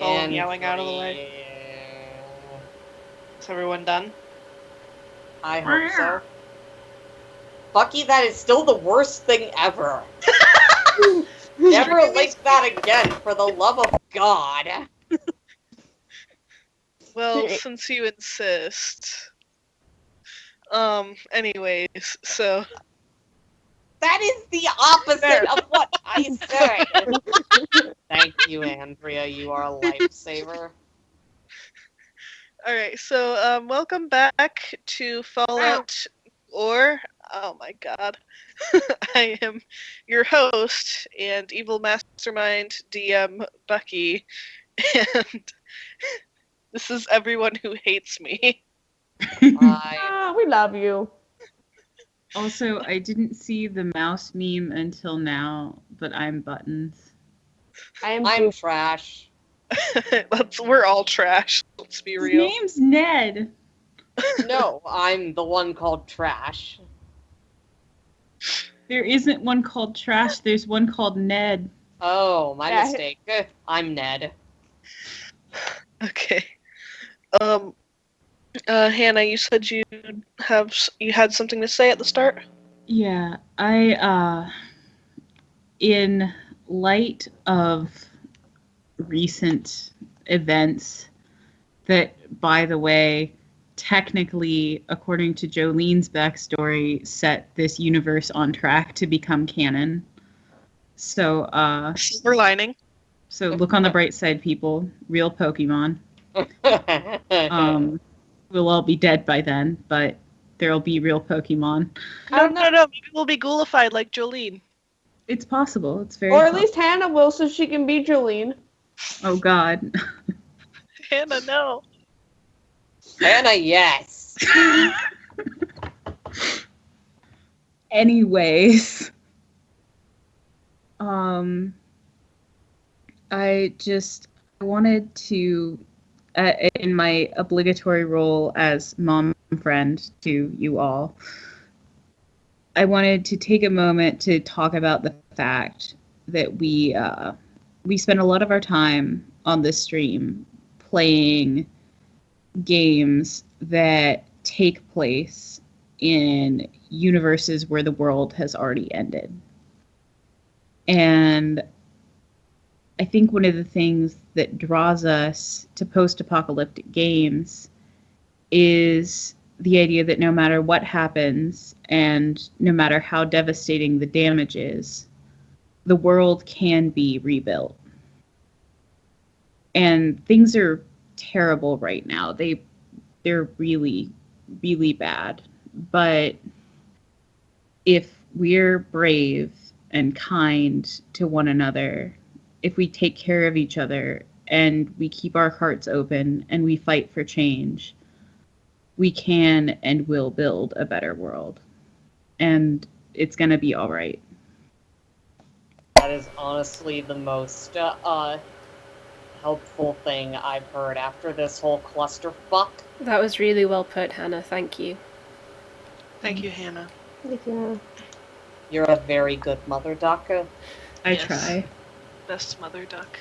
this all meowing out of the way. Is everyone done? I hope so. Bucky, that is still the worst thing ever. Never like that again, for the love of God. Well, since you insist. Anyways, so... That is the opposite of what I say. Thank you, Andrea. You are a lifesaver. Alright, so, welcome back to Fallout Orre. Oh my god. I am your host and evil mastermind DM Bucky, and this is everyone who hates me. We love you. Also, I didn't see the mouse meme until now, but I'm Buttons. I'm trash. We're all trash, let's be real. His name's Ned. No, I'm the one called Trash. There isn't one called Trash, there's one called Ned. Oh, my mistake. I'm Ned. Okay. Hannah, you said you had something to say at the start? Yeah, in light of recent events that, by the way, technically, according to Jolene's backstory, set this universe on track to become canon. So, silver lining. So look on the bright side, people. Real Pokemon. We'll all be dead by then, but there'll be real Pokemon. No, maybe we'll be ghoulified like Jolene. It's possible. It's very Or at possible. least Hannah will, so she can be Jolene. Oh, God. Hannah, no. Hannah, yes. Anyways. I wanted to, in my obligatory role as mom friend to you all, I wanted to take a moment to talk about the fact that we spend a lot of our time on this stream playing games that take place in universes where the world has already ended. And I think one of the things that draws us to post-apocalyptic games is the idea that no matter what happens and no matter how devastating the damage is, the world can be rebuilt. And things are terrible right now. They're really, really bad. But if we're brave and kind to one another, if we take care of each other and we keep our hearts open and we fight for change, we can and will build a better world. And it's going to be all right. That is honestly the most helpful thing I've heard after this whole clusterfuck. That was really well put, Hannah. Thank you. Thank you, Hannah. Thank you. You're a very good mother, Daka. I try. Best mother duck.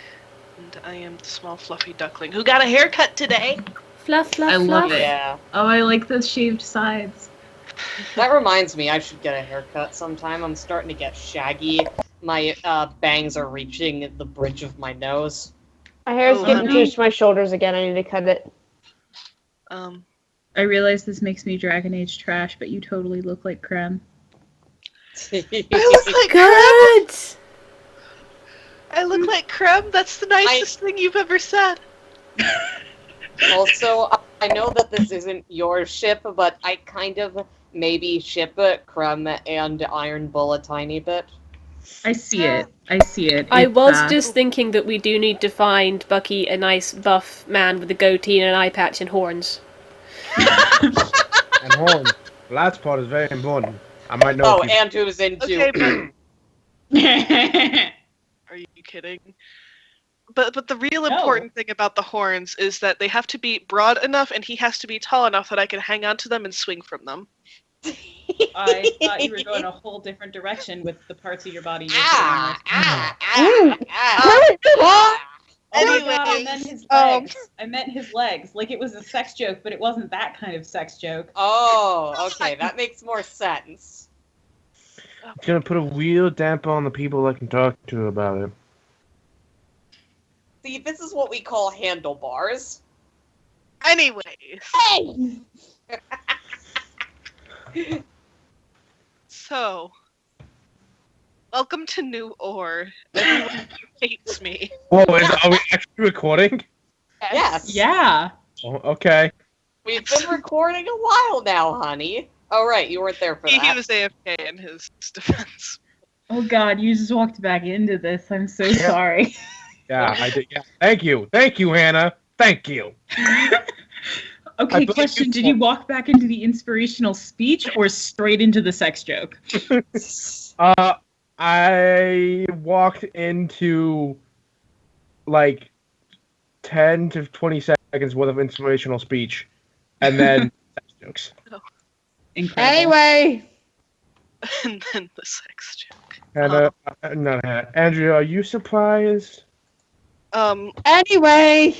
And I am the small fluffy duckling who got a haircut today. Fluff, fluff, I love fluff. it. Yeah. Oh, I like those shaved sides. That reminds me, I should get a haircut sometime. I'm starting to get shaggy. My bangs are reaching the bridge of my nose. My hair's getting juiced to my shoulders again. I need to cut it. I realize this makes me Dragon Age trash, but you totally look like Creme. I look like Good! Creme. I look like Creme? That's the nicest thing you've ever said. Also, I know that this isn't your ship, but I kind of maybe ship Crumb and Iron Bull a tiny bit. I see it. I was just thinking that we do need to find Bucky a nice buff man with a goatee and an eye patch and horns. And horns. The last part is very important. I might know. Oh, and who's into... Okay, Are you kidding? But the real important thing about the horns is that they have to be broad enough and he has to be tall enough that I can hang on to them and swing from them. I thought you were going a whole different direction with the parts of your body you're Oh my Anyways, god, I meant his legs. I meant his legs. Like it was a sex joke, but it wasn't that kind of sex joke. Oh, okay, that makes more sense. It's gonna put a real damper on the people I can talk to about it. See, this is what we call handlebars. anyways, Hey! so welcome to New Orre. Everyone hates me. Whoa, are we actually recording? Yes. Yeah. Oh, okay. We've been recording a while now, honey. Oh, right, you weren't there for He that. was AFK in his defense. Oh god, you just walked back into this. I'm so sorry. Yeah, I did. Yeah. Thank you, Hannah. Thank you. Okay, believe question. you- Did you walk back into the inspirational speech or straight into the sex joke? I walked into like 10 to 20 seconds worth of inspirational speech, and then sex jokes. Incredible. Anyway, And then the sex joke. Hannah, not Hannah. Andrea, are you surprised? anyway.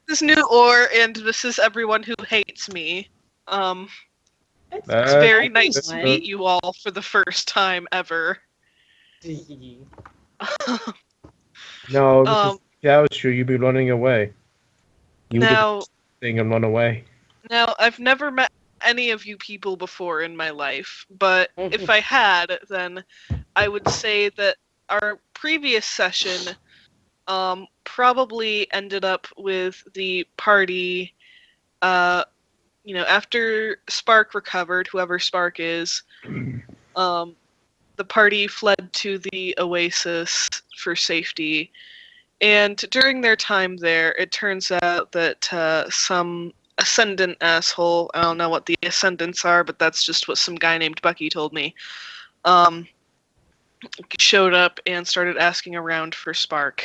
This is New Orre, and this is everyone who hates me. It's very nice to meet you all for the first time ever. No, that was true. You'd be running away. You now, did the thing and run away. now, I've never met any of you people before in my life, but if I had, then I would say that our previous session probably ended up with the party, after Spark recovered, whoever Spark is, the party fled to the Oasis for safety. And during their time there, it turns out that some Ascendant asshole, I don't know what the Ascendants are, but that's just what some guy named Bucky told me, showed up and started asking around for Spark.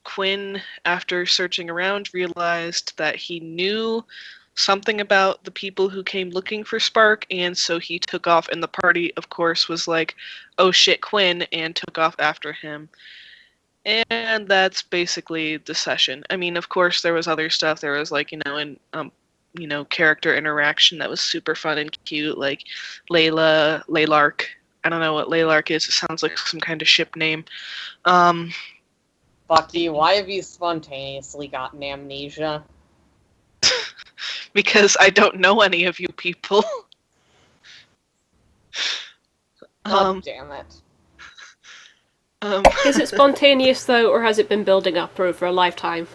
Quinn, after searching around, realized that he knew something about the people who came looking for Spark, and so he took off, and the party, of course, was like, oh shit, Quinn, and took off after him. And that's basically the session. I mean, of course, there was other stuff. There was, like, character interaction that was super fun and cute, like Laylark. I don't know what Laylark is. It sounds like some kind of ship name. Bucky, why have you spontaneously gotten amnesia? Because I don't know any of you people. God damn it. Is it spontaneous though, or has it been building up over a lifetime?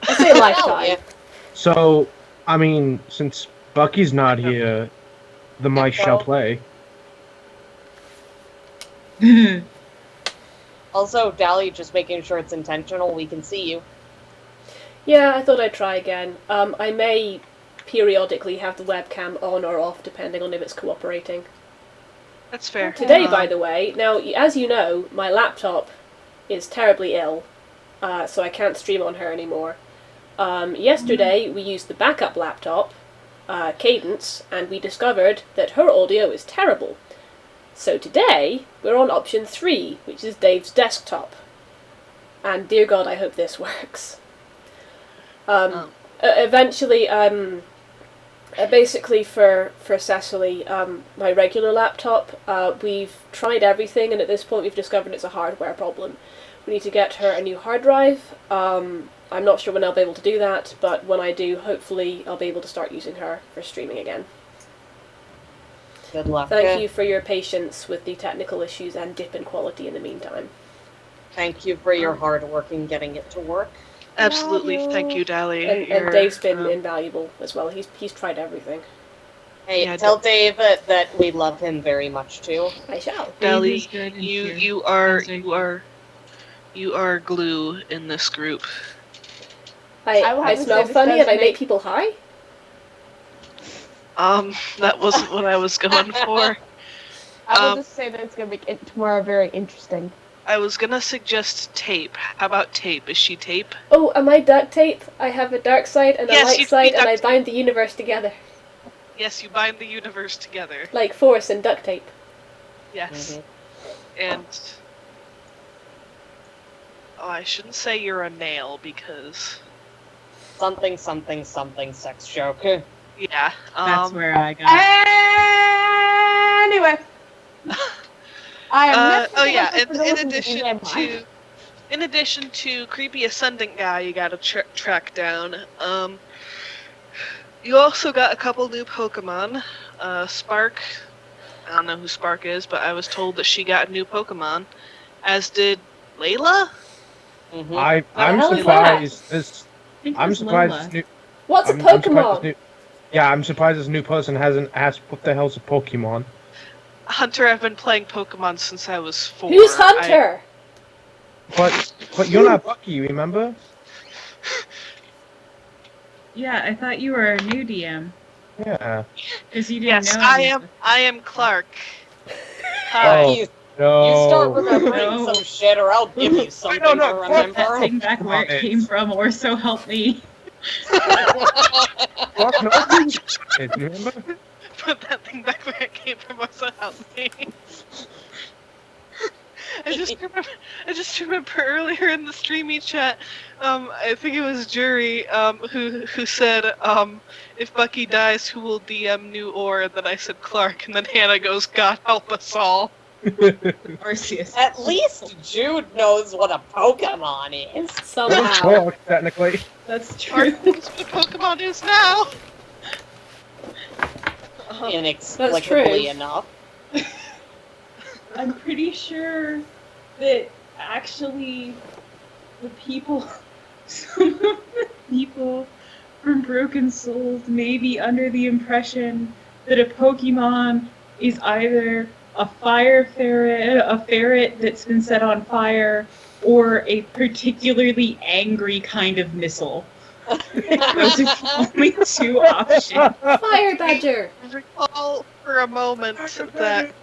I say lifetime. Yeah. So, I mean, since Bucky's not here, the mic shall play. Also, Dally, just making sure it's intentional, we can see you. Yeah, I thought I'd try again. I may periodically have the webcam on or off, depending on if it's cooperating. That's fair. Today, by the way, now, as you know, my laptop is terribly ill, so I can't stream on her anymore. Yesterday, we used the backup laptop, Cadence, and we discovered that her audio is terrible. So today, we're on option 3, which is Dave's desktop. And dear God, I hope this works. Eventually, basically for Cecily, my regular laptop, we've tried everything, and at this point we've discovered it's a hardware problem. We need to get her a new hard drive. I'm not sure when I'll be able to do that, but when I do, hopefully I'll be able to start using her for streaming again. Good luck. Thank you for your patience with the technical issues and dip in quality in the meantime. Thank you for your hard work in getting it to work. Absolutely, thank you, Dally. And Dave's been invaluable as well. He's tried everything. Hey, Yeah, tell Dave that we love him very much too. I shall. Dally, is good and you pure. you are glue in this group. I will I have to smell say this funny does and I make- make people high? That wasn't what I was going for. I will just say that it's going to make tomorrow very interesting. I was gonna suggest tape. How about tape? Is she tape? Oh, am I duct tape? I have a dark side and a Yes, light you side, can be and I duct bind the universe together. Yes, you bind the universe together. Like force and duct tape. Yes. Mhm. And Oh, I shouldn't say you're a nail because. Something, something, something sex joke. Yeah. That's where I got. Anyway, I am never Oh yeah. supposed to In listen to addition DM to, in addition to creepy Ascendant guy, you gotta track down. You also got a couple new Pokemon. Spark. I don't know who Spark is, but I was told that she got a new Pokemon, as did Layla. Mm-hmm. I'm hell is surprised this. I think it I'm was surprised Lola. this new. What's a I'm surprised this Pokemon? new. Yeah, I'm surprised this new person hasn't asked what the hell's a Pokemon. Hunter, I've been playing Pokemon since I was 4. Who's Hunter? But you're not Bucky, remember? Yeah, I thought you were a new DM. Yeah. Because you didn't Yes, know. I am Clark. Oh. Hi. You No. start remembering No. some shit, or I'll give you something no, to fuck remember. That thing back where it came from, or so help me. Fuck no. Hey, do you remember? Put that thing back where it came from. Also help me. I just remember earlier in the streamy chat, I think it was Jury, who said, if Bucky dies, who will DM new Orre? And then I said Clark, and then Hannah goes, God help us all. Arceus. At least Jude knows what a Pokemon is. Somehow. Well, technically. That's Clark true. knows what a Pokemon is now. Inexplicably enough. I'm pretty sure that actually some of the people from Broken Souls may be under the impression that a Pokemon is either a fire ferret, a ferret that's been set on fire, or a particularly angry kind of missile. Those are the only two options. Fire Badger! Recall for a moment that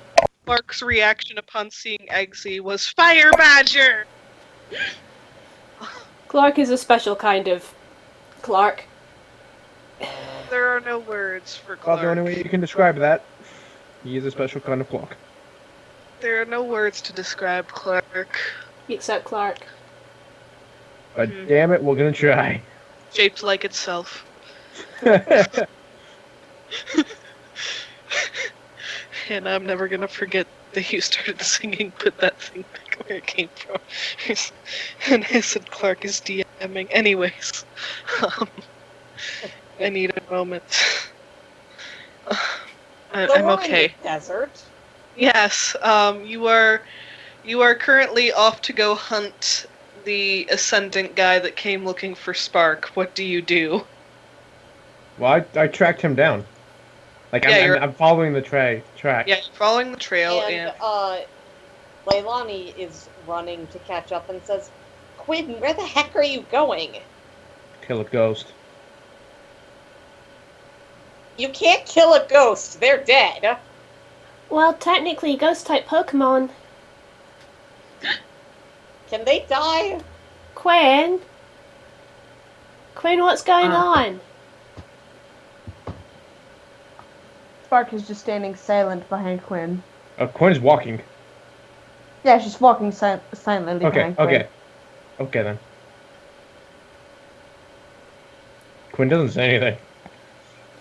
Clark's reaction upon seeing Eggsy was Fire Badger! Clark is a special kind of Clark. There are no words for Well, Clark. the only way you can describe that, he is a special kind of clock. There are no words to describe Clark. Except Clark. But damn it, we're gonna try. Shaped like itself. And I'm never gonna forget that you started singing Put That Thing Back Where It Came From. And I said Clark is DMing. Anyways. I need a moment. So I'm we're okay. in the desert. Yes, you are currently off to go hunt the Ascendant guy that came looking for Spark. What do you do? Well, I tracked him down. Like, Yeah, I'm following the track. Yeah, you're following the trail And Leilani is running to catch up and says, Quinn, where the heck are you going? Kill a ghost. You can't kill a ghost. They're dead. Well, technically, ghost-type Pokemon. Can they die? Quinn? Quinn, what's going on? Spark is just standing silent behind Quinn. Quinn's walking. Yeah, she's walking silently behind Quinn. Okay then. Quinn doesn't say anything.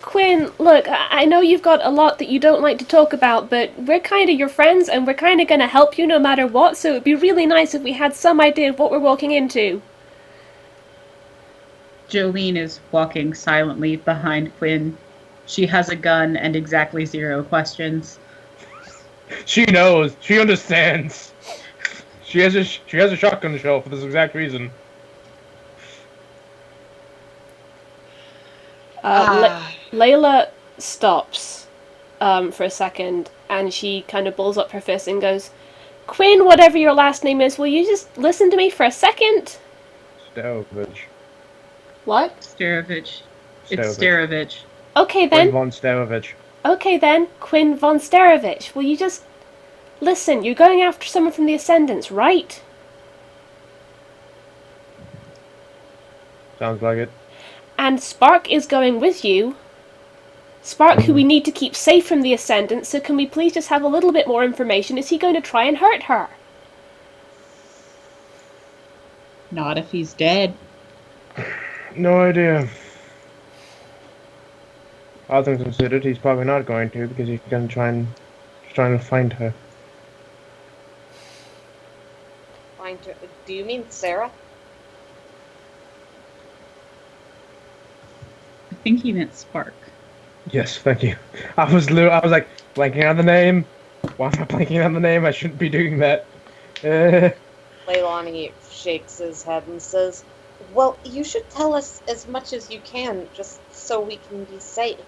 Quinn, look, I know you've got a lot that you don't like to talk about, but we're kind of your friends, and we're kind of going to help you no matter what, so it'd be really nice if we had some idea of what we're walking into. Jolene is walking silently behind Quinn. She has a gun and exactly 0 questions. She knows. She understands. She has a shotgun shell for this exact reason. Layla stops for a second, and she kind of balls up her fist and goes, Quinn, whatever your last name is, will you just listen to me for a second? Starovich. What? Starovich. It's Starovich. Okay then. Quinn von Starovich. Okay then, Quinn von Starovich, will you just listen? You're going after someone from the Ascendants, right? Sounds like it. And Spark is going with you. Spark, who we need to keep safe from the Ascendants, so can we please just have a little bit more information? Is he going to try and hurt her? Not if he's dead. No idea. All things considered, he's probably not going to because he's gonna trying to find her. Find her. Do you mean Sarah? I think he meant Spark. Yes, thank you. I was like blanking on the name. Why am I blanking on the name? I shouldn't be doing that. Leilani shakes his head and says, "Well, you should tell us as much as you can, just so we can be safe."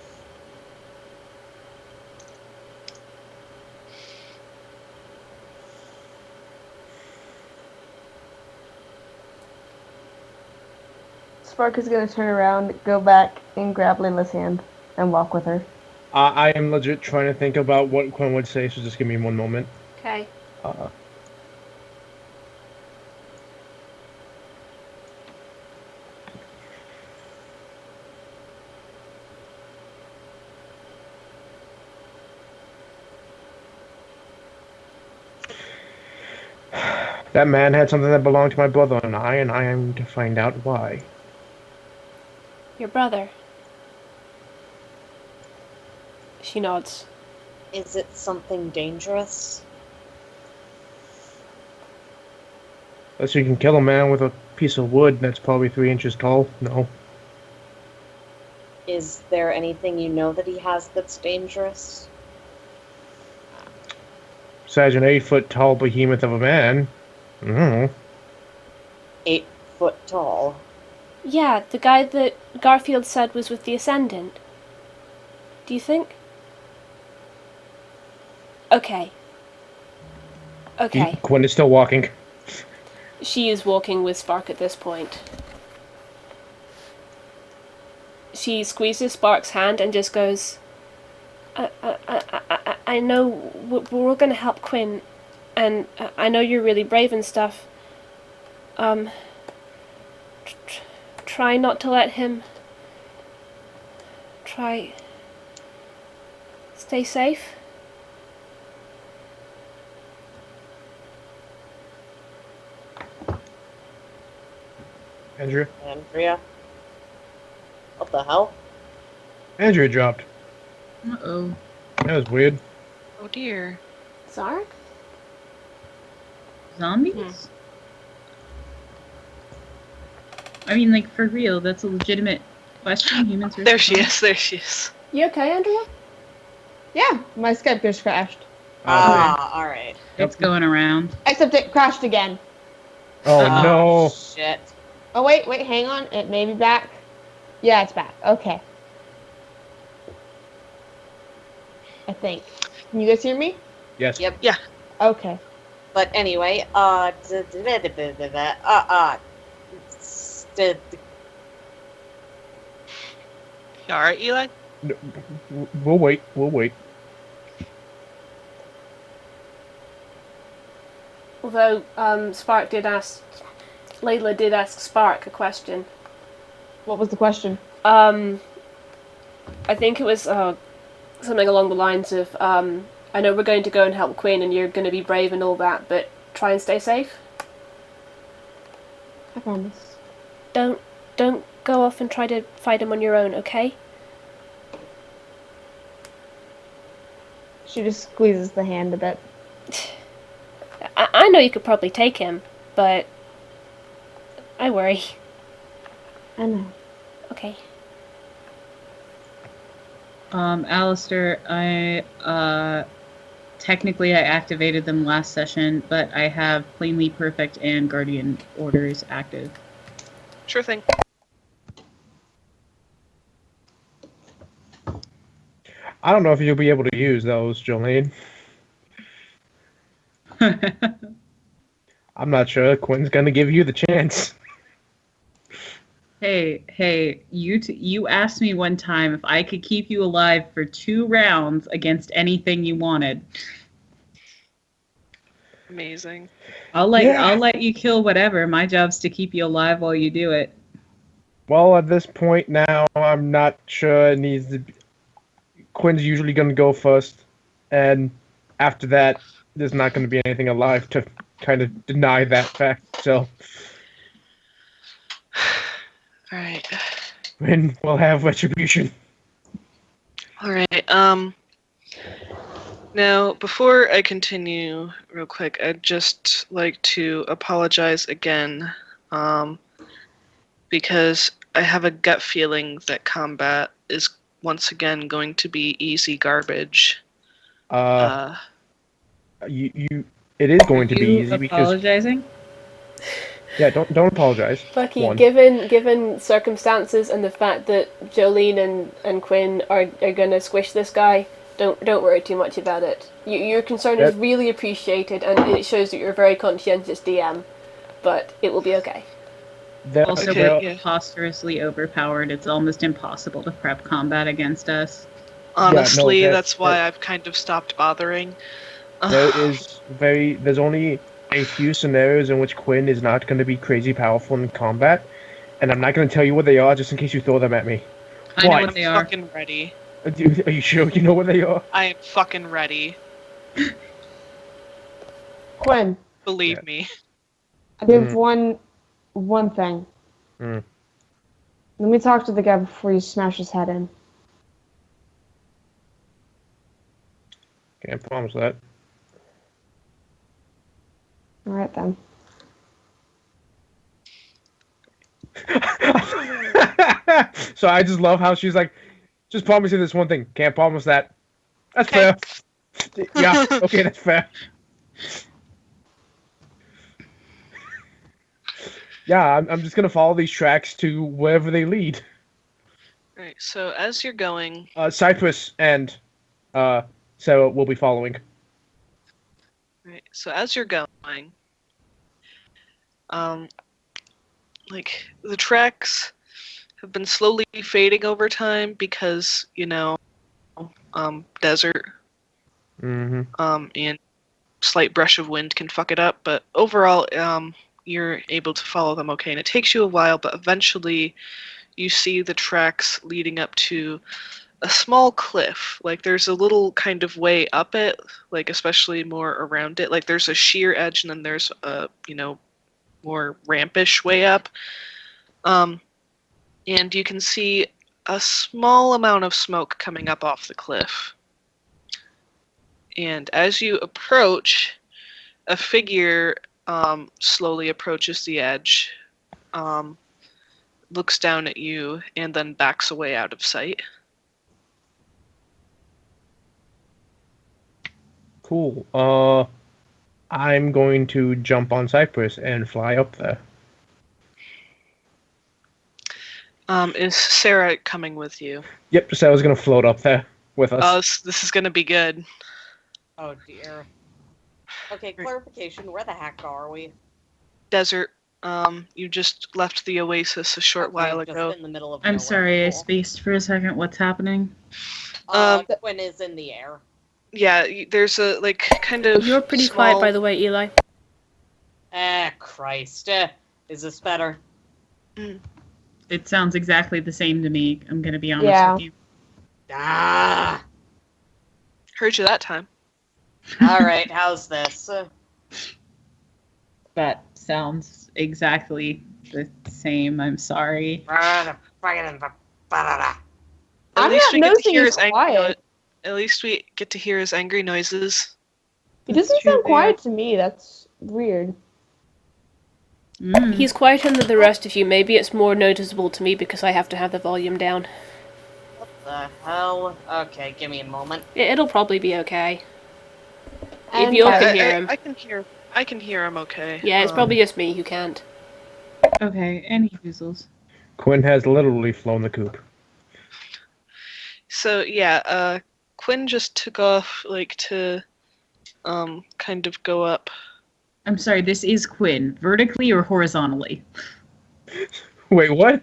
Spark is gonna turn around, go back, and grab Layla's hand and walk with her. I am legit trying to think about what Quinn would say, so just give me one moment. Okay. That man had something that belonged to my brother and I am to find out why. Your brother. She nods. Is it something dangerous? Unless you can kill a man with a piece of wood that's probably 3 inches tall, no. Is there anything you know that he has that's dangerous? Besides an 8-foot tall behemoth of a man. I don't know. 8 foot tall. Yeah, the guy that Garfield said was with the Ascendant. Do you think? Okay. Okay. Quinn is still walking. She is walking with Spark at this point. She squeezes Spark's hand and just goes, I know we're all gonna help Quinn, and I know you're really brave and stuff. Try not to let him. Try. Stay safe. Andrea? Andrea? What the hell? Andrea dropped. Uh-oh. That was weird. Oh dear. Zark? Zombies? I mean, like, for real, that's a legitimate question. Humans versus There she zombies. is. There she is. You okay, Andrea? Yeah, my Skype just crashed. Alright. It's going around. Except it crashed again. Oh no. Shit. Oh, wait, hang on. It may be back. Yeah, it's back. Okay. I think. Can you guys hear me? Yes. Yep. Yeah. Okay. But anyway, You alright, Eli? We'll wait. We'll wait. Although, Layla did ask Spark a question. What was the question? I think it was something along the lines of, I know we're going to go and help Quinn and you're going to be brave and all that, but try and stay safe. I promise. Don't go off and try to fight him on your own, okay? She just squeezes the hand a bit. I know you could probably take him, but I worry. I know. Okay. Alistair, technically I activated them last session, but I have Plainly Perfect and Guardian Orders active. Sure thing. I don't know if you'll be able to use those, Jolene. I'm not sure. Quinn's gonna give you the chance. Hey, you asked me one time if I could keep you alive for 2 rounds against anything you wanted. Amazing. I'll let you kill whatever. My job's to keep you alive while you do it. Well, at this point now, I'm not sure it needs to be... Quinn's usually gonna go first, and after that, there's not gonna be anything alive to kind of deny that fact, so... Alright. Quinn will have retribution. Alright, now, before I continue, real quick, I'd just like to apologize again, because I have a gut feeling that combat is once again going to be easy garbage. It is going to be easy because apologizing? yeah, don't apologize. Bucky, One. given circumstances and the fact that Jolene and Quinn are gonna squish this guy, don't worry too much about it. Your concern is really appreciated, and it shows that you're a very conscientious DM. But it will be okay. Also, Okay, we're yeah. preposterously overpowered. It's almost impossible to prep combat against us. Honestly, that- that's why I've kind of stopped bothering. there's only a few scenarios in which Quinn is not going to be crazy powerful in combat, and I'm not going to tell you what they are just in case you throw them at me. I know Why? what I'm they are. fucking ready. Are you sure you know what they are? I am fucking ready. Quinn, Believe Yeah. me. I have one thing. Mm. Let me talk to the guy before you smash his head in. Can't promise that. All right then. So I just love how she's like, just promise you this one thing. Can't promise that. That's Okay. fair. Yeah, okay, that's fair. Yeah, I'm just gonna follow these tracks to wherever they lead. Alright, so as you're going, Cypress and Sarah will be following. right, so as you're going, like the tracks have been slowly fading over time because, desert, Mm-hmm. and slight brush of wind can fuck it up, but overall, you're able to follow them okay, and it takes you a while, but eventually you see the tracks leading up to a small cliff. Like there's a little kind of way up it, like especially more around it. Like there's a sheer edge and then there's a, more rampish way up. And you can see a small amount of smoke coming up off the cliff. And as you approach, a figure slowly approaches the edge, looks down at you, and then backs away out of sight. Cool. I'm going to jump on Cypress and fly up there. Is Sarah coming with you? Yep, Sarah's gonna float up there with us. Oh, this is gonna be good. Oh dear. Okay, clarification. Where the heck are we? Desert. You just left the Oasis a short while Just ago. in the middle of I'm nowhere. sorry, I Cool. spaced for a second. What's happening? Quinn is in the air. Yeah, there's a kind of. You're pretty quiet, by the way, Eli. Christ. Is this better? It sounds exactly the same to me. I'm gonna be honest Yeah. with you. Ah. Heard you that time. Alright, how's this? That sounds exactly the same. I'm sorry. At I'm least not we get to noticing hear he's his angry. quiet. At least we get to hear his angry noises. He doesn't sound quiet to me. That's weird. Mm. He's quieter than the rest of you. Maybe it's more noticeable to me because I have to have the volume down. What the hell? Okay, give me a moment. It'll probably be okay. If And you all by- can hear him. I can hear him okay. Yeah, it's probably just me who can't. Okay, any woozles. Quinn has literally flown the coop. So yeah, Quinn just took off to kind of go up. I'm sorry, this is Quinn. Vertically or horizontally? Wait, what?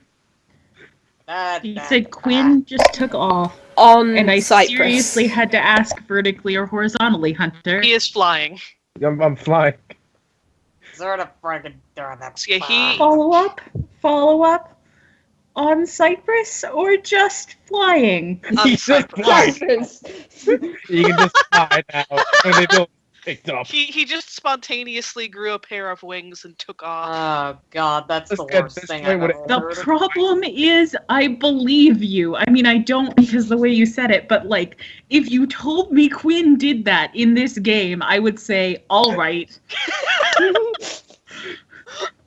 He said Quinn just took off, On and I Cypress. seriously had to ask vertically or horizontally, Hunter. He is flying. I'm flying. Sort of friggin' darn that. So yeah, he Follow up? On Cypress or just flying? on He's just Cypress. flying. You can just fly now. What are they doing? picked up. He just spontaneously grew a pair of wings and took off. Oh god, that's the Let's get worst this thing point I've with ever it. The heard. problem is, I believe you. I mean, I don't because the way you said it, but like, if you told me Quinn did that in this game, I would say, all right.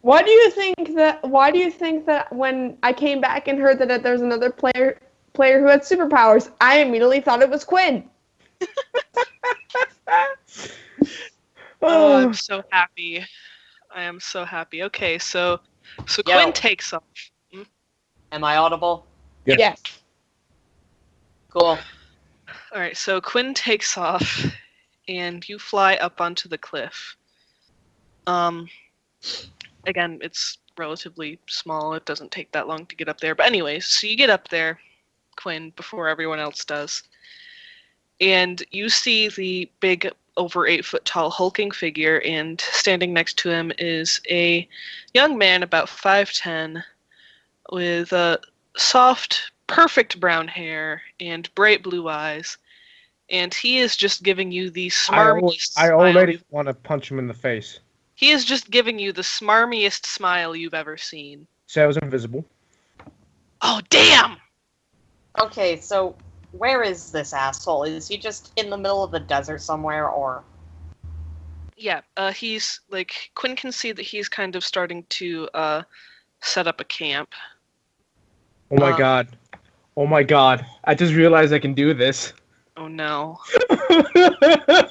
Why do you think that when I came back and heard that there's another player who had superpowers, I immediately thought it was Quinn? Oh, I'm so happy. I am so happy. Okay, so Yo. Quinn takes off. Am I audible? Yes. Cool. All right, so Quinn takes off, and you fly up onto the cliff. Again, it's relatively small. It doesn't take that long to get up there. But anyways, so you get up there, Quinn, before everyone else does. And you see the big, over 8 foot tall hulking figure, and standing next to him is a young man about 5'10", with soft, perfect brown hair and bright blue eyes. And he is just giving you the smarmiest I smile already want to punch him in the face. He is just giving you the smarmiest smile you've ever seen. Say I was invisible. Oh, damn! Okay, so where is this asshole? Is he just in the middle of the desert somewhere, or? Yeah, he's, like, Quinn can see that he's kind of starting to, set up a camp. Oh my god. Oh my god. I just realized I can do this. Oh no.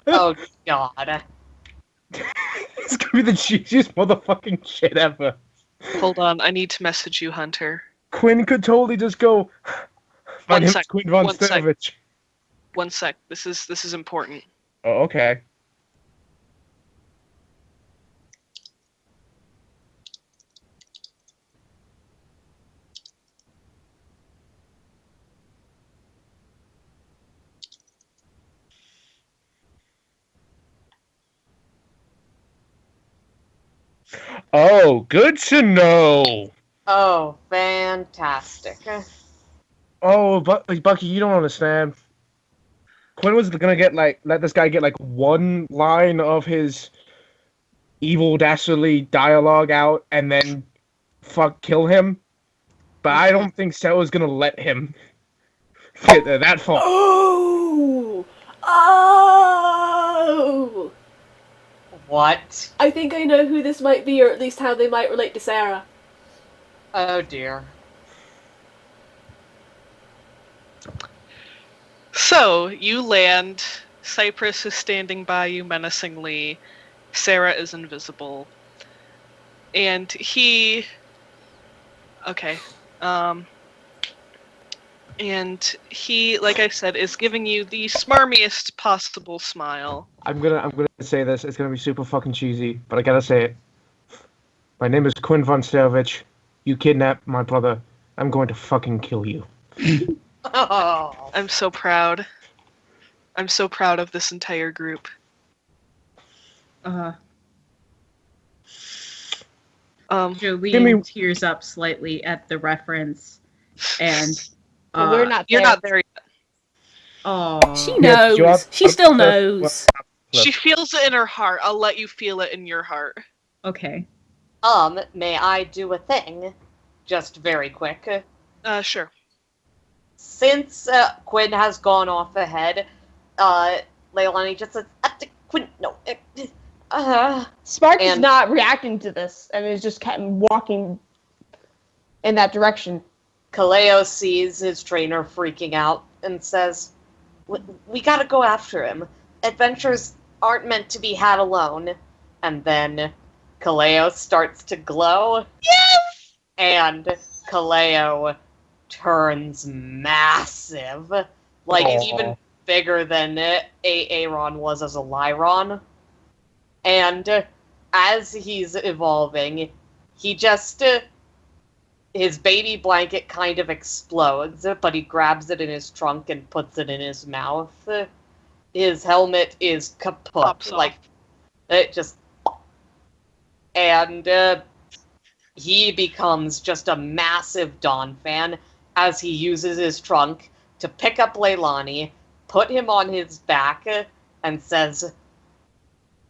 Oh god. It's gonna be the cheesiest motherfucking shit ever. Hold on, I need to message you, Hunter. Quinn could totally just go. My One name's sec, Quinn Von one sec. Stavich. One sec, this is important. Oh, okay. Oh, good to know. Oh, fantastic. Oh, Bucky, you don't understand. Quinn was gonna let this guy get one line of his evil, dastardly dialogue out, and then kill him. But I don't think Stella's gonna let him get that far. Oh! Oh! What? I think I know who this might be, or at least how they might relate to Sarah. Oh dear. So, you land, Cypress is standing by you menacingly, Sarah is invisible, and he... Okay, and he, like I said, is giving you the smarmiest possible smile. I'm gonna say this. It's gonna be super fucking cheesy, but I gotta say it. My name is Quinn Von Stavich. You kidnapped my brother. I'm going to fucking kill you. Oh. I'm so proud. I'm so proud of this entire group. Jolene tears up slightly at the reference, and Well, we're not You're there. not there yet. Oh, She knows. She still knows. She feels it in her heart. I'll let you feel it in your heart. okay. May I do a thing? Just very quick. Sure. Since Quinn has gone off ahead, Leilani just says, Quinn, no. Spark is And- not reacting to this and is just kept walking in that direction. Kaleo sees his trainer freaking out and says, we gotta go after him. Adventures aren't meant to be had alone. And then Kaleo starts to glow. Yes! And Kaleo turns massive. Like, Aww. even bigger than Aaron was as a Lyron. And as he's evolving, he just... his baby blanket kind of explodes, but he grabs it in his trunk and puts it in his mouth. His helmet is kaput. Pops off. Like, it just... And he becomes just a massive Dawn fan as he uses his trunk to pick up Leilani, put him on his back, and says,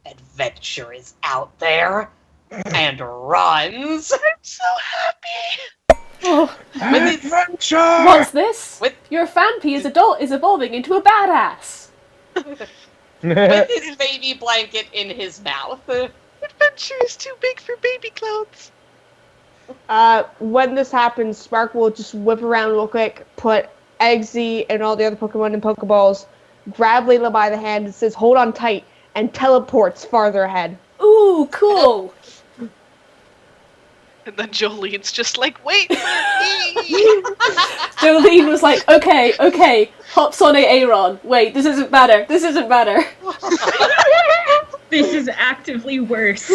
adventure is out there, and runs. I'm so happy. Oh, Adventure! what's this? With- Your Fanpy is evolving into a badass. With his baby blanket in his mouth. Adventure is too big for baby clothes. When this happens, Spark will just whip around real quick, put Eggsy and all the other Pokemon in Pokeballs, grab Layla by the hand and says, "Hold on tight," and teleports farther ahead. Ooh, cool. And then Jolene's just like, wait for me. Jolene was like, okay, hops on Aaron. Wait, this isn't better. This isn't better. This is actively worse.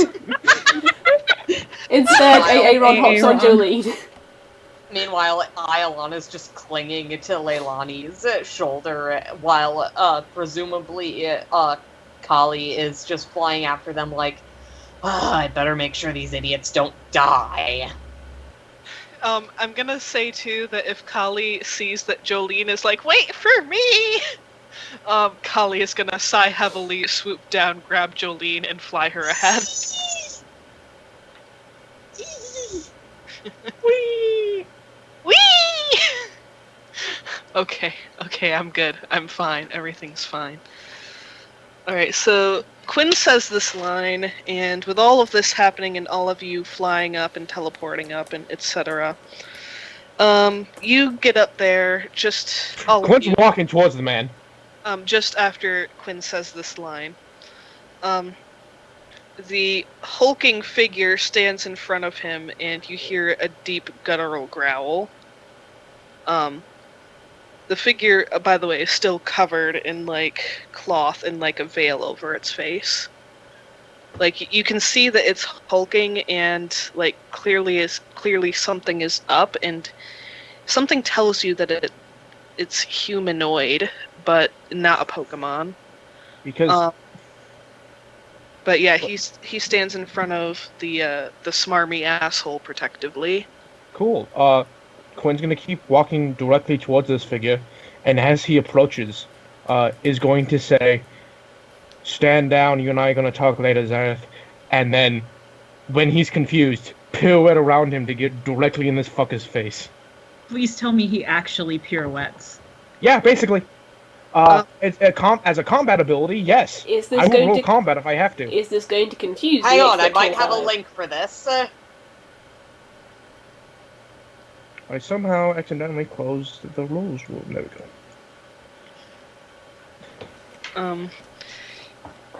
Instead, Aaron hops on Aaron. Jolene. Meanwhile, Iolon is just clinging to Leilani's shoulder, while presumably Kali is just flying after them like, I better make sure these idiots don't die. I'm gonna say too that if Kali sees that Jolene is like, wait for me, Kali is gonna sigh heavily, swoop down, grab Jolene, and fly her ahead. Whee! Whee! Okay, I'm good. I'm fine. Everything's fine. Alright, so Quinn says this line, and with all of this happening and all of you flying up and teleporting up and etc., you get up there, just all Quinn's of you, walking towards the man. just after Quinn says this line. The hulking figure stands in front of him, and you hear a deep guttural growl. The figure, by the way, is still covered in, like, cloth and, like, a veil over its face. Like, you can see that it's hulking and, like, clearly something is up, and something tells you that it's humanoid, but not a Pokemon. Because But yeah, he stands in front of the smarmy asshole protectively. cool. Quinn's gonna keep walking directly towards this figure, and as he approaches, is going to say, "Stand down. You and I are gonna talk later, Zareth." And then, when he's confused, pirouette around him to get directly in this fucker's face. Please tell me he actually pirouettes. Yeah, basically. It's as a combat ability, yes. Is this I will going roll to combat if I have to. Is this going to confuse Hang the on, I 8-foot might tall have a guy? link for this. I somehow accidentally closed the rules room. There we go.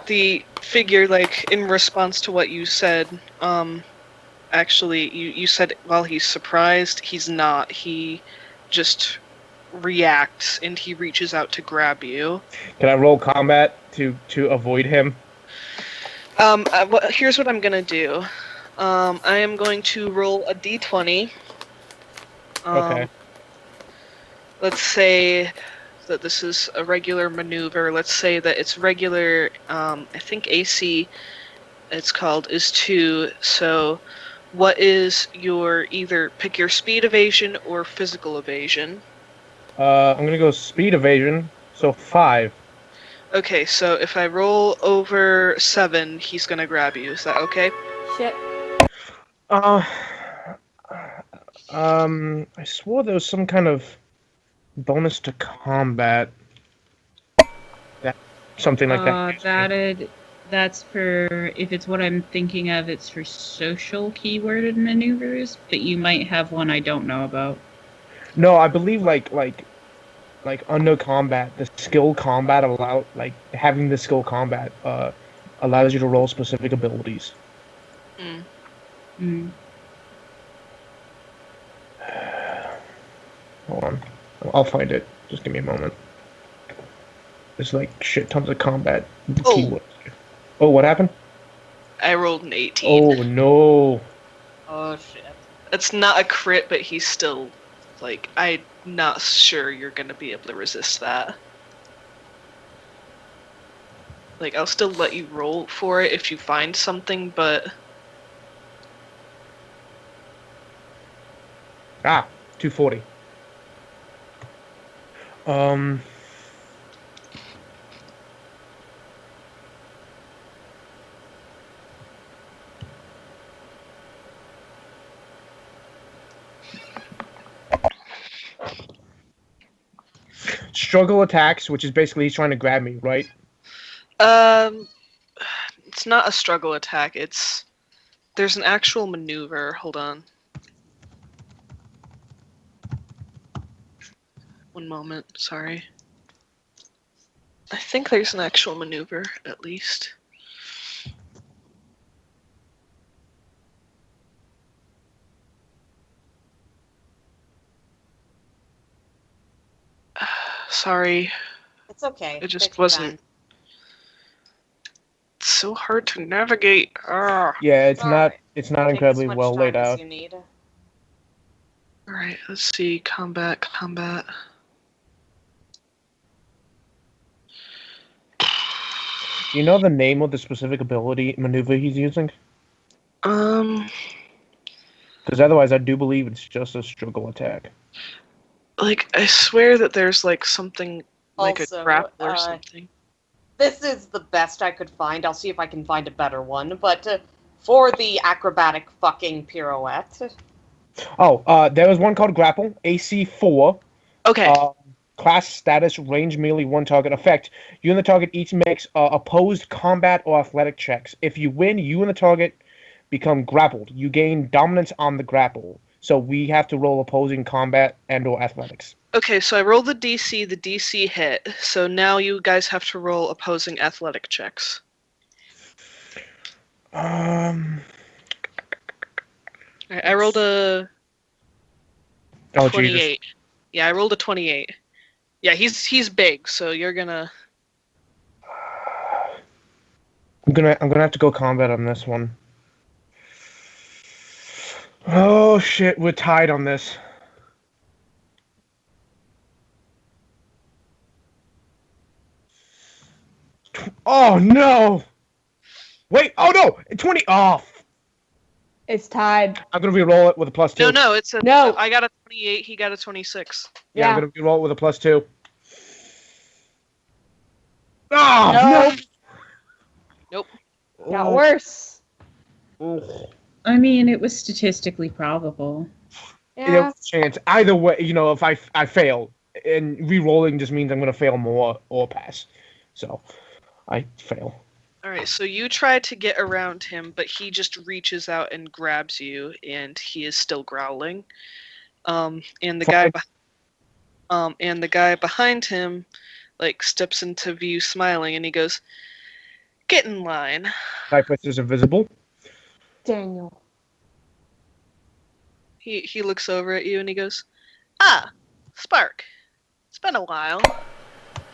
The figure, like, in response to what you said, actually, you said while he's surprised, he's not. He just reacts, and he reaches out to grab you. Can I roll combat to avoid him? Here's what I'm gonna do. I am going to roll a d20. Okay. Let's say that this is a regular maneuver. Let's say that it's regular, I think AC, it's called, is 2. So what is your, either pick your speed evasion or physical evasion? I'm gonna go speed evasion, so 5. Okay, so if I roll over 7, he's gonna grab you. Is that okay? Shit. I swore there was some kind of bonus to combat. Something like that. That's for, if it's what I'm thinking of, it's for social keyworded maneuvers, but you might have one I don't know about. No, I believe like under combat, the skill combat having the skill combat allows you to roll specific abilities. Hold on, I'll find it. Just give me a moment. There's like shit tons of combat keywords. Oh, what happened? I rolled an 18. Oh no. Oh shit. It's not a crit, but he's still, like, I'm not sure you're gonna be able to resist that. Like, I'll still let you roll for it if you find something, but... 240. Struggle attacks, which is basically he's trying to grab me, right? It's not a struggle attack. There's an actual maneuver. Hold on. One moment. Sorry. I think there's an actual maneuver, at least. Sorry. It's okay. It just Take your wasn't. time. It's so hard to navigate. Ah. Yeah, it's not. Alright. It's not Take incredibly as much well laid time as out. you need. Alright, let's see. Combat. Do you know the name of the specific ability maneuver he's using? Um, Because otherwise, I do believe it's just a struggle attack. like, I swear that there's, like, something, like Also, a grapple or something. This is the best I could find. I'll see if I can find a better one. But for the acrobatic fucking pirouette, Oh, there was one called Grapple, AC 4. Okay. Class status, range melee, one target effect. You and the target each makes opposed combat or athletic checks. If you win, you and the target become grappled. You gain dominance on the grapple. So we have to roll opposing combat and or athletics. Okay, so I rolled the DC hit, so now you guys have to roll opposing athletic checks. Um. I rolled a Oh 28. Yeah, I rolled a 28. Yeah, he's big, so you're gonna. I'm gonna have to go combat on this one. Oh shit, we're tied on this. Oh no! Wait, oh no! 20 off! It's tied. I'm gonna re-roll it with a +2. No, it's a. No. I got a 28. He got a 26. Yeah, I'm Yeah. gonna re-roll it with a +2. Oh, Nope. Got worse. no! I mean, it was statistically probable. Yeah. Chance. Either way, if I fail, and re-rolling just means I'm gonna fail more or pass. So, I fail. Alright, so you try to get around him, but he just reaches out and grabs you, and he is still growling. And the guy behind him, like, steps into view smiling, and he goes, "Get in line." Cypress is invisible. Daniel. He looks over at you and he goes, "Ah, Spark. It's been a while."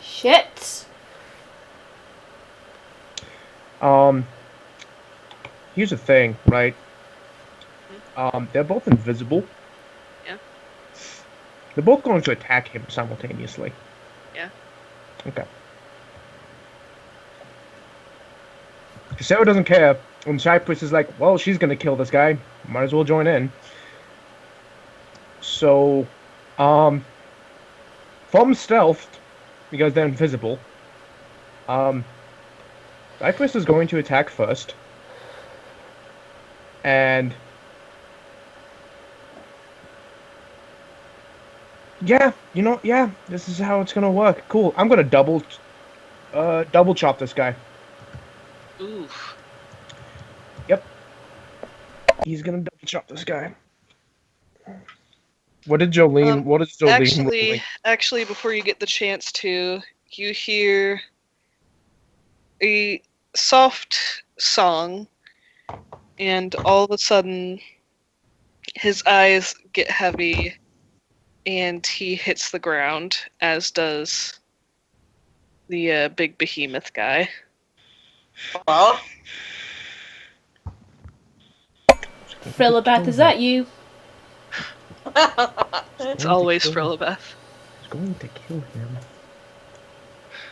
Shit. Here's the thing, right? They're both invisible. Yeah. They're both going to attack him simultaneously. Yeah. Okay. Sarah doesn't care, and Cypress is like, well, she's gonna kill this guy. Might as well join in. So, from stealth, because they're invisible, Cypress is going to attack first. And yeah, this is how it's gonna work. Cool. I'm gonna double chop this guy. Oof. Yep. He's gonna double chop this guy. What did Jolene? What is Jolene rolling? Actually, before you get the chance to, you hear a soft song, and all of a sudden, his eyes get heavy, and he hits the ground, as does the big behemoth guy. well, Frillabath, is that you? It's always Frillabeth. It's going to kill him.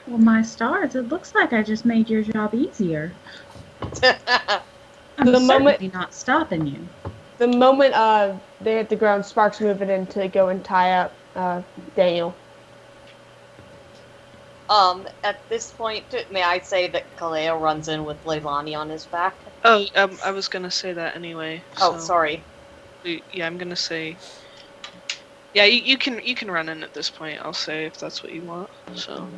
Well, my stars, it looks like I just made your job easier. I'm The moment- certainly not stopping you. The moment they hit the ground, Spark's moving in to go and tie up Daniel. at this point, may I say that Kaleo runs in with Leilani on his back? Oh, I was gonna say that anyway. Oh, so- sorry. Yeah, I'm gonna say Yeah, you can run in at this point. I'll say if that's what you want. So.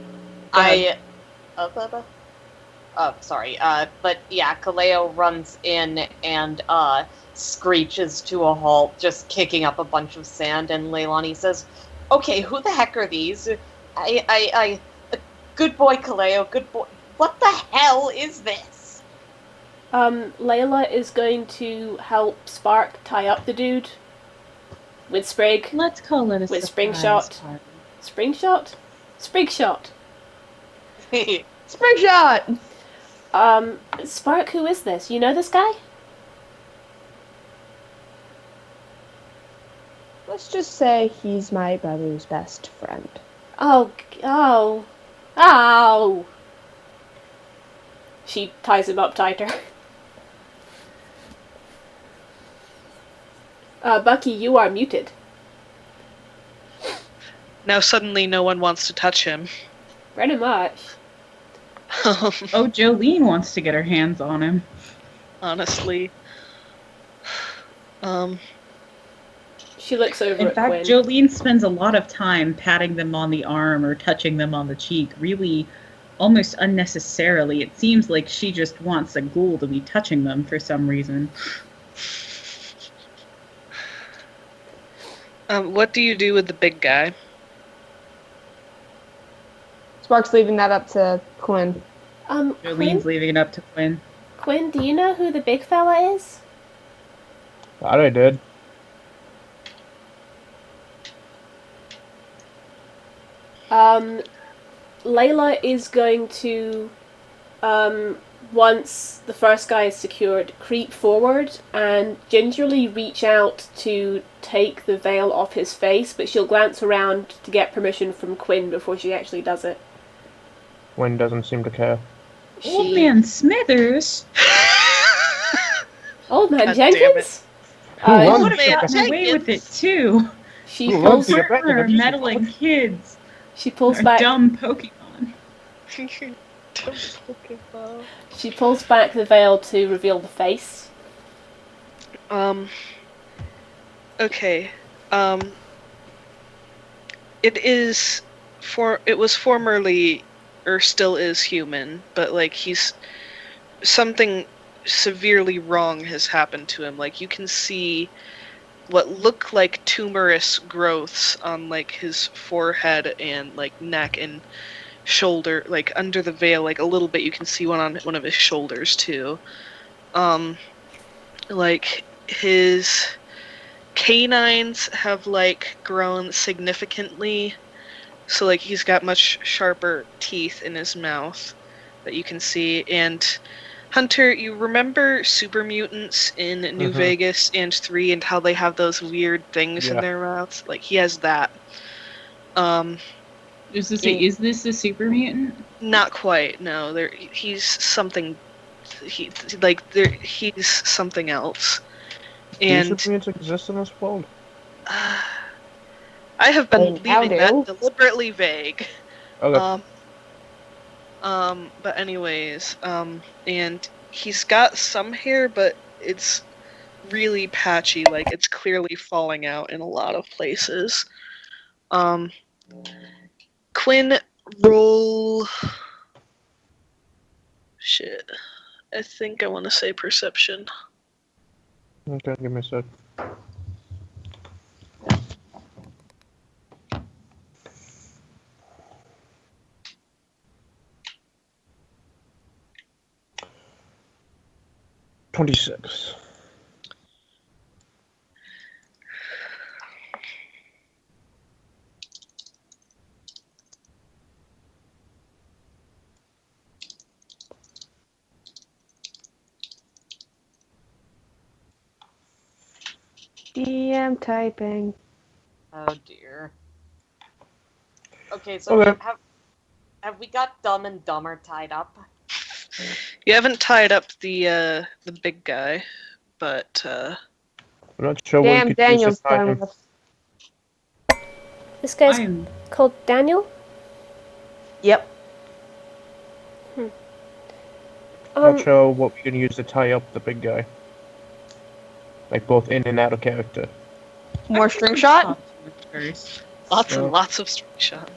Sorry. But yeah, Kaleo runs in and screeches to a halt, just kicking up a bunch of sand. And Leilani says, "Okay, who the heck are these? Good boy, Kaleo. Good boy. What the hell is this?" Layla is going to help Spark tie up the dude with Sprig. Let's call it a With surprise spring shot. party. Spring shot? Sprig shot. Spring shot! Spark, who is this? You know this guy? Let's just say he's my brother's best friend. Oh. Ow! She ties him up tighter. Bucky, you are muted. Now suddenly no one wants to touch him. Pretty much. Oh, Jolene wants to get her hands on him. Honestly. She looks over In at fact, Quinn. Jolene spends a lot of time patting them on the arm or touching them on the cheek, really almost unnecessarily. It seems like she just wants a ghoul to be touching them for some reason. What do you do with the big guy? Spark's leaving that up to Quinn. Jolene's leaving it up to Quinn. Quinn, do you know who the big fella is? Thought I did. Layla is going to, once the first guy is secured, creep forward and gingerly reach out to take the veil off his face, but she'll glance around to get permission from Quinn before she actually does it. Quinn doesn't seem to care. Old Man Smithers? Old Man God damn Jenkins? Who I loves would have Man gotten away Jenkins? with it too. She Who pulls, loves it? Partner meddling kids. she pulls Or back. dumb Pokemon. She pulls back the veil to reveal the face. Okay. It was formerly, or still is human, but like he's something severely wrong has happened to him. Like you can see what look like tumorous growths on like his forehead and like neck and shoulder, like under the veil, like a little bit. You can see one on one of his shoulders too. Like his canines have like grown significantly, so like he's got much sharper teeth in his mouth that you can see. And Hunter, you remember supermutants in New Vegas and 3 and how they have those weird things in their mouths? Like he has that. Is this a super mutant? Not quite. No, he's something. He's something else. And Do supermutants exist in this world? I have been They now leaving do. that deliberately vague. Okay. But anyways, and he's got some hair, but it's really patchy. Like it's clearly falling out in a lot of places. Quinn, roll. Shit. I think I want to say perception. Okay, give me a sec. $26. DM typing. Oh dear. Okay, so Okay. have we got Dumb and Dumber tied up? You haven't tied up the big guy, but I'm not sure what Damn, you could use Daniel's to tie done him. with. This guy's I'm called Daniel? Yep. Not sure what we can use to tie up the big guy. Like both in and out of character. More string shot? first. Lots So- and lots of string shot.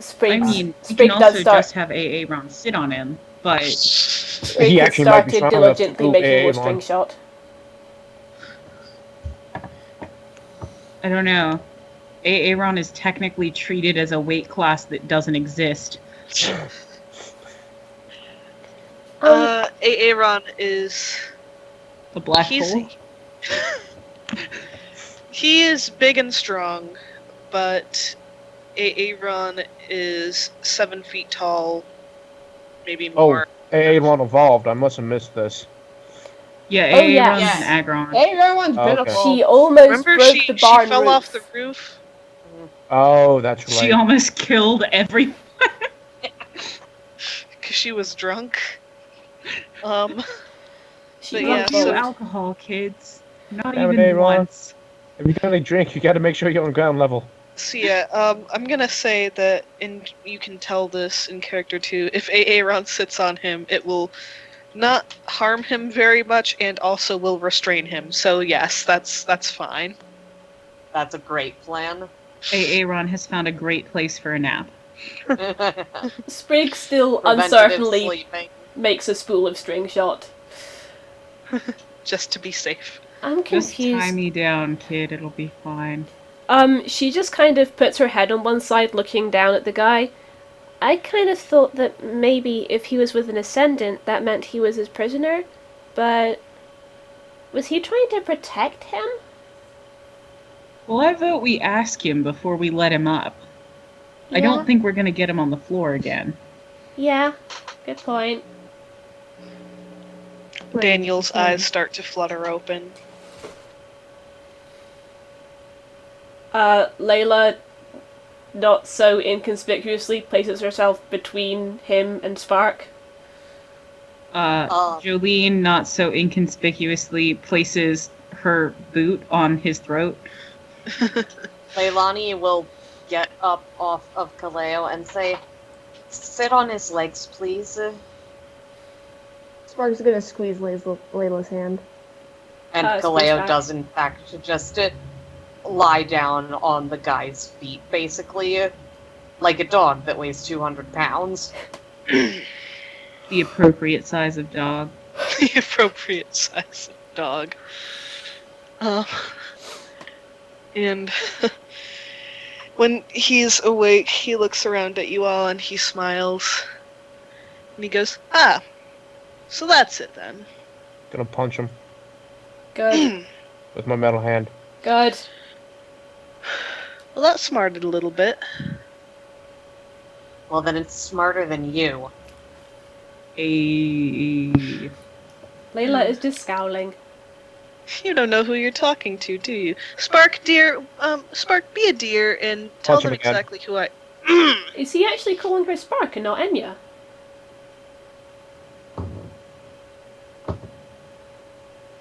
Sprig. I mean, you Sprig can does also start. just have AA Ron sit on him, but Sprig He has actually might be started strong enough to diligently do making more AA string Ron. shot. I don't know. AA Ron is technically treated as a weight class that doesn't exist. Aaron is The black he's hole. he is big and strong, but Aaron is 7 feet tall, maybe more. AA Ron evolved. I must have missed this. Yeah, Oh, AA yes. Ron's Yes. an Agron. Hey, everyone's been Okay. She a almost Remember, broke she the barn fell roof. off the roof. Oh, that's She right. almost killed everyone. Because she was drunk. She But No, yeah, fumbled. so- alcohol, kids. Not Damn it, even Aaron. once. If you're gonna drink, you gotta make sure you're on ground level. So yeah, I'm gonna say that you can tell this in character too. If Aaron sits on him, it will not harm him very much, and also will restrain him. So yes, that's fine. That's a great plan. AA Ron has found a great place for a nap. Sprig still Preventative uncertainly sleeping. makes a spool of string shot. Just to be safe. I'm Just tie confused. me down, kid. It'll be fine. She just kind of puts her head on one side looking down at the guy. I kind of thought that maybe if he was with an Ascendant, that meant he was his prisoner, but was he trying to protect him? Well, I vote we ask him before we let him up. I Yeah. don't think we're gonna get him on the floor again. Yeah, good point. Daniel's eyes start to flutter open. Layla, not so inconspicuously, places herself between him and Spark. Jolene, not so inconspicuously, places her boot on his throat. Leilani will get up off of Kaleo and say, "Sit on his legs, please." Spark's gonna squeeze Layla's hand. And squeeze Kaleo back. does, in fact, just lie down on the guy's feet, basically, like a dog that weighs 200 pounds. The appropriate size of dog. The appropriate size of dog. And when he's awake, he looks around at you all and he smiles. And he goes, "Ah, so that's it then." Gonna punch him Good, with my metal hand. good. Well, that smarted a little bit. Well, then it's smarter than you. Layla is just scowling. You don't know who you're talking to, do you? Spark, dear, Spark, be a dear and tell Punch him them again. exactly who I... Is he actually calling her Spark and not Enya?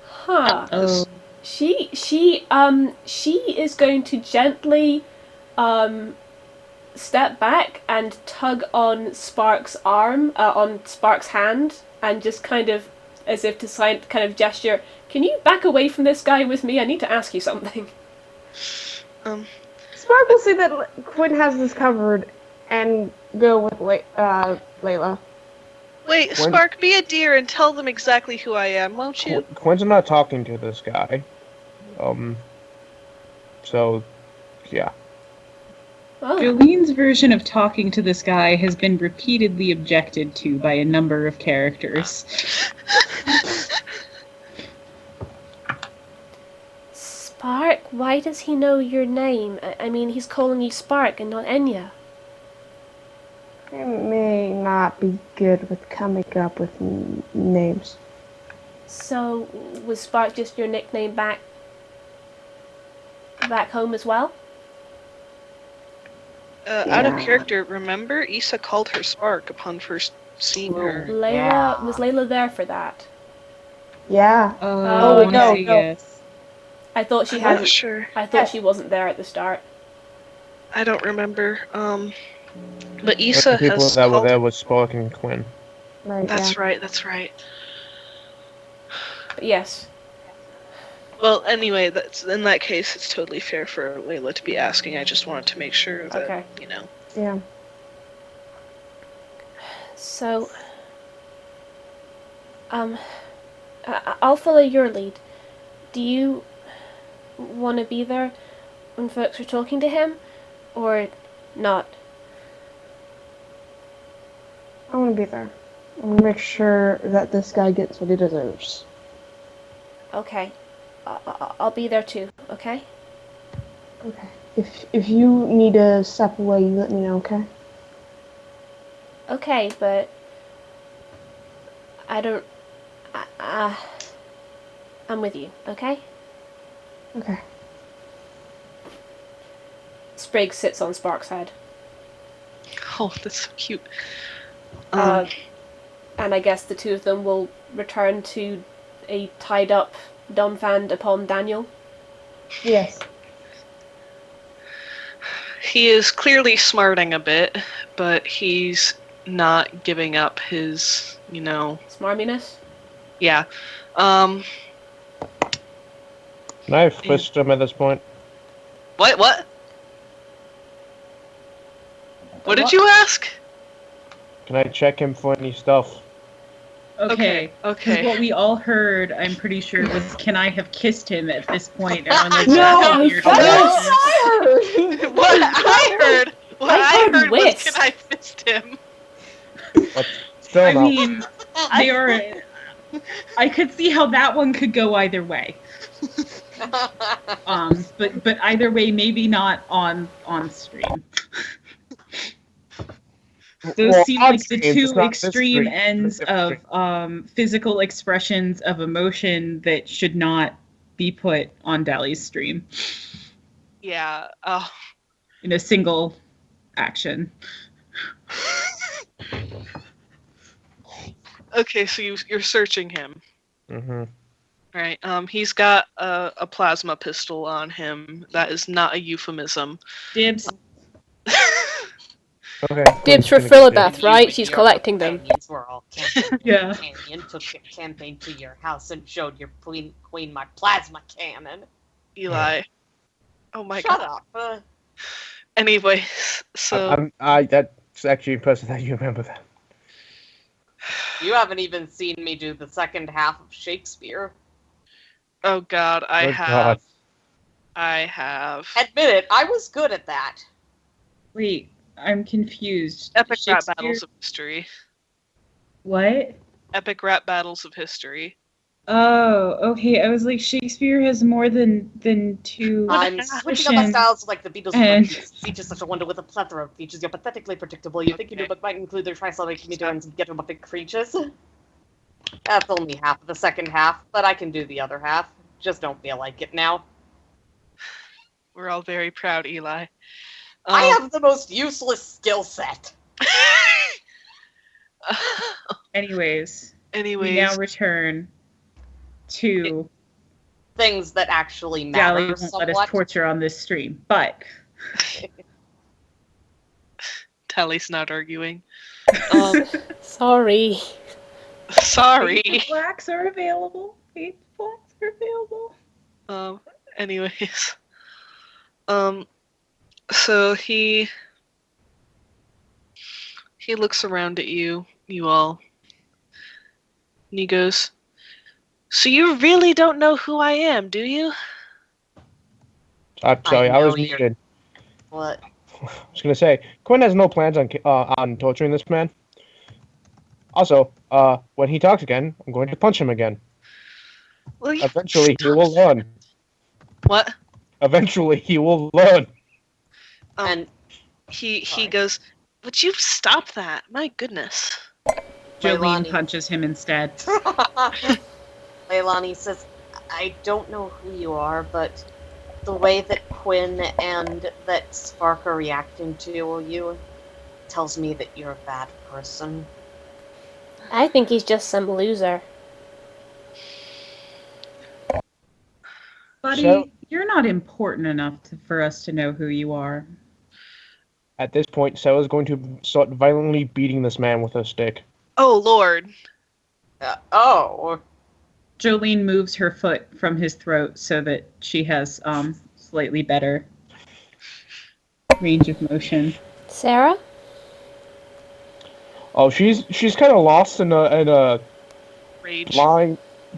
Huh. Oh. She is going to gently step back and tug on Spark's arm, on Spark's hand, and just kind of, as if to kind of gesture, "Can you back away from this guy with me? I need to ask you something." Spark will see that Quinn has this covered and go with Layla. Wait, When- Spark, be a dear and tell them exactly who I am, won't you? Quinn's not talking to this guy. So, yeah. Oh, Jolene's version of talking to this guy has been repeatedly objected to by a number of characters. Spark, why does he know your name? I mean, he's calling you Spark and not Enya. I may not be good with coming up with names. So, was Spark just your nickname back home as well? Out of Yeah. character, remember? Issa called her Spark upon first seeing her. Layla, was Layla there for that? Yeah. Oh, no, no. Yes. I thought she I'm had. not sure. I thought she wasn't there at the start. I don't remember. But The Issa people has that were called... there was Spark and Quinn. Right, That's yeah. right, that's right. But yes. Well, anyway, that's in that case, it's totally fair for Layla to be asking. I just wanted to make sure that, Okay. Yeah. So, I'll follow your lead. Do you want to be there when folks are talking to him, or not? I want to be there. I want to make sure that this guy gets what he deserves. Okay. I'll be there too, okay? Okay. If you need to step away, you let me know, okay? Okay, but I don't... I'm with you, okay? Okay. Sprigg sits on Spark's head. Oh, that's so cute. And I guess the two of them will return to a tied up Dunfand upon Daniel. Yes. He is clearly smarting a bit, but he's not giving up his, Smarminess? yeah. Can I fist him at this point? What? What did you ask? Can I check him for any stuff? Okay. Okay. 'Cause what we all heard, I'm pretty sure, was, "Can I have kissed him at this point?" And when No, weird that's voices. what I heard. What I heard was, whisk. can I fist him? But still I not. mean, they are. I could see how that one could go either way. But either way, maybe not on stream. Those Well, seem on like the stream, it's two not this extreme stream, it's ends different of stream. physical expressions of emotion that should not be put on Dali's stream Yeah. in a single action. Okay, so you're searching him, Mm-hmm. right? He's got a plasma pistol on him. That is not a euphemism. Dibs. Okay. Dibs for Philibeth, right? She's collecting them. Were all campaign Yeah. companion, took your campaign to your house and showed your queen my plasma cannon. Eli. Oh my Shut god. up. Anyways, so That's actually impressive that you remember that. You haven't even seen me do the second half of Shakespeare. oh god, I Good have. God. I have. Admit it, I was good at that. Wait, I'm confused. Epic rap Shakespeare- battles of history. What? Epic rap battles of history. Oh, okay. I was like, Shakespeare has more than two. I'm switching up my Christian styles like the Beatles. and- Speech is such a wonder with a plethora of features. You're pathetically predictable. You think you do, but might include their trisyllabic comedians and get big creatures. That's only half of the second half, but I can do the other half. Just don't feel like it now. We're all very proud, Eli. I have the most useless skill set. Anyways, Anyways, we now return to Things that actually matter Dali won't let us somewhat. torture on this stream, but Tally's not arguing. Sorry. Sorry. blacks are available. Blacks are available. Anyways. So he looks around at you all, and he goes, "So you really don't know who I am, do you?" I'm sorry, I know was you're- muted. What? I was gonna say, Quinn has no plans on torturing this man. Also, when he talks again, I'm going to punch him again. Well, you- Eventually, he will learn. What? Eventually, he will learn. And He Sorry. goes, "Would you stop that? My goodness." Jolene Leilani. punches him instead. Leilani says, I don't know who you are, but the way that Quinn and that Spark are reacting to you tells me that you're a bad person. I think he's just some loser. Buddy, So- you're not important enough for us to know who you are. At this point, Sarah's going to start violently beating this man with her stick. Oh Lord. Oh. Jolene moves her foot from his throat so that she has slightly better range of motion. Sarah? Oh, she's kind of lost in a Rage.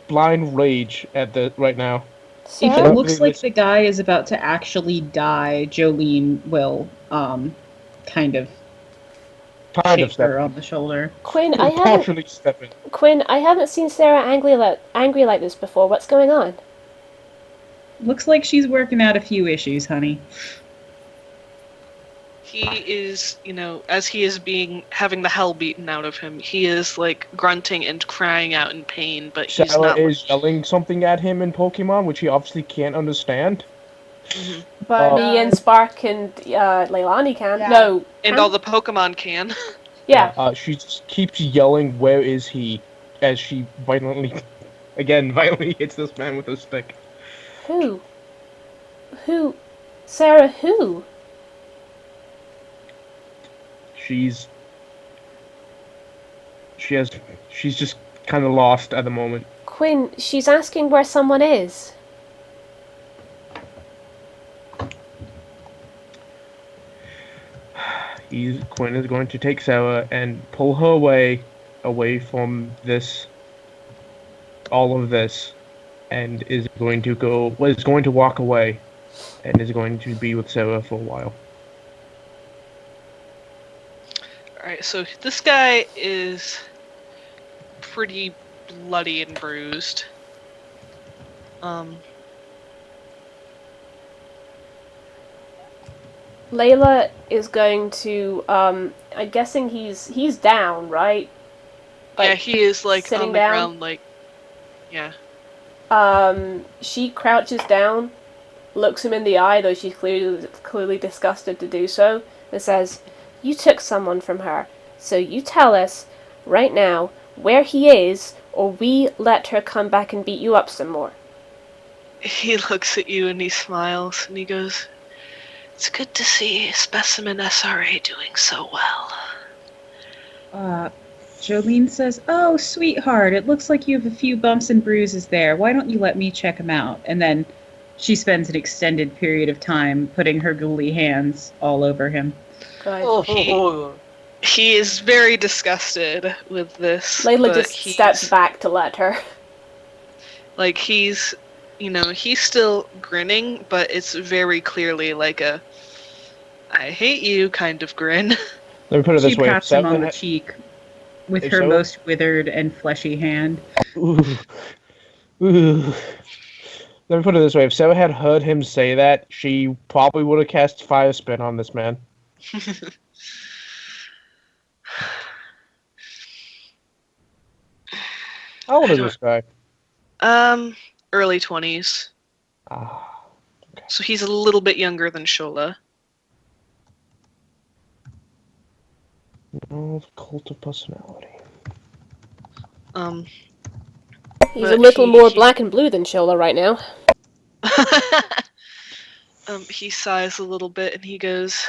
blind rage at the right now. If Sarah? it looks like the guy is about to actually die, Jolene will kind of shake her on the shoulder. Quinn, Partially step in. Quinn, I haven't seen Sarah angry like this before. What's going on? Looks like she's working out a few issues, honey. He is, as he is having the hell beaten out of him, he is like grunting and crying out in pain, but he's Sarah not. is yelling something at him in Pokemon, which he obviously can't understand. Mhm. But Me and Spark and Leilani can. Yeah. No. And all the Pokemon can. Yeah. She just keeps yelling, "Where is he?" as she violently hits this man with a stick. Who? Sarah, who? She's just kind of lost at the moment. Quinn, she's asking where someone is. Quinn is going to take Sarah and pull her away from all of this, and is going to walk away, and is going to be with Sarah for a while. Alright, so this guy is pretty bloody and bruised. Layla is going to, I'm guessing he's down, right? Yeah, he is like sitting on the down? ground, yeah. She crouches down, looks him in the eye, though she's clearly disgusted to do so, and says, "You took someone from her, so you tell us, right now, where he is, or we let her come back and beat you up some more." He looks at you and he smiles and he goes, "It's good to see Specimen SRA doing so well." Jolene says, "Oh, sweetheart, it looks like you have a few bumps and bruises there. Why don't you let me check them out?" And then she spends an extended period of time putting her ghouly hands all over him. He is very disgusted with this. Layla but just steps back to let her. Like, he's still grinning, but it's very clearly like a "I hate you" kind of grin. Let me put it this She way: pats him on the cheek with her most withered and fleshy hand. Ooh. Let me put it this way: if Sarah had heard him say that, she probably would have cast Fire Spin on this man. How old is this guy? Early 20s. Okay. So he's a little bit younger than Shola. Oh, cult of personality. He's a little more black and blue than Shola right now. He sighs a little bit and he goes,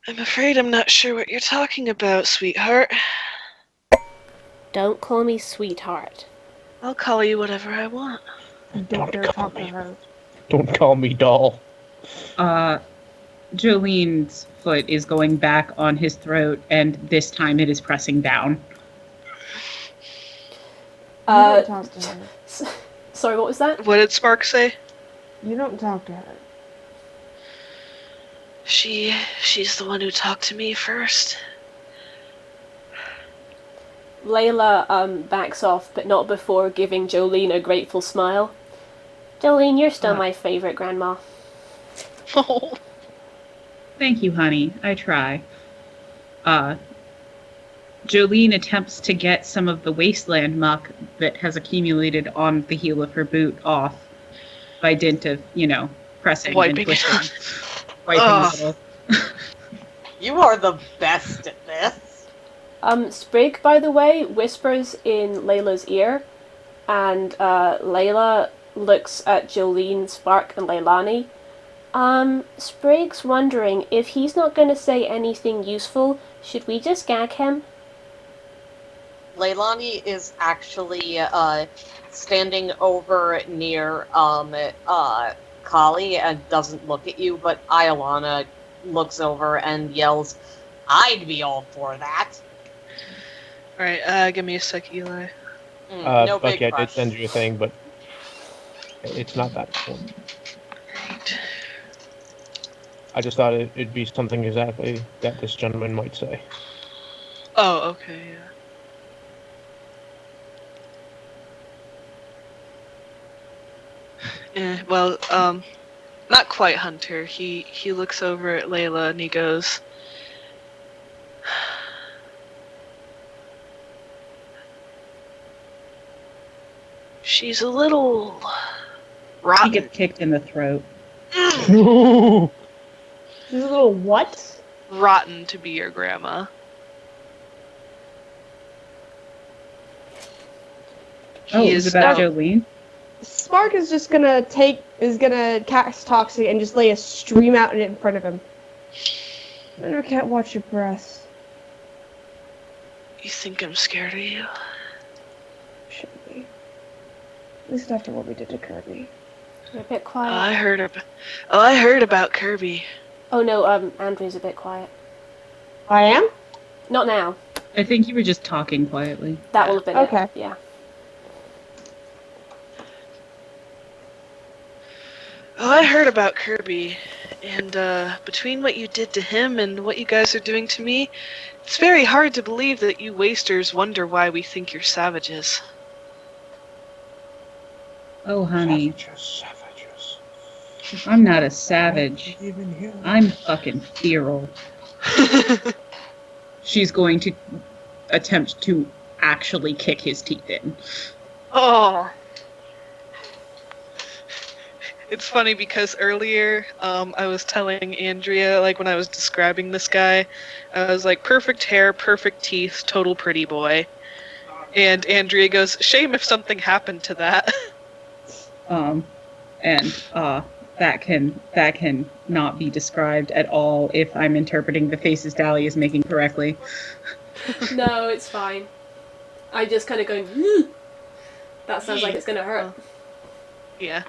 "I'm afraid I'm not sure what you're talking about, sweetheart." Don't call me sweetheart. I'll call you whatever I want. don't dare talk to her. Don't call me doll. Jolene's foot is going back on his throat, and this time it is pressing down. You don't talk to her. Sorry, what was that? What did Spark say? You don't talk to her. She's the one who talked to me first. Layla backs off, but not before giving Jolene a grateful smile. Jolene, you're still my favorite grandma. Oh. Thank you, honey. I try. Jolene attempts to get some of the wasteland muck that has accumulated on the heel of her boot off by dint of, pressing Wiping and twisting. Wiping a little. You are the best at this. Sprig, by the way, whispers in Layla's ear, and Layla looks at Jolene, Spark, and Leilani. Sprig's wondering if he's not going to say anything useful, should we just gag him? Leilani is actually standing over near Kali and doesn't look at you, but Iolana looks over and yells, "I'd be all for that." Alright, give me a sec, Eli. No Bucky, big I did rush. send you a thing, but it's not that important. Right. I just thought it'd be something exactly that this gentleman might say. Oh, okay, yeah. Well, not quite Hunter. He looks over at Layla and he goes, she's a little He rotten. gets kicked in the throat. No. She's a little what? Rotten to be your grandma. Oh, He it was is about no- Jolene? Spark is just gonna cast Toxic and just lay a stream out in it in front of him. I can't watch your breath. You think I'm scared of you? Shouldn't be. At least after what we did to Kirby. You're a bit Oh, quiet. I heard about Kirby. Oh no, Andrew's a bit quiet. I am? Not now. I think you were just talking quietly. That will have been Okay. it. Yeah. Oh, I heard about Kirby, and between what you did to him and what you guys are doing to me, it's very hard to believe that you wasters wonder why we think you're savages. Oh, honey, Savages. I'm not a savage. Even you. I'm fucking feral. She's going to attempt to actually kick his teeth in. Oh. It's funny because earlier, I was telling Andrea, like when I was describing this guy, I was like, perfect hair, perfect teeth, total pretty boy. And Andrea goes, shame if something happened to that. That can not be described at all if I'm interpreting the faces Dally is making correctly. No, it's fine. I'm just kind of going, "Whew." That sounds like it's gonna hurt. Yeah.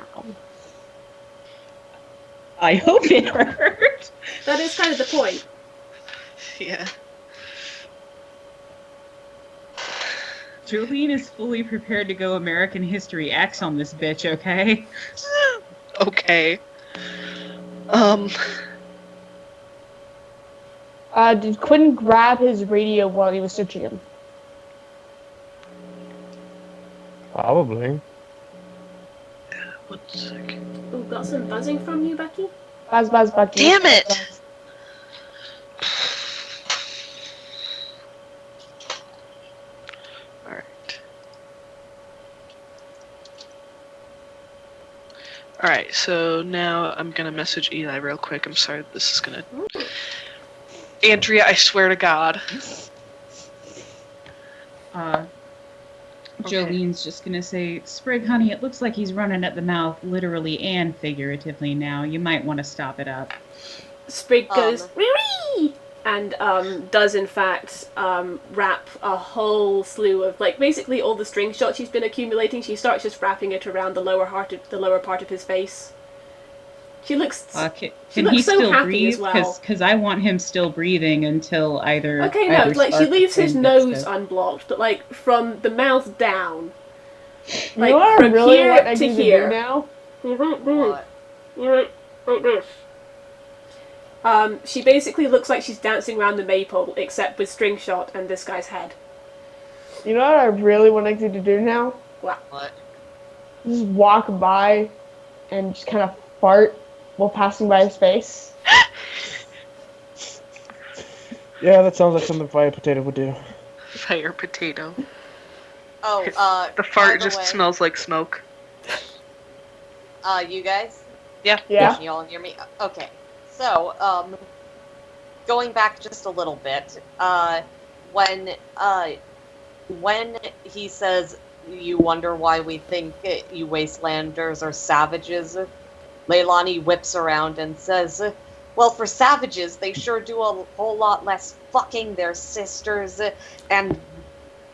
I hope it hurt. That is kind of the point. Yeah. Jolene is fully prepared to go American History X on this bitch, okay? Okay. Did Quinn grab his radio while he was searching him? Probably. One second. Ooh, got some buzzing from you, Becky? Buzz, Bucky. Damn it! Buzz. Alright, so now I'm gonna message Eli real quick. I'm sorry this is gonna... Andrea, I swear to God. Jolene's just gonna say, Sprig, honey, it looks like he's running at the mouth, literally and figuratively now. You might want to stop it up. Sprig goes, "Wee-wee!" and does in fact wrap a whole slew of, like, basically all the string shots she's been accumulating. She starts just wrapping it around the lower part of his face. She looks Can looks he so still happy breathe? as well. Because I want him still breathing until either. Okay, no, either like she Spark or leaves his Quinn nose gets to- unblocked, but like from the mouth down, You like know what I from really here want Eggsy to to here. do now? What? Like this. She basically looks like she's dancing around the maple, except with string shot and this guy's head. You know what I really want Eggsy to do now? What? Just walk by and just kind of fart while passing by his face. Yeah, that sounds like something Fire Potato would do. Fire potato. Oh, The by fart the just way, smells like smoke. you guys? Yeah. Can you all hear me? Okay. So, going back just a little bit, when he says, you wonder why we think you wastelanders are savages, Leilani whips around and says, well, for savages, they sure do a whole lot less fucking their sisters and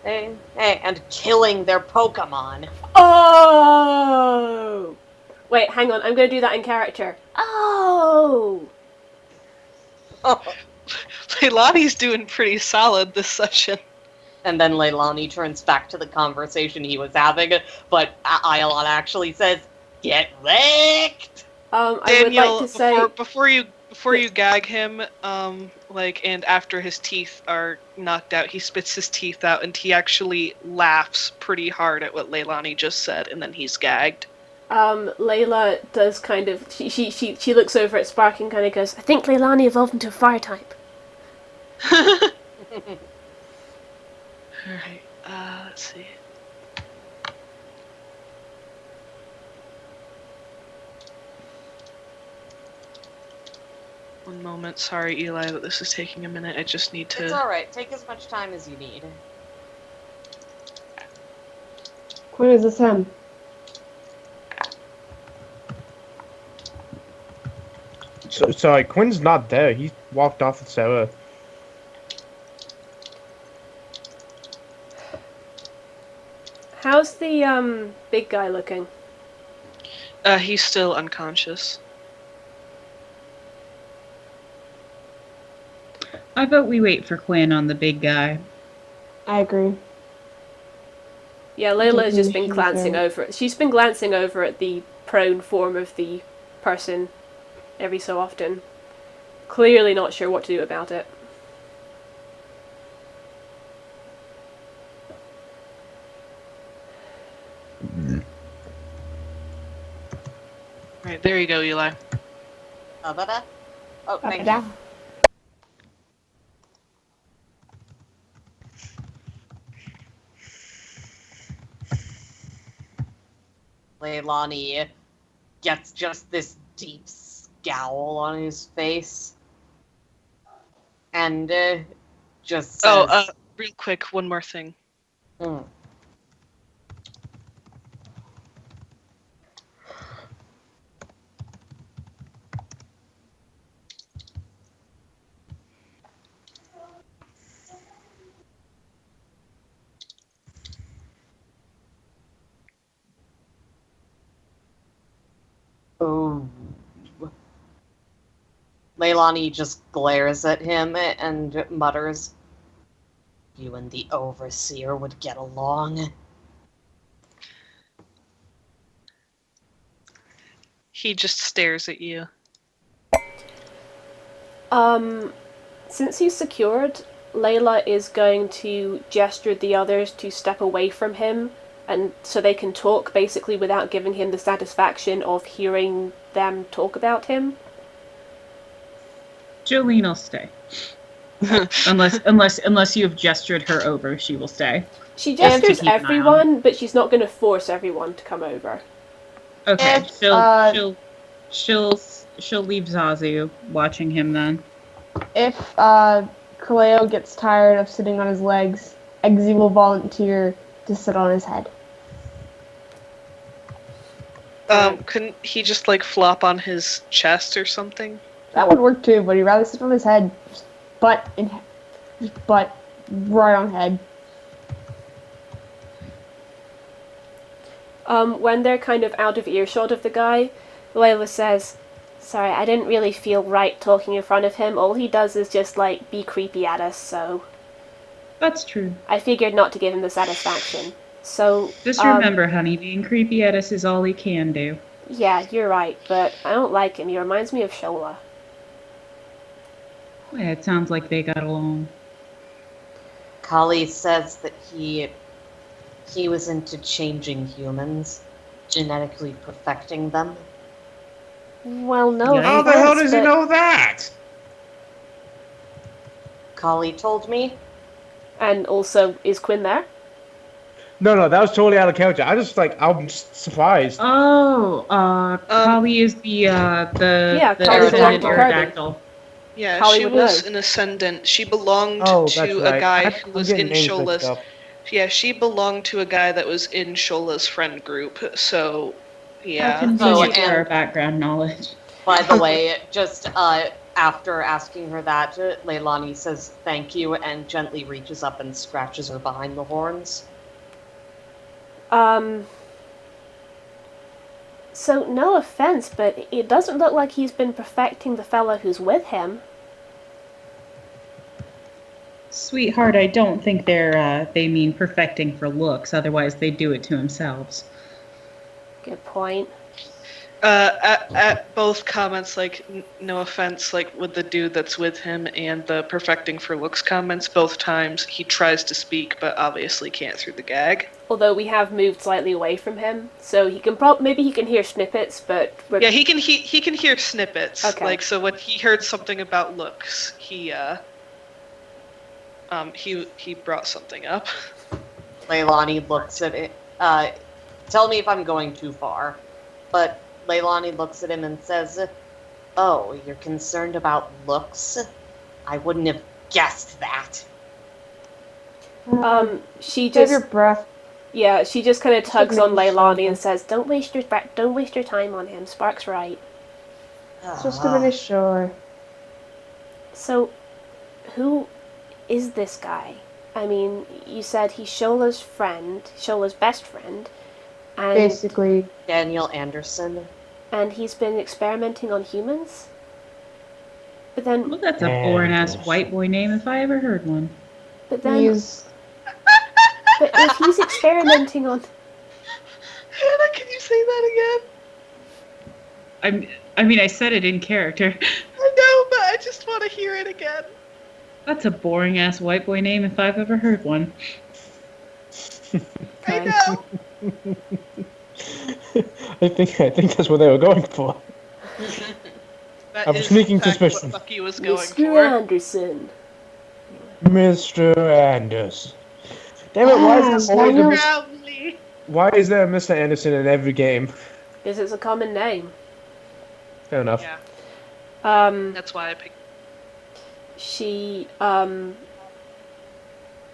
And killing their Pokemon. Oh! Wait, hang on. I'm going to do that in character. Oh! Leilani's doing pretty solid this session. And then Leilani turns back to the conversation he was having, but Ayalon actually says, "Get wrecked!" I would Daniel, like to say... before you gag him, and after his teeth are knocked out, he spits his teeth out, and he actually laughs pretty hard at what Leilani just said, and then he's gagged. Layla does kind of... She looks over at Spark and kind of goes, I think Leilani evolved into a fire type. Alright, let's see. One moment, sorry Eli, but this is taking a minute. I just need to... It's alright, take as much time as you need. Quinn, is this him? Sorry, Quinn's not there. He walked off with Sarah. How's the, big guy looking? He's still unconscious. I vote we wait for Quinn on the big guy. I agree. Yeah, Layla has just been She's glancing there. over it. She's been glancing over at the prone form of the person every so often. Clearly not sure what to do about it. Right, there you go, Eli. Oh, thank you. Da. Leilani gets just this deep scowl on his face. And just says... real quick, one more thing. Mm. Oh. Leilani just glares at him and mutters, "You and the Overseer would get along." He just stares at you. Since he's secured, Layla is going to gesture the others to step away from him, and so they can talk basically without giving him the satisfaction of hearing them talk about him. Jolene will stay. unless you have gestured her over, she will stay. She Just to gestures keep an eye on everyone, but she's not going to force everyone to come over. Okay, If, she'll leave Zazu watching him then. If Kaleo gets tired of sitting on his legs, Eggsy will volunteer to sit on his head. Couldn't he just flop on his chest or something? That would work too, but he'd rather sit on his head, just butt right on head. When they're kind of out of earshot of the guy, Layla says, "Sorry, I didn't really feel right talking in front of him. All he does is just, be creepy at us, so That's true. I figured not to give him the satisfaction. So, Just remember, honey, being creepy at us is all he can do. yeah, you're right, but I don't like him. He reminds me of Shola." Yeah, it sounds like they got along. Kali says that he was into changing humans, genetically perfecting them. Well, no. Yeah. How the hell does he but- know that? Kali told me. And also, is Quinn there? No, that was totally out of character. I'm surprised. Oh, Kali is the Kali's Ascendant the Aerodactyl. Yeah, Holly she would was know. an Ascendant. She belonged Oh, that's to right. a guy I'm who was getting in names mixed Shola's... up. Yeah, she belonged to a guy that was in Shola's friend group, so... How Yeah. convenient Oh, for our and- background knowledge. By the way, just after asking her that, Leilani says thank you and gently reaches up and scratches her behind the horns. So, no offense, but it doesn't look like he's been perfecting the fellow who's with him. Sweetheart, I don't think they mean perfecting for looks. Otherwise, they do it to themselves. Good point. At both comments, like, no offense, like, with the dude that's with him and the perfecting for looks comments, both times he tries to speak, but obviously can't through the gag. Although we have moved slightly away from him, so he can maybe he can hear snippets, but yeah, he can hear snippets. Okay. Like, so when he heard something about looks, he brought something up. Leilani looks at it. Tell me if I'm going too far, but Leilani looks at him and says, "Oh, you're concerned about looks? I wouldn't have guessed that." She Save just your breath. yeah, she just kind of tugs on make Leilani sure. and says, "Don't waste your time on him. Spark's right." Just to make sure. So, who is this guy? I mean, you said he's Shola's best friend, and Basically. Daniel Anderson. and he's been experimenting on humans. But then, Well, that's a boring-ass white boy name if I ever heard one. but then, He's but if he's experimenting on, Hannah, can you say that again? I mean, I said it in character. I know, but I just want to hear it again. That's a boring-ass white boy name if I've ever heard one. I know. I think that's what they were going for. That I'm is, sneaking in fact, suspicion. what Bucky was going Mr. for. Anderson. Mr. Anderson. Damn it! Why is there a Mr. Anderson in every game? Because it's a common name. Fair enough. Yeah, that's why I picked. She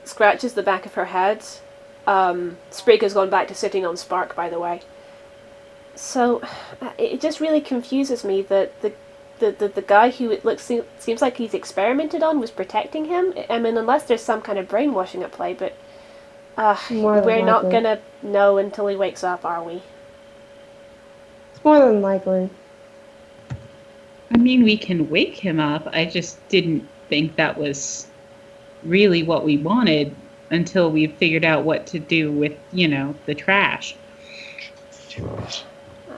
scratches the back of her head. Sprigga's gone back to sitting on Spark, by the way. So it just really confuses me that the guy who seems like he's experimented on was protecting him. I mean, unless there's some kind of brainwashing at play, but More than we're not likely. gonna know until he wakes up, are we? It's more than likely. I mean, we can wake him up. I just didn't think that was really what we wanted until we figured out what to do with, the trash.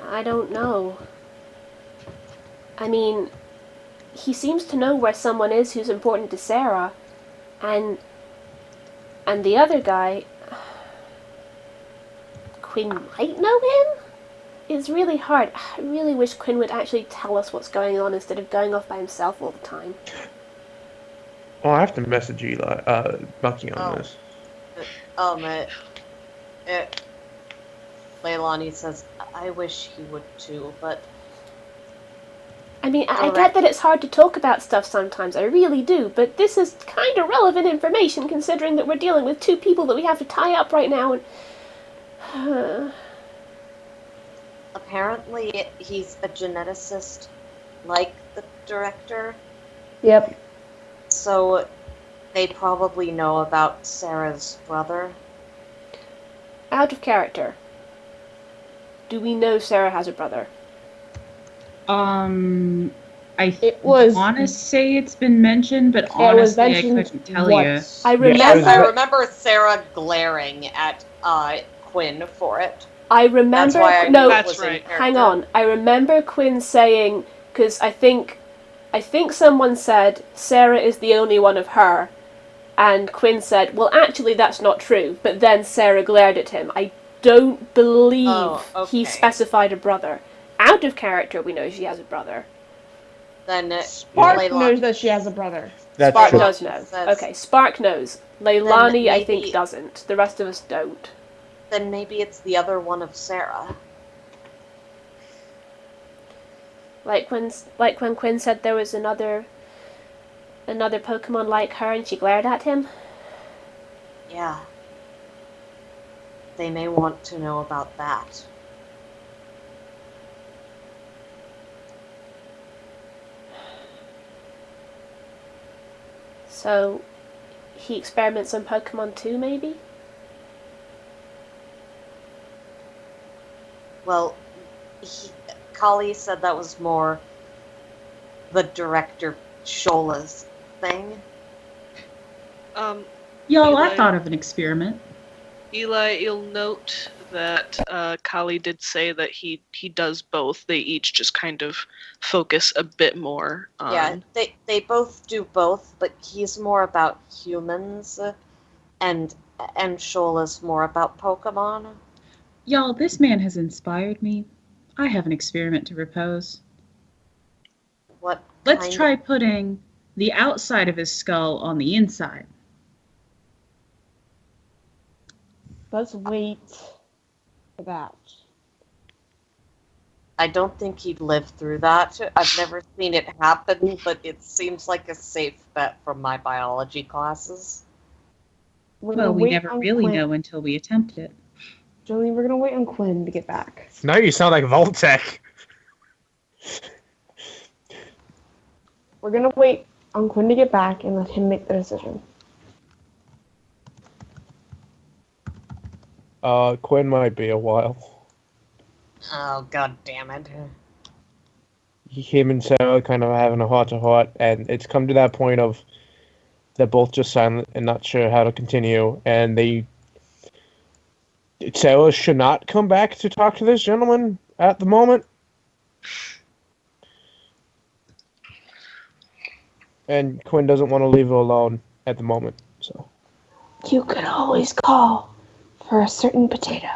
I don't know. I mean, he seems to know where someone is who's important to Sarah, and the other guy, Quinn might know him? It's really hard. I really wish Quinn would actually tell us what's going on instead of going off by himself all the time. Oh, I have to message Bucky on this. Leilani says, "I wish he would too, but..." I mean, I get that it's hard to talk about stuff sometimes, I really do, but this is kind of relevant information considering that we're dealing with two people that we have to tie up right now, and... Apparently, he's a geneticist, like the director, Yep. so they probably know about Sarah's brother. Out of character. Do we know Sarah has a brother? It was. want to say it's been mentioned, but It was honestly, I mentioned couldn't tell you. once. I Yeah, remember... I remember Sarah glaring at Quinn for it. I remember... That's why I no, knew it That's was in right. character. hang on. I remember Quinn saying, because I think someone said Sarah is the only one of her, and Quinn said, well, actually, that's not true. But then Sarah glared at him. I don't believe he okay. specified a brother. Out of character, we know she has a brother. Then Spark Leilani knows that she has a brother. That's Spark true. does know. Says- Okay, Spark knows. Leilani, I think, maybe- doesn't. The rest of us don't. Then maybe it's the other one of Sarah. Like when Quinn said there was another Pokemon like her and she glared at him. Yeah. They may want to know about that. So, he experiments on Pokemon too, maybe? Well, Kali said that was more the director Shola's thing. Y'all, I Eli- thought of an experiment. Eli, you'll note that Kali did say that he does both. They each just kind of focus a bit more on. Yeah, they both do both, but he's more about humans, and Shola's more about Pokemon. Y'all, this man has inspired me. I have an experiment to propose. What? Let's try putting the outside of his skull on the inside. Let's wait for that. I don't think he'd live through that. I've never seen it happen, but it seems like a safe bet from my biology classes. Well, we never really know until we attempt it. Jolene, we're gonna wait on Quinn to get back. Now you sound like Voltec. We're gonna wait on Quinn to get back and let him make the decision. Quinn might be a while. Oh, god damn it. Him and Sarah kind of having a heart-to-heart, and it's come to that point of they're both just silent and not sure how to continue, and Sarah should not come back to talk to this gentleman at the moment. And Quinn doesn't want to leave her alone at the moment, so. You can always call for a certain potato.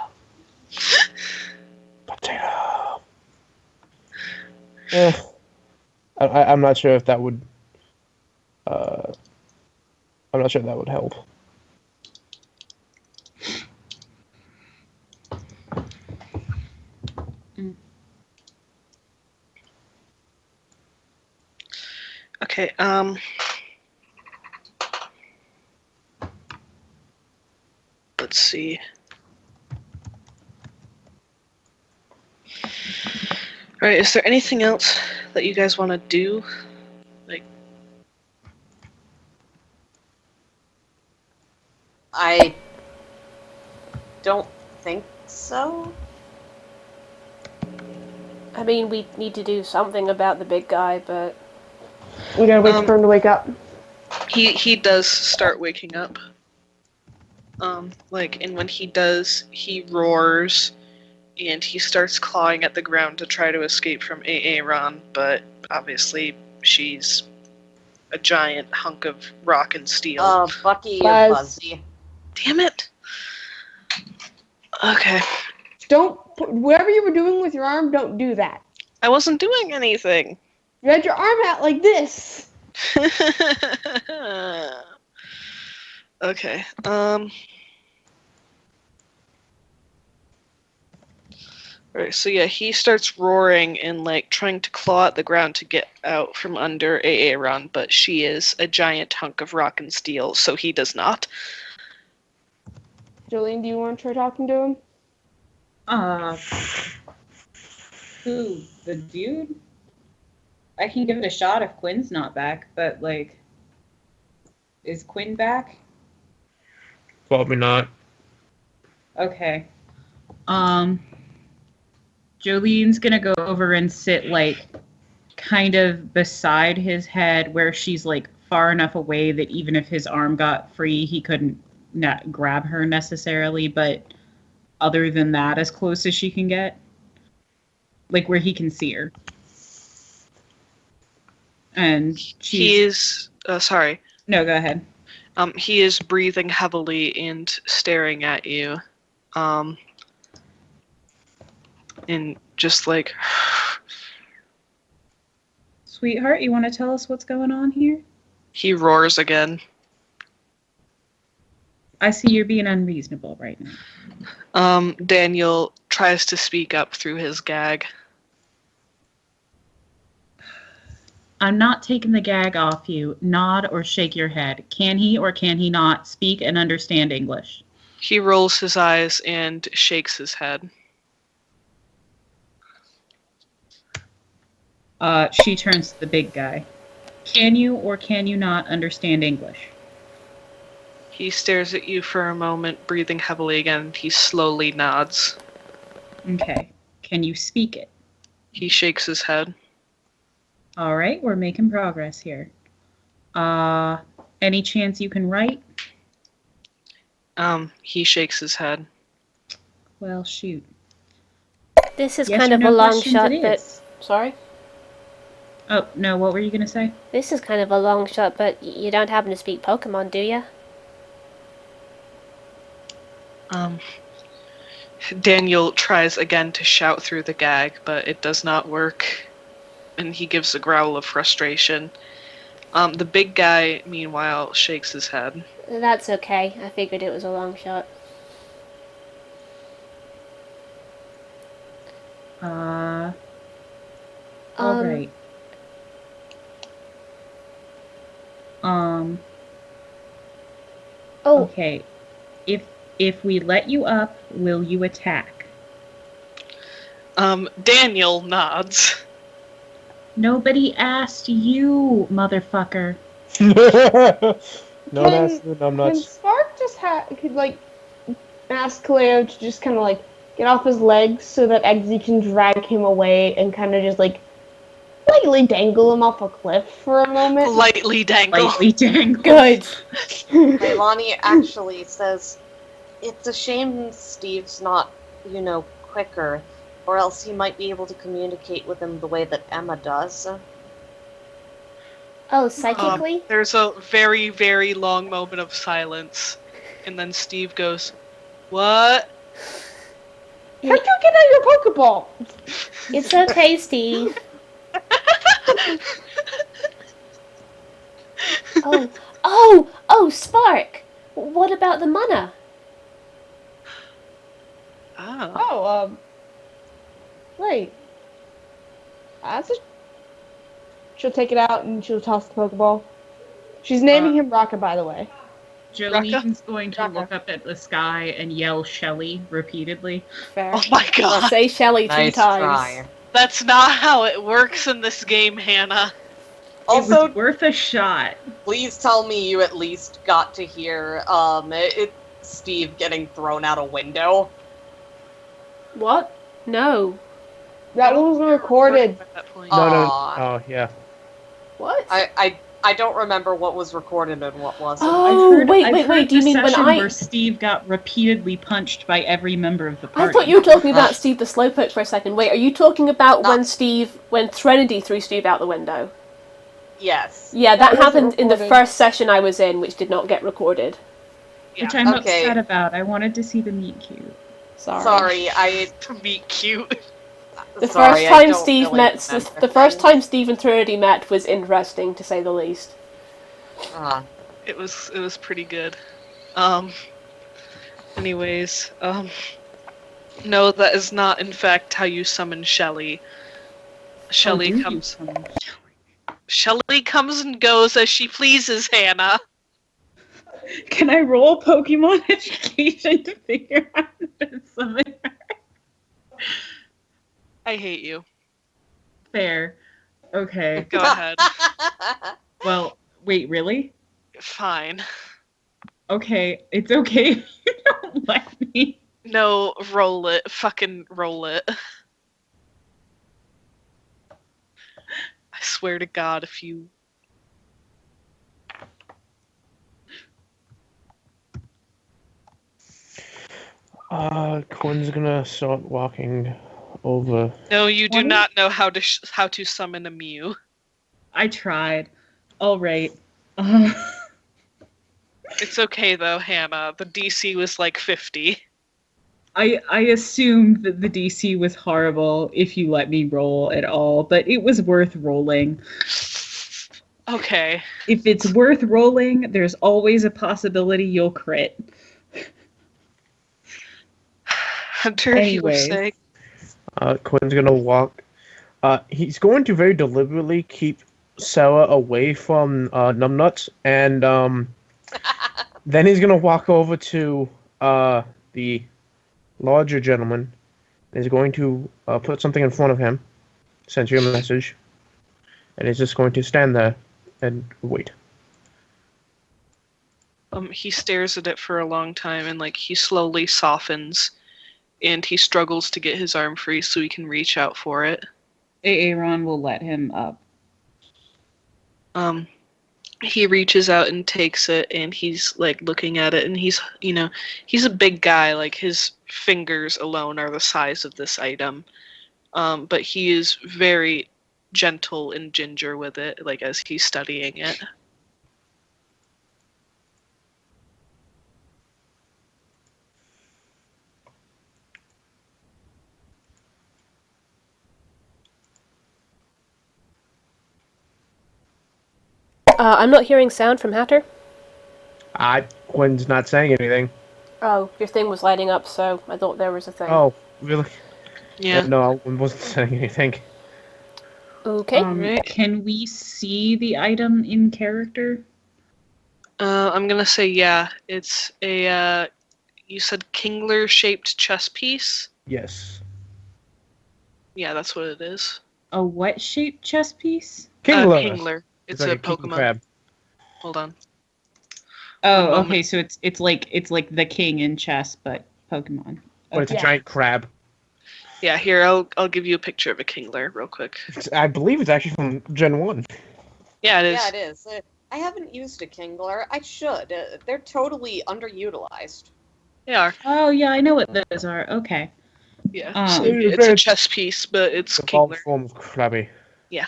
Potato. I'm not sure if that would. I'm not sure that would help. Okay, let's see. Alright, is there anything else that you guys want to do? Like, I don't think so. I mean, we need to do something about the big guy, but We gotta wait for him to wake up. he does start waking up. And when he does, he roars, and he starts clawing at the ground to try to escape from Aaron, but obviously she's a giant hunk of rock and steel. Oh, Bucky, you're Buzz. fuzzy. Damn it! Okay. Whatever you were doing with your arm, don't do that. I wasn't doing anything. You had your arm out like this. Okay. Right, so yeah, he starts roaring and trying to claw at the ground to get out from under Aaron, but she is a giant hunk of rock and steel, so he does not. Jolene, do you want to try talking to him? Who? The dude? I can give it a shot if Quinn's not back, but is Quinn back? Probably not. Okay. Jolene's gonna go over and sit kind of beside his head where she's far enough away that even if his arm got free, he couldn't not grab her necessarily, but other than that, as close as she can get. Where he can see her. And He is sorry. No, go ahead. He is breathing heavily and staring at you. And just Sweetheart, you want to tell us what's going on here? he roars again. I see you're being unreasonable right now. Daniel tries to speak up through his gag. I'm not taking the gag off you. Nod or shake your head. Can he or can he not speak and understand English? He rolls his eyes and shakes his head. She turns to the big guy. Can you or can you not understand English? He stares at you for a moment, breathing heavily again. He slowly nods. Okay. Can you speak it? He shakes his head. All right, we're making progress here. Any chance you can write? He shakes his head. Well, shoot. This is Yes kind or of no a long questions shot, it but is. sorry. Oh, no, what were you going to say? This is kind of a long shot, but you don't happen to speak Pokemon, do you? Daniel tries again to shout through the gag, but it does not work, and he gives a growl of frustration. The big guy, meanwhile, shakes his head. That's okay. I figured it was a long shot. All Um, right. Oh, Okay. If we let you up, will you attack? Daniel nods. Nobody asked you, motherfucker. No, that's the Can numbnuts. Spark just could like ask Cleo to just kind of like get off his legs so that Eggsy can drag him away and kind of just like lightly dangle him off a cliff for a moment? Lightly dangle. Lightly dangle. good. Leilani actually says, it's a shame Steve's not, quicker, or else he might be able to communicate with him the way that Emma does. Oh, psychically? There's a very, very long moment of silence, and then Steve goes, "What?" How'd you get out your Pokeball? It's okay, Steve. Oh, Spark! What about the mana? Oh. Wait. She'll take it out and she'll toss the Pokeball. She's naming him Raka, by the way. Jolene's going to Raka. look up at the sky and yell Shelly repeatedly. Fair. Oh my god. Say Shelly 2 Nice times. try. That's not how it works in this game, Hannah. Also, it was worth a shot. please tell me you at least got to hear Steve getting thrown out a window. What? No. That one was recorded. At that point. No. Aw. Oh, yeah. What? I don't remember what was recorded and what wasn't. Oh, I've wait, heard do you the mean when session I... where Steve got repeatedly punched by every member of the party? I thought you were talking about Steve the Slowpoke for a second. Wait, are you talking about No. when Threnody threw Steve out the window? Yes. Yeah, that wasn't happened in the recorded. first session I was in, which did not get recorded. Which Yeah. I'm Okay. upset about. I wanted to see the meet cute. Sorry, I To be cute. The sorry, first I time don't Steve really met, remember the first things. time Steve and Threnody met was interesting, to say the least. It was pretty good. Anyways, no, that is not in fact how you summon Shelly. Shelly Shelly comes and goes as she pleases, Hannah. Can I roll Pokemon education to figure out how to summon her? I hate you. Fair. Okay. Go ahead. Well, wait, really? Fine. Okay, it's okay if you don't let me. No, roll it. Fucking roll it. I swear to God, if you... Quinn's gonna start walking over. No, you do 20? not know how to summon a Mew. I tried. All right. It's okay though, Hannah. The DC was like 50. I assumed that the DC was horrible if you let me roll at all, but it was worth rolling. Okay. If it's worth rolling, there's always a possibility you'll crit. Hunter, you were Anyways. saying? Quinn's gonna walk. He's going to very deliberately keep Sarah away from Numbnuts, and then he's gonna walk over to the larger gentleman. And he's going to put something in front of him, send you a message, and he's just going to stand there and wait. He stares at it for a long time and like he slowly softens and he struggles to get his arm free so he can reach out for it. Aaron will let him up. He reaches out and takes it and he's like looking at it and he's he's a big guy, like his fingers alone are the size of this item. But he is very gentle and ginger with it, like as he's studying it. I'm not hearing sound from Hatter. Quinn's not saying anything. Oh, your thing was lighting up, so I thought there was a thing. Oh, really? Yeah. No, I wasn't saying anything. Okay. Right. Can we see the item in character? I'm gonna say yeah. It's a you said Kingler-shaped chess piece? Yes. Yeah, that's what it is. A what shaped chess piece? Kingler. Kingler. It's like a king Pokemon. crab. Hold on. Oh, One moment. okay. So it's like the king in chess, but Pokemon. But it's a Yeah. giant crab. Yeah, here I'll give you a picture of a Kingler real quick. I believe it's actually from Gen 1. Yeah, it is. Yeah, it is. I haven't used a Kingler. I should. They're totally underutilized. They are. Oh yeah, I know what those are. Okay. Yeah. So It's it's a chess piece, but it's The evolved Kingler. form of Krabby. Yeah.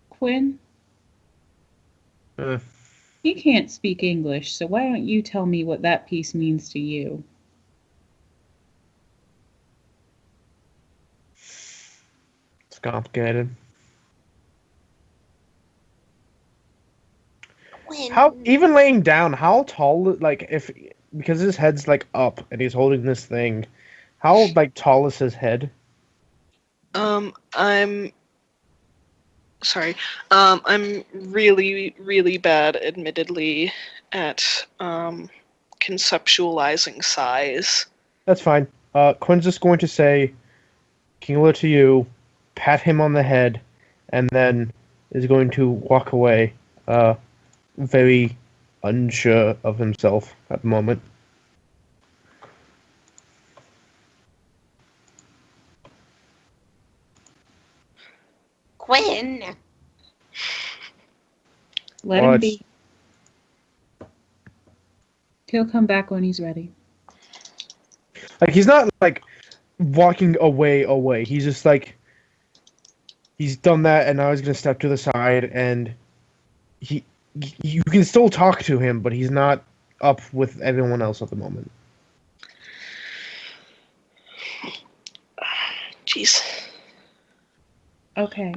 Quinn, Uh, you can't speak English, so why don't you tell me what that piece means to you? it's complicated. How even laying down? How tall? Like because his head's like up and he's holding this thing. How like tall is his head? I'm sorry. I'm really, really bad, admittedly, at conceptualizing size. That's fine. Quinn's just going to say, Kingler to you, pat him on the head, and then is going to walk away. Very unsure of himself at the moment. Quinn! Let Well, him be. He'll come back when he's ready. Like he's not like walking away. He's just like he's done that, and now he's gonna step to the side, and you can still talk to him, but he's not up with everyone else at the moment. Jeez. Okay.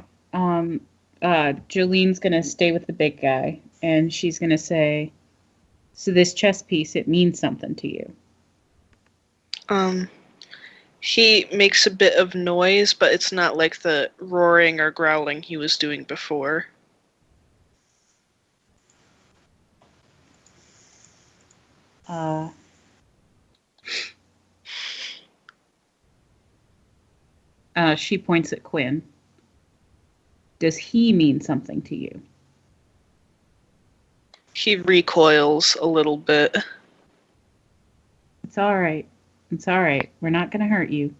Jolene's gonna stay with the big guy, and she's gonna say, "So this chess piece, it means something to you." He makes a bit of noise, but it's not like the roaring or growling he was doing before. She points at Quinn. Does he mean something to you? He recoils a little bit. It's all right. It's all right. We're not going to hurt you.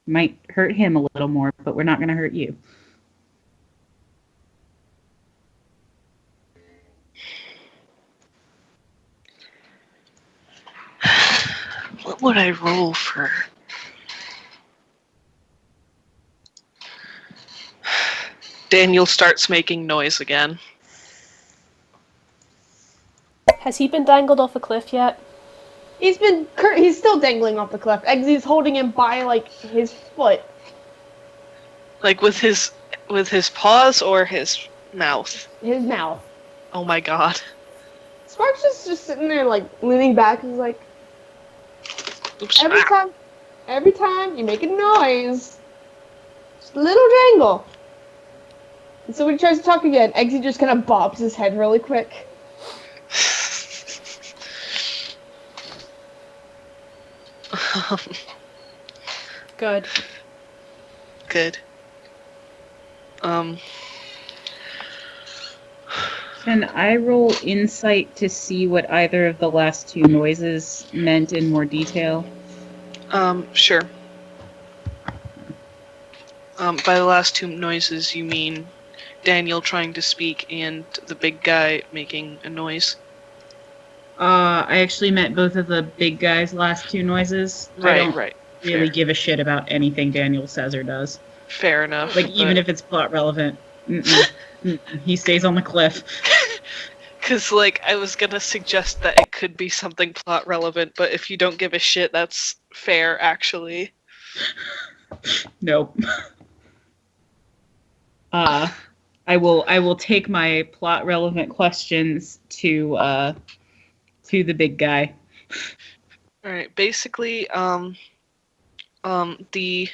Might hurt him a little more, but we're not going to hurt you. What would I roll for? Daniel starts making noise again. Has he been dangled off a cliff yet? He's still dangling off the cliff. Eggsy's holding him by like his foot. Like with his paws or his mouth? His mouth. Oh my god. Sparks is just sitting there like leaning back and he's like, Oops. every time you make a noise, just a little jangle. And so when he tries to talk again, Eggsy just kind of bobs his head really quick. Good. Good. Um, Can I roll insight to see what either of the last two noises meant in more detail? Sure. By the last two noises, you mean Daniel trying to speak and the big guy making a noise? I actually meant both of the big guys' last two noises. I Right, don't right. really Fair. give a shit about anything Daniel says or does. Fair enough. Like, even if it's plot relevant. He stays on the cliff. Because, like, I was gonna suggest that it could be something plot relevant, but if you don't give a shit, that's fair, actually. Nope. I will take my plot relevant questions to the big guy. Alright, basically, the...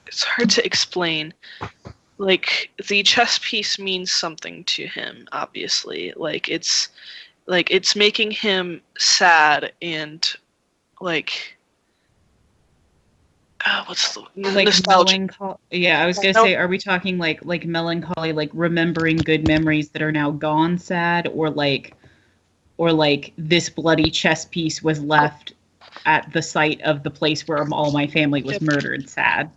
It's hard to explain. Like, the chess piece means something to him, obviously. Like, it's making him sad and, like... what's the... Like nostalgic. melancholy. Yeah, I was gonna say, are we talking like melancholy, like remembering good memories that are now gone, sad, or like this bloody chess piece was left at the site of the place where all my family was murdered, sad?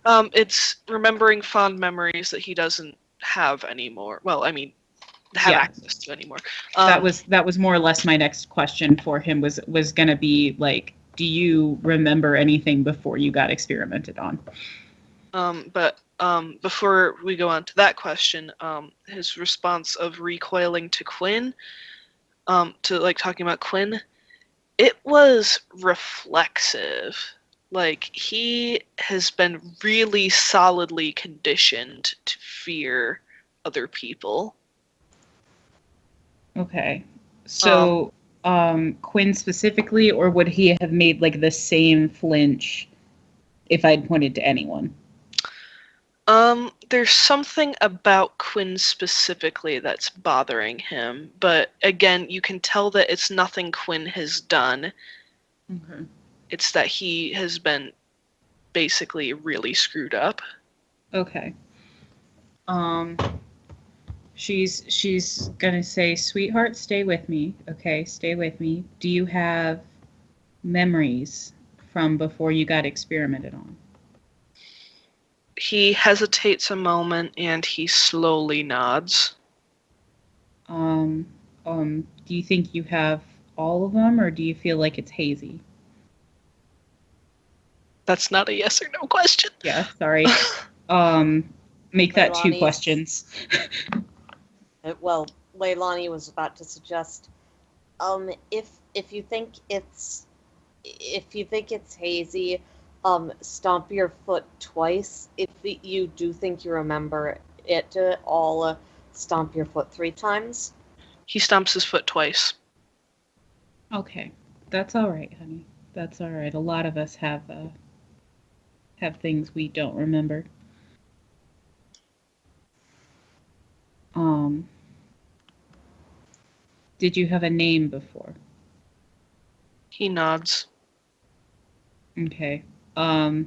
It's remembering fond memories that he doesn't have anymore. Well, I mean, have access to anymore. That was more or less my next question for him was gonna be like, do you remember anything before you got experimented on? But before we go on to that question, his response of recoiling to Quinn, to like talking about Quinn, it was reflexive. Like, he has been really solidly conditioned to fear other people. Okay. So, Quinn specifically, or would he have made like the same flinch if I'd pointed to anyone? There's something about Quinn specifically that's bothering him, but again, you can tell that it's nothing Quinn has done. Okay. It's that he has been basically really screwed up. Okay. She's gonna say, "Sweetheart, stay with me. Okay, stay with me. Do you have memories from before you got experimented on?" He hesitates a moment and he slowly nods. Do you think you have all of them, or do you feel like it's hazy? That's not a yes or no question. Yeah, sorry. Make that two Leilani's- questions. Well, Leilani was about to suggest, if you think it's hazy, stomp your foot twice. If you do think you remember it, I'll stomp your foot 3 times. He stomps his foot twice. Okay, that's all right, honey. That's all right. A lot of us have things we don't remember. Did you have a name before? He nods. Okay. Jolene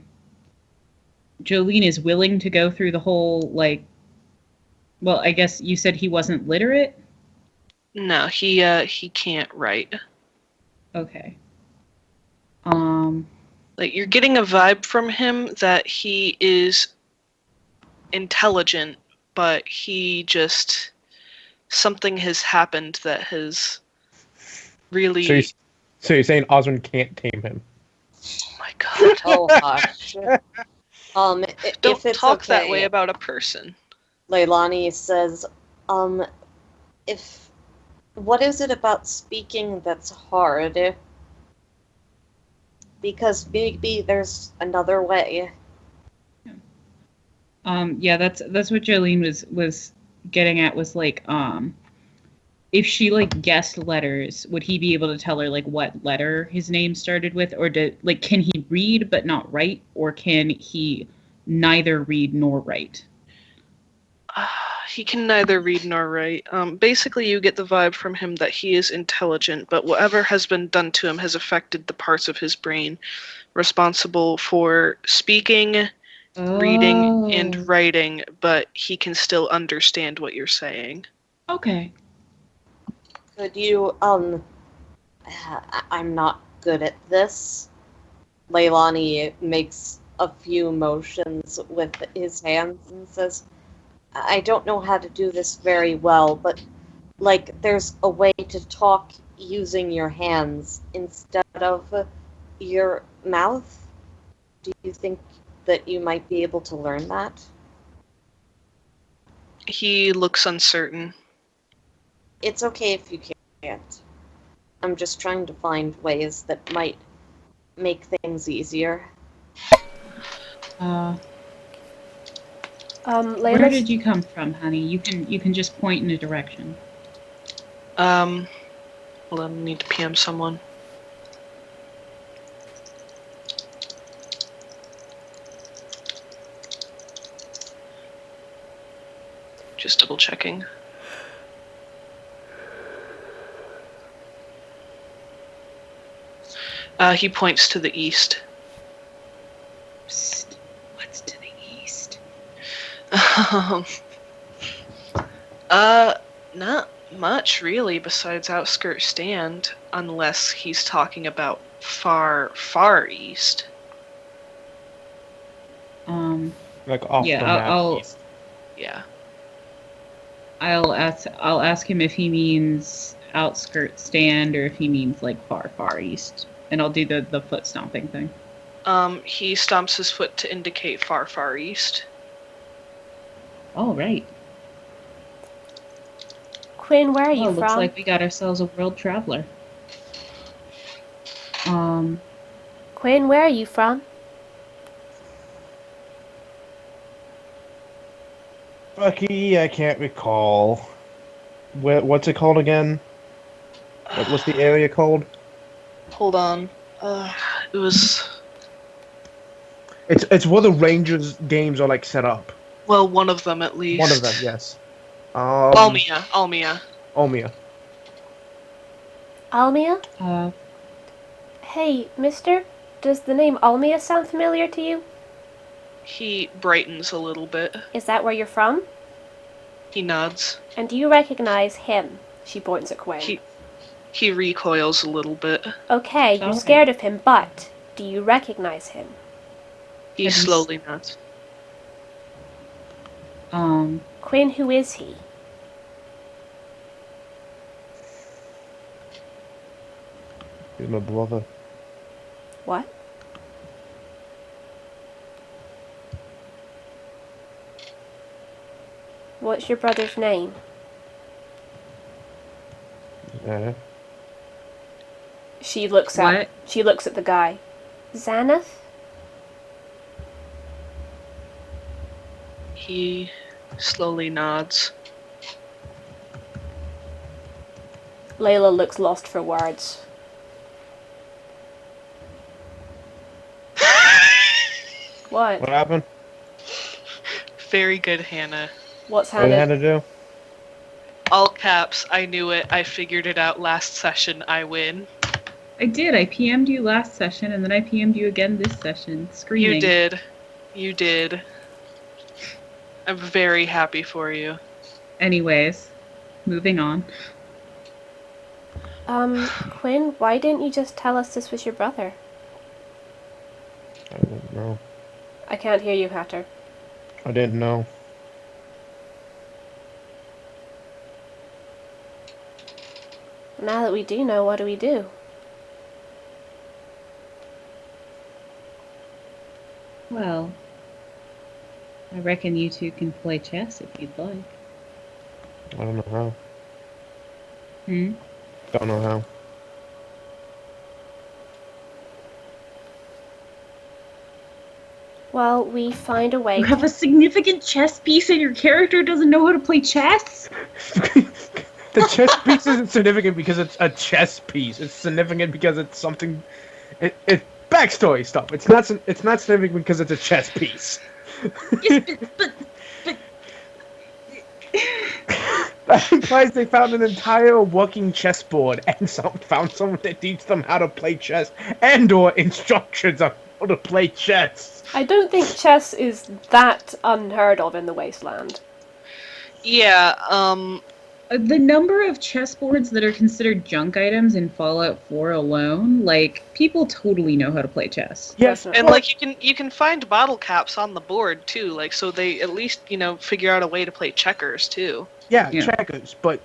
is willing to go through the whole, like, well, I guess you said he wasn't literate? No, he can't write. Okay. Like, you're getting a vibe from him that he is intelligent, but he just... something has happened that has really... So you're saying Osmond can't tame him? Oh my god. Oh hush. Don't if it's talk okay, that way about a person. Leilani says, what is it about speaking that's hard? Because maybe there's another way. Yeah, that's what Jolene was getting at, was like, if she like guessed letters, would he be able to tell her like what letter his name started with, or can he read but not write, or can he neither read nor write? He can neither read nor write. Basically, you get the vibe from him that he is intelligent, but whatever has been done to him has affected the parts of his brain responsible for speaking reading and Oh. writing, but he can still understand what you're saying. Okay. Could you, I'm not good at this. Leilani makes a few motions with his hands and says, I don't know how to do this very well, but, like, there's a way to talk using your hands instead of your mouth. Do you think that you might be able to learn that? He looks uncertain. It's okay if you can't. I'm just trying to find ways that might make things easier. Where Layla's, did you come from, honey? You can just point in a direction. Hold on, I need to PM someone. Just double checking. He points to the east. Psst. What's to the east? Not much really besides outskirt stand, unless he's talking about far, far east. Like off Yeah, the map. I'll Yeah. I'll ask him if he means outskirt stand or if he means like far east, and I'll do the foot stomping thing. He stomps his foot to indicate far, far east. All right. Quinn, where are you Well, from? looks like we got ourselves a world traveler. Quinn, where are you from? Bucky, I can't recall. What's it called again? What's the area called? Hold on. It was... It's where the Rangers games are like set up. Well, one of them at least. One of them, yes. Almia. Omia. Almia? Hey, mister, does the name Almia sound familiar to you? He brightens a little bit. Is that where you're from? He nods. And do you recognize him? She points at Quinn. He recoils a little bit. Okay, you're Okay. scared of him, but do you recognize him? He Have you slowly nods. Quinn, who is he? He's my brother. What? What's your brother's name? Yeah. She looks at the guy. Xanath? He slowly nods. Layla looks lost for words. What? What happened? Very good, Hannah. What's What did Hannah? Hannah do? All caps, I knew it. I figured it out last session. I win. I did. I PM'd you last session, and then I PM'd you again this session. Screaming. You did. I'm very happy for you. Anyways, moving on. Quinn, why didn't you just tell us this was your brother? I don't know. I can't hear you, Hatter. I didn't know. Now that we do know, what do we do? Well, I reckon you two can play chess if you'd like. I don't know how. Hmm? Don't know how. Well, we find a way. You have a significant chess piece and your character doesn't know how to play chess? The chess piece isn't significant because it's a chess piece. It's significant because it's something. It backstory stuff. It's not significant because it's a chess piece. Yes, but That implies they found an entire working chessboard and found someone to teach them how to play chess and/or instructions on how to play chess. I don't think chess is that unheard of in the Wasteland. Yeah, The number of chessboards that are considered junk items in Fallout 4 alone, like, people totally know how to play chess. Yes, Definitely. and like you can find bottle caps on the board too, like so they at least, figure out a way to play checkers too. yeah, Yeah. checkers, but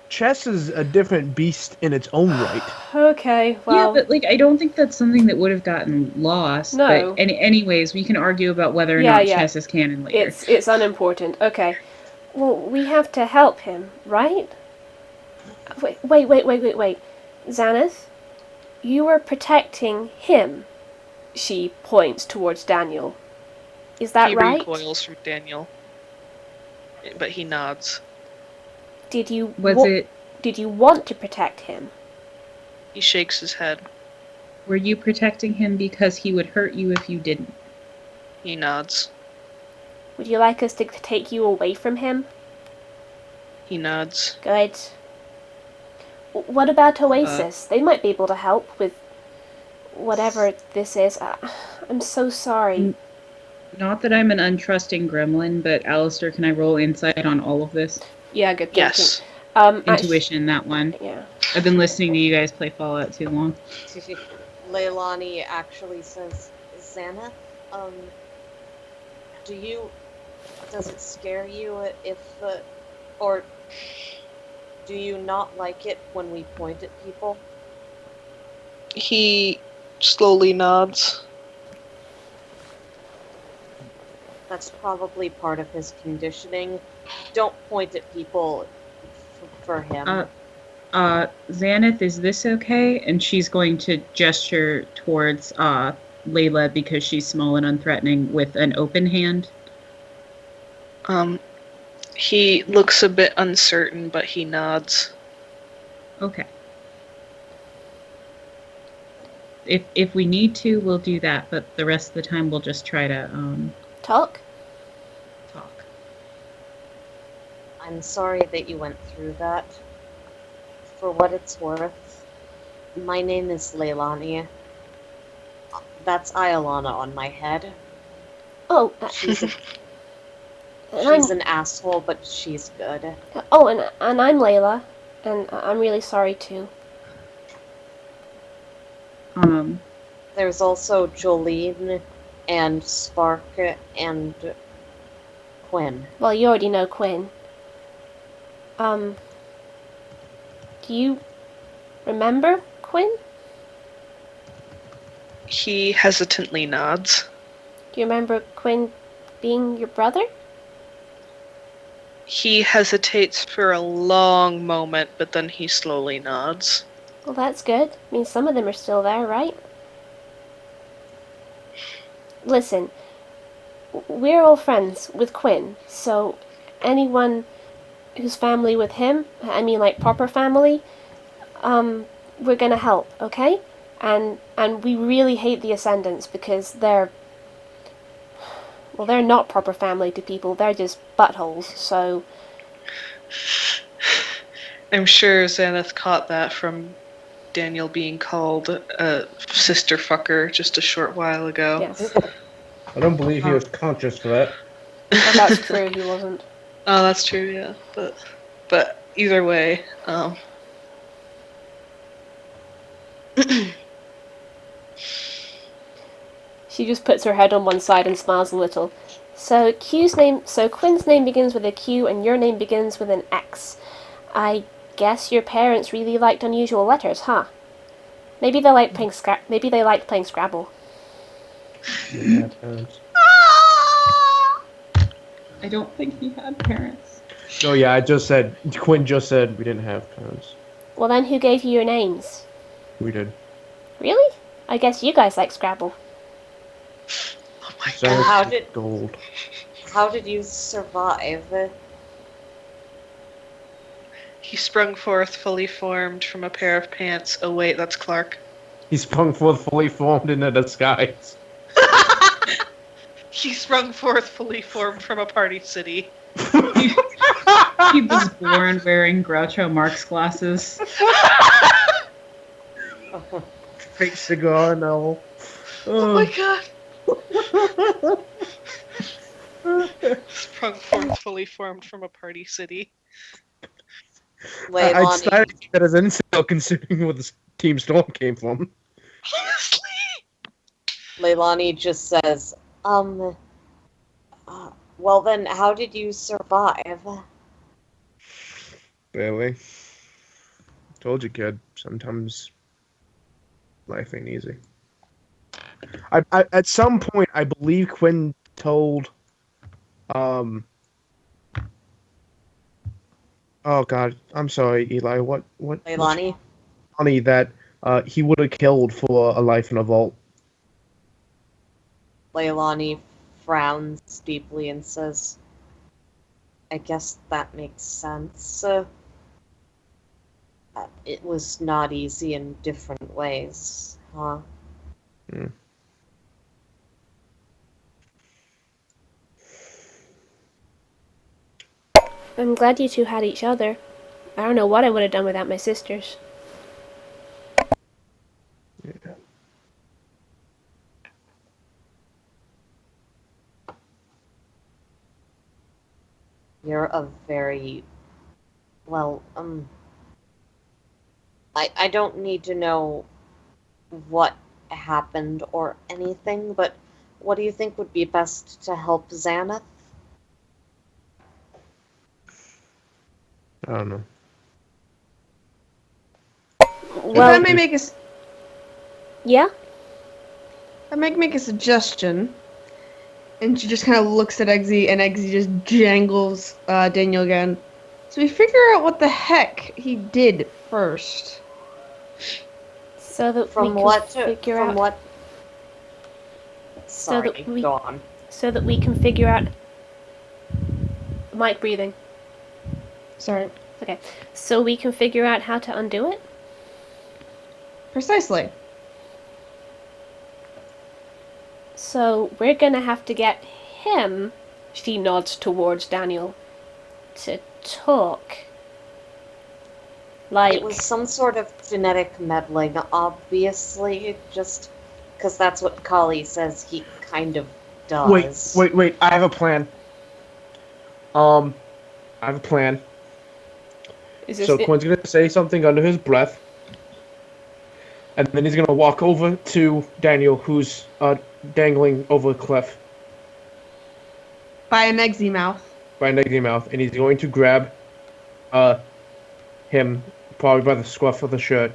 chess is a different beast in its own right. Okay, well, Yeah, but, like, I don't think that's something that would have gotten lost. No. But anyways, we can argue about whether or Yeah, not yeah. chess is canon later. it's unimportant. Okay. Well, we have to help him, right? Wait. Xanath, you were protecting him. She points towards Daniel. Is that He right? recoils from Daniel, but he nods. Did you Did you want to protect him? He shakes his head. Were you protecting him because he would hurt you if you didn't? He nods. Would you like us to take you away from him? He nods. Good. What about Oasis? They might be able to help with whatever this is. I'm so sorry. Not that I'm an untrusting gremlin, but Alistair, can I roll insight on all of this? Yeah, good thinking. Yes. Intuition, that one. Yeah. I've been listening to you guys play Fallout too long. Leilani actually says, Xana, does it scare you if, or do you not like it when we point at people? He slowly nods. That's probably part of his conditioning. Don't point at people for him. Xanath, is this okay? And she's going to gesture towards Layla because she's small and unthreatening with an open hand. He looks a bit uncertain, but he nods. Okay. If we need to, we'll do that, but the rest of the time we'll just try to Talk? talk. I'm sorry that you went through that. For what it's worth, my name is Leilani. That's Iolana on my head. Oh, She's and an asshole, but she's good. and I'm Layla, and I'm really sorry too. There's also Jolene and Spark and Quinn. Well, you already know Quinn. Do you remember Quinn? He hesitantly nods. Do you remember Quinn being your brother? He hesitates for a long moment, but then he slowly nods. Well, that's good. I mean, some of them are still there, right? Listen, we're all friends with Quinn, so anyone who's family with him, I mean like proper family, we're gonna help, okay? And we really hate the Ascendants because they're not proper family to people, they're just buttholes, so... I'm sure Xanath caught that from Daniel being called a sister fucker just a short while ago. Yes. I don't believe he was conscious for that. Well, that's true, he wasn't. Oh, that's true, yeah. But either way, She just puts her head on one side and smiles a little. So Quinn's name begins with a Q and your name begins with an X. I guess your parents really liked unusual letters, huh? Maybe they liked playing Scrabble. Yeah, parents. I don't think he had parents. Oh yeah, Quinn just said we didn't have parents. Well then, who gave you your names? We did. Really? I guess you guys like Scrabble. oh my So god. How did you survive? He sprung forth fully formed from a pair of pants. Oh wait, that's Clark. He sprung forth fully formed in a disguise. He sprung forth fully formed from a party city. He was born wearing Groucho Marx glasses. Fake cigar, no. Oh my god. Sprung forth fully formed from a party city. I'd Leilani, slightly take that as an insult considering where the Team Storm came from. Honestly. Leilani just says, well then, how did you survive? Barely. Told you, kid. Sometimes life ain't easy. I at some point, I believe Quinn told, oh God, I'm sorry, Eli. What? Leilani, Funny that he would have killed for a life in a vault. Leilani frowns deeply and says, I guess that makes sense. It was not easy in different ways, huh? Hmm. I'm glad you two had each other. I don't know what I would have done without my sisters. Yeah. You're a very, well, I don't need to know what happened or anything, but what do you think would be best to help Xanath? I don't know. If I Well, may make yeah? I might make a suggestion. And she just kind of looks at Eggsy, and Eggsy just jangles Daniel again. So we figure out what the heck he did first. So that From we what? can figure From out. what? So that Sorry, we- go on. So that we can figure out. Mic breathing. Sorry. Okay. So we can figure out how to undo it? Precisely. So we're gonna have to get him, she nods towards Daniel, to talk. Like, It was some sort of genetic meddling, obviously, just because that's what Kali says he kind of does. Wait. I have a plan. I have a plan. is this So it? Quinn's gonna say something under his breath, and then he's gonna walk over to Daniel, who's dangling over a cliff By an Eggsy mouth. by an eggy mouth, and he's going to grab him probably by the scruff of the shirt,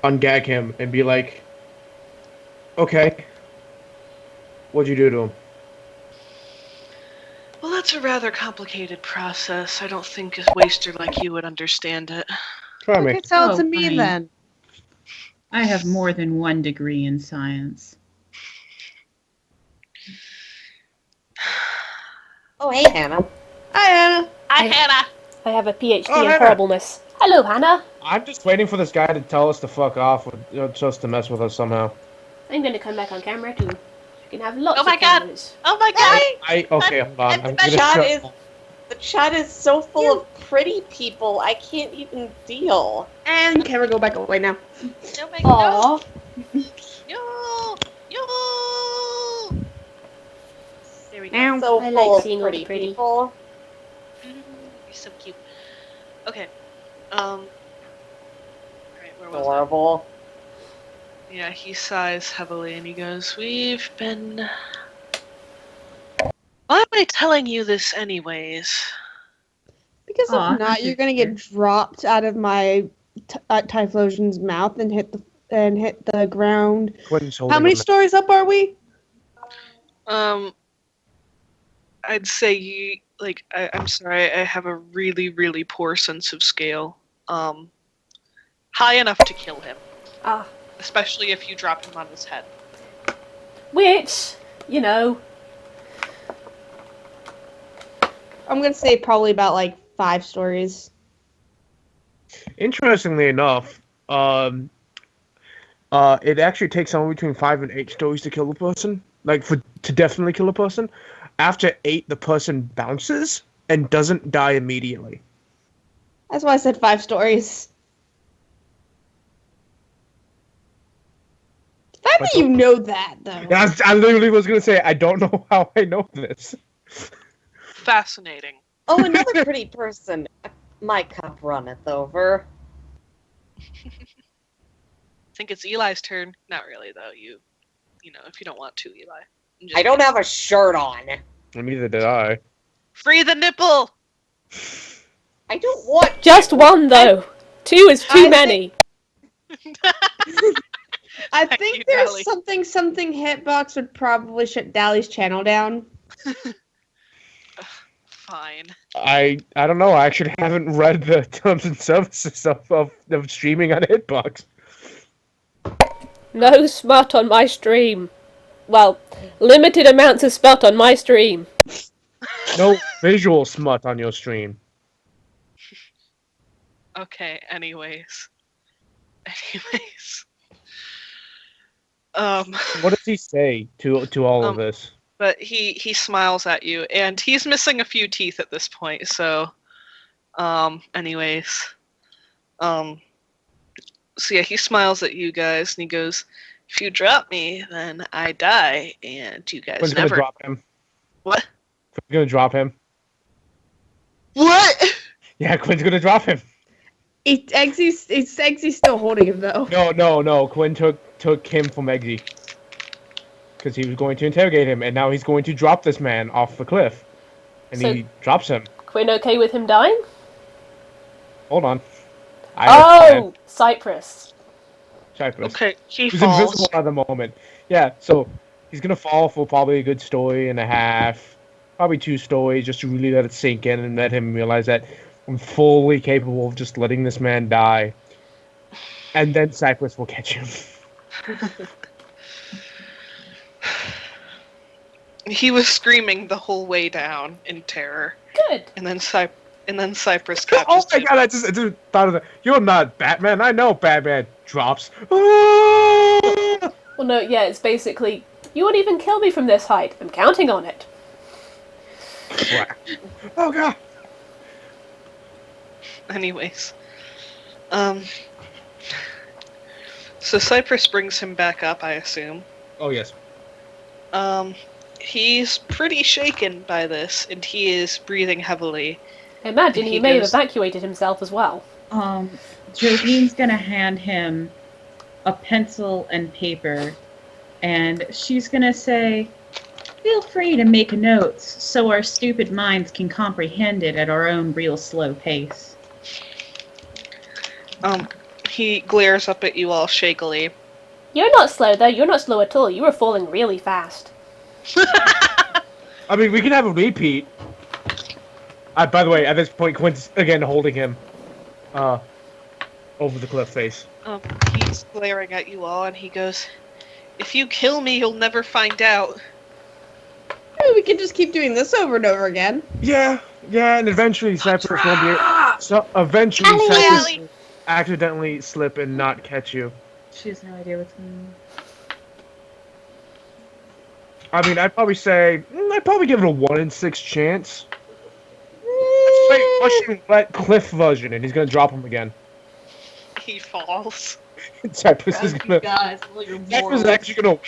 ungag him, and be like, "Okay, what'd you do to him?" Well, that's a rather complicated process. I don't think a waster like you would understand it. Try me. Okay, tell it to Oh, me fine. then. I have more than one degree in science. Oh, hey, Hannah. Hi, Anna. Hi, Hannah. I have a PhD Oh, in Hannah. horribleness. Hello, Hannah. I'm just waiting for this guy to tell us to fuck off, or just to mess with us somehow. I'm going to come back on camera too. You can have lots Oh my of God. cameras. Oh my god. Okay, hold on. I'm gonna Chat shut- is the chat is so full of pretty people. I can't even deal. And camera go back away now. Oh my god. Aww. Yo. There we go. Now. So I full like of seeing all the pretty. people. You're so cute. Okay. Alright, where was I? Adorable. Yeah, he sighs heavily and he goes, We've been... Why am I telling you this anyways? Because Aw, if not, that's you're gonna get dropped out of my Typhlosion's mouth and hit the ground. Quinn's holding How many him. stories up are we? I'd say you, like, I'm sorry, I have a really, really poor sense of scale. High enough to kill him. Ah. Especially if you drop him on his head. Which, you know. I'm gonna say probably about like 5 stories. Interestingly enough, it actually takes somewhere between 5 and 8 stories to kill a person. Like, to definitely kill a person. After 8, the person bounces and doesn't die immediately. That's why I said 5 stories. How do you know that, though? I literally was gonna say I don't know how I know this. Fascinating. Oh, another pretty person. My cup runneth over. I think it's Eli's turn. Not really, though. You know, if you don't want to, Eli. I don't have a shirt on. Neither did I. Free the nipple. I don't want. Just one, though. Two is too many. I Thank think you, there's Dally. something Hitbox would probably shut Dally's channel down. Fine. I don't know. I actually haven't read the terms and services of streaming on Hitbox. No smut on my stream. Well, limited amounts of smut on my stream. No visual smut on your stream. Okay. Anyways. What does he say to all of this? But he smiles at you, and he's missing a few teeth at this point. So, anyways, so yeah, he smiles at you guys, and he goes, "If you drop me, then I die, and you guys Quinn's never." gonna drop him. What? Quinn's gonna drop him. What? Yeah, Quinn's gonna drop him. Eggsy's still holding him, though. No. Quinn took him from Eggsy. Because he was going to interrogate him, and now he's going to drop this man off the cliff. And So- he drops him. Quinn okay with him dying? Hold on. Oh! Cypress. Cypress. Okay, he He's falls. invisible at the moment. Yeah, so he's gonna fall for probably a good story and a half. Probably 2 stories, just to really let it sink in and let him realize that I'm fully capable of just letting this man die. And then Cypress will catch him. He was screaming the whole way down in terror, Good. and then Cypress Oh catches my him. god, I just thought of that. You're not Batman. I know Batman drops. Ah! Well, no, yeah, it's basically, you won't even kill me from this height. I'm counting on it. Crap. Oh god. Anyways, so Cypress brings him back up, I assume. Oh yes. He's pretty shaken by this, and he is breathing heavily. I imagine he He may have goes- evacuated himself as well. Josene's gonna hand him a pencil and paper, and she's gonna say, "Feel free to make notes so our stupid minds can comprehend it at our own real slow pace." He glares up at you all shakily. You're not slow, though. You're not slow at all. You were falling really fast. I mean, we can have a repeat. By the way, at this point, Quinn's again holding him over the cliff face. He's glaring at you all, and he goes, "If you kill me, you'll never find out." We can just keep doing this over and over again. Yeah, and eventually Cypress will be. So eventually, Allie, Cypress Allie. will accidentally slip and not catch you. She has no idea what's going on. I mean, I'd probably give it a 1 in 6 chance. Wait, pushing let Cliff version, and he's gonna drop him again. He falls. Cypress is gonna. Cypress is actually gonna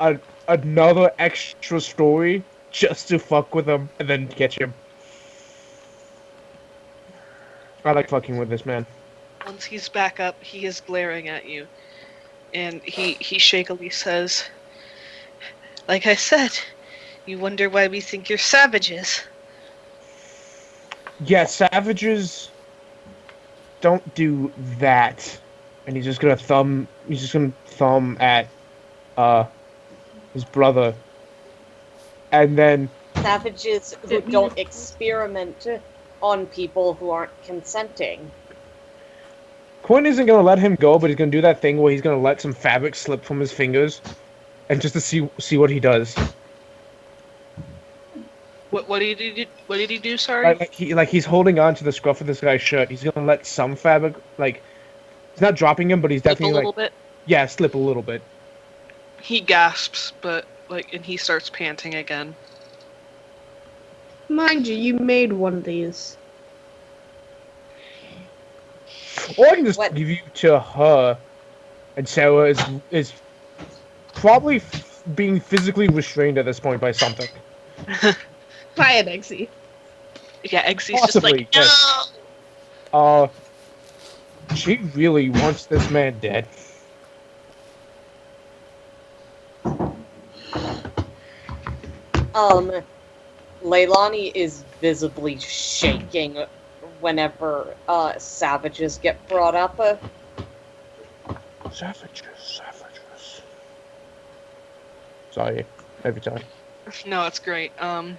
wait another extra story just to fuck with him and then catch him. I like fucking with this man. Once he's back up, he is glaring at you, and he shakily says, "Like I said, you wonder why we think you're savages." Yeah, savages don't do that. And he's just gonna thumb at his brother. And then Savages who don't experiment on people who aren't consenting. Quinn isn't gonna let him go, but he's gonna do that thing where he's gonna let some fabric slip from his fingers and just to see what he does. What did he do? What did he do? Sorry. He's holding on to the scruff of this guy's shirt. He's gonna let some fabric, like, he's not dropping him, but he's Slip a definitely little bit. yeah, slip a little bit. He gasps, but and he starts panting again. Mind you, you made one of these. Or I can just What? give you to her, and Sarah is probably being physically restrained at this point by something. By an Eggsy. Yeah, Eggsy's Possibly, just like, yes. no! She really wants this man dead. Leilani is visibly shaking whenever savages get brought up. Savages. Sorry, every time. No, it's great. And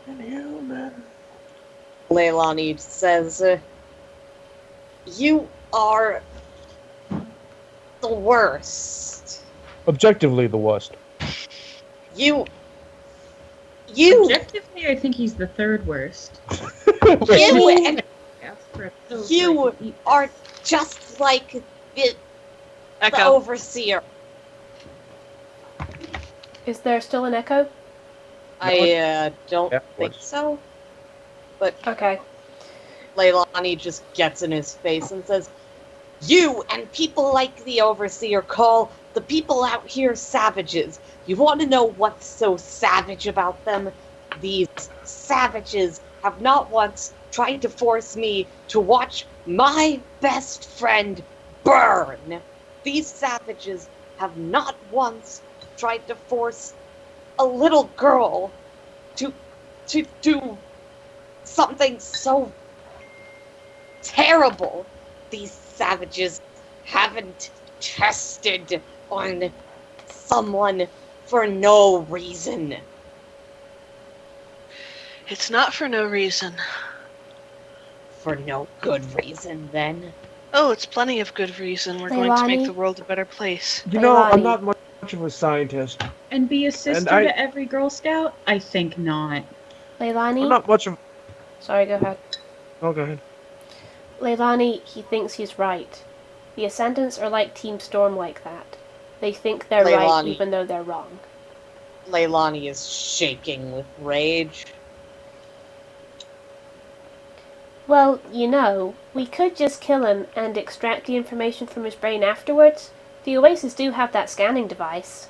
Inhuman. Leilani says, "You are the worst. Objectively the worst. You Objectively, I think he's the third worst. You are just like the Echo. overseer." Is there still an echo? I don't Yeah, think was. so. But Okay. Leilani just gets in his face and says, "You and people like the Overseer call the people out here savages. You want to know what's so savage about them? These savages have not once tried to force me to watch my best friend burn. These savages have not once tried to force a little girl to do something so terrible. These savages haven't tested on someone for no reason." It's not for no reason. For no good reason, then. Oh, it's plenty of good reason. We're going to make Leilani? the world a better place. You know, I'm Leilani. not much of a scientist. And be a sister I- to every Girl Scout? I think not. Leilani? I'm not much of. Sorry, go ahead. Oh, go ahead. Leilani, he thinks he's right. The Ascendants are like Team Storm like that. They think they're right Leilani. even though they're wrong. Leilani is shaking with rage. Well, you know, we could just kill him and extract the information from his brain afterwards. The Oasis do have that scanning device.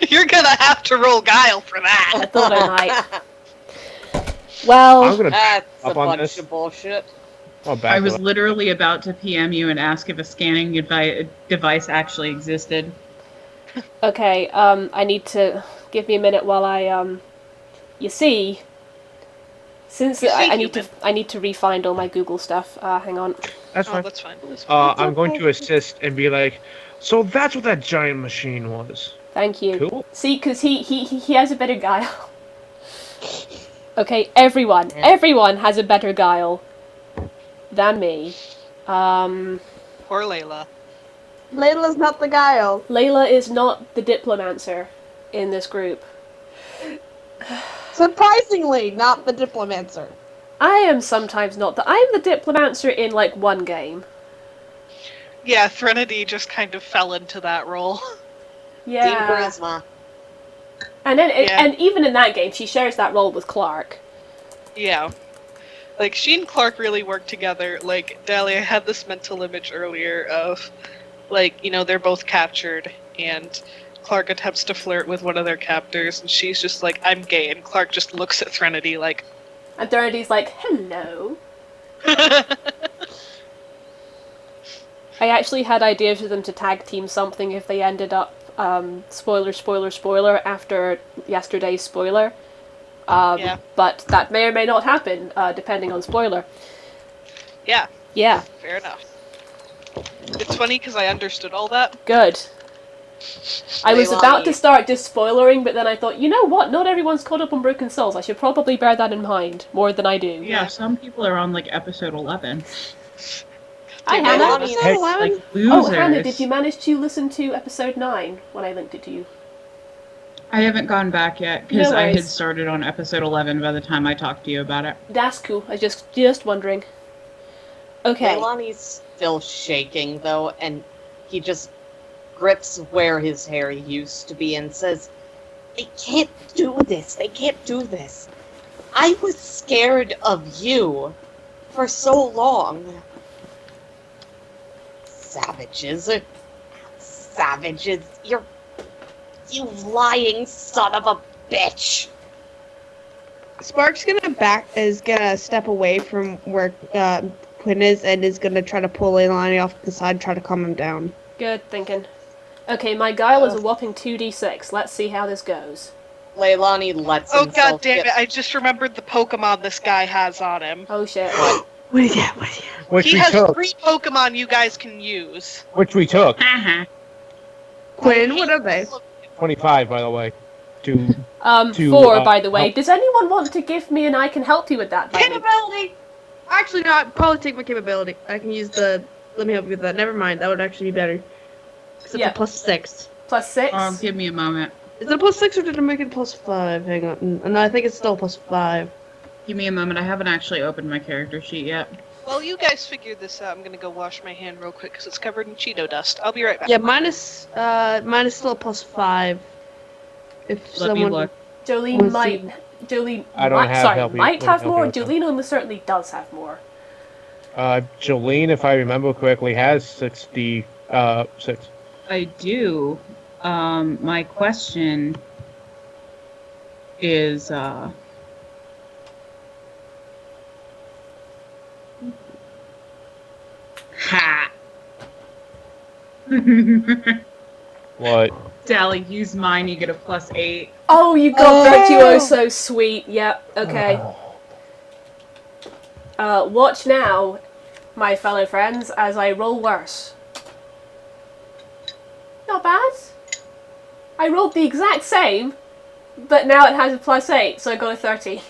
You're gonna have to roll guile for I that. thought I might. I'm Well, gonna That's a up on bunch this. of bullshit. Oh, back I was up. literally about to PM you and ask if a scanning device actually existed. okay, I need to give me a minute while I you see, since You see, I need to re-find all my Google stuff. Hang on. That's Oh, fine. that's fine. I'm going to assist and be like, so that's what that giant machine was. Thank you. Cool. See, because he has a better guile. Okay, everyone has a better guile than me. Poor Layla. Layla's not the guile. Layla is not the diplomancer in this group. Surprisingly, not the diplomancer. I am sometimes not the. I'm the diplomancer in like one game. Yeah, Threnody just kind of fell into that role. Team Yeah. Charisma. And then, Yeah. and even in that game, she shares that role with Clark. Yeah. Like, she and Clark really work together. Like, Dahlia had this mental image earlier of, like, you know, they're both captured, and Clark attempts to flirt with one of their captors, and she's just like, I'm gay, and Clark just looks at Threnody like, And Threnodi's like, hello. I actually had ideas for them to tag team something if they ended up, spoiler, after yesterday's spoiler. Yeah. But that may or may not happen, depending on spoiler. Yeah, Yeah, fair enough. It's funny because I understood all that. good. I was Leilani. about to start just spoilering, but then I thought, you know what? Not everyone's caught up on Broken Souls. I should probably bear that in mind more than I do. Yeah. Some people are on like episode 11. Hi, Dude, Hannah. Leilani Hey. is Like Oh, losers. Hannah, did you manage to listen to episode 9 when I linked it to you? I haven't gone back yet because No I had worries. started on episode 11 by the time I talked to you about it. That's cool. I just wondering. Okay. Leilani's still shaking, though, and he just grips where his hair used to be and says, They can't do this. They can't do this. I was scared of you for so long. Savages. savages. You lying son of a bitch. Spark's gonna step away from where Quinn is and is gonna try to pull Leilani off the side, try to calm him down. Good thinking. Okay, my guile is a whopping 2d6. Let's see how this goes. Leilani lets Oh himself god damn get... it, I just remembered the Pokemon this guy has on him. Oh shit. What is that? Which He we has took. 3 Pokemon you guys can use. Which we took. Quinn, what are they? 25, by the way. To 4, by the way. help. Does anyone want to give me and I can help you with that? by the way? Capability! Actually, no, I'd probably take my capability. I can use the... Let me help you with that. Never mind, that would actually be better. It's Yeah. a +6. Plus 6? Give me a moment. Is it a +6 or did I make it +5? Hang on. No, I think it's still +5. Give me a moment. I haven't actually opened my character sheet yet. While you guys figure this out, I'm gonna go wash my hand real quick because it's covered in Cheeto dust. I'll be right back. Yeah, mine is still a +5. If Let me someone... look. Jolene Let's might... see. Jolene I don't have sorry, help you- might let me have help more. you with that. Jolene almost certainly does have more. Jolene, if I remember correctly, has 66. I do. My question is, ha. What? Dally, use mine, you get a +8. Oh, you got Virtuo, so sweet. Yep, okay. Watch now, my fellow friends, as I roll worse. Not bad. I rolled the exact same, but now it has a +8, so I got a 13.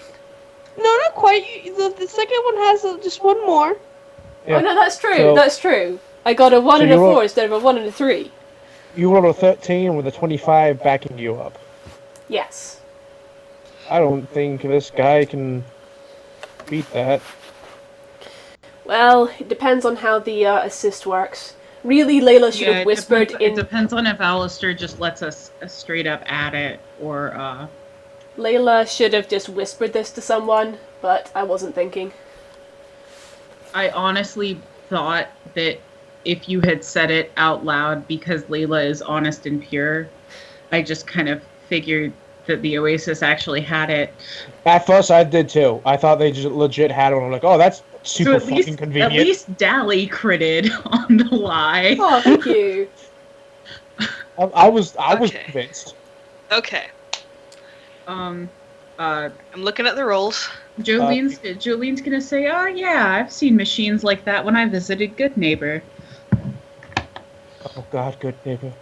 No, not quite. The second one has just one more. Yeah. Oh no, that's true, So- that's true. I got a 1 So and a you roll- 4 instead of a 1 and a 3. You rolled a 13 with a 25 backing you up. Yes. I don't think this guy can beat that. Well, it depends on how the assist works. Really, Layla should have whispered It in... depends on if Alistair just lets us straight up at it, or, Layla should have just whispered this to someone, but I wasn't thinking. I honestly thought that if you had said it out loud, because Layla is honest and pure, I just kind of figured that the Oasis actually had it. At first, I did too. I thought they just legit had it. I'm like, oh, that's super fucking convenient. At least Dally critted on the lie. Oh, thank you. I was Okay. convinced. Okay, Um, I'm looking at the rolls. Jolene's gonna say, "Oh yeah, I've seen machines like that when I visited Good Neighbor." Oh God, Good Neighbor.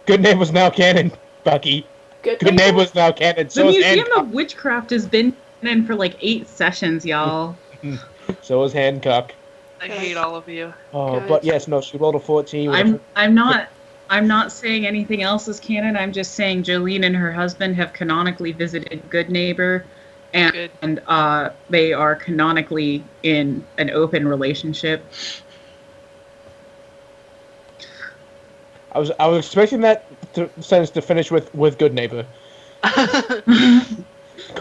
Good Neighbor's now canon, Bucky. Good Good Neighbor's now canon. The So is Museum Hancock. of Witchcraft has been in for like 8 sessions, y'all. So is Hancock. I hate all of you. Oh, Good. but yes, no, she rolled a 14. with I'm not saying anything else is canon. I'm just saying Jolene and her husband have canonically visited Good Neighbor, Good. and they are canonically in an open relationship. I was expecting that sentence to finish with Good Neighbor.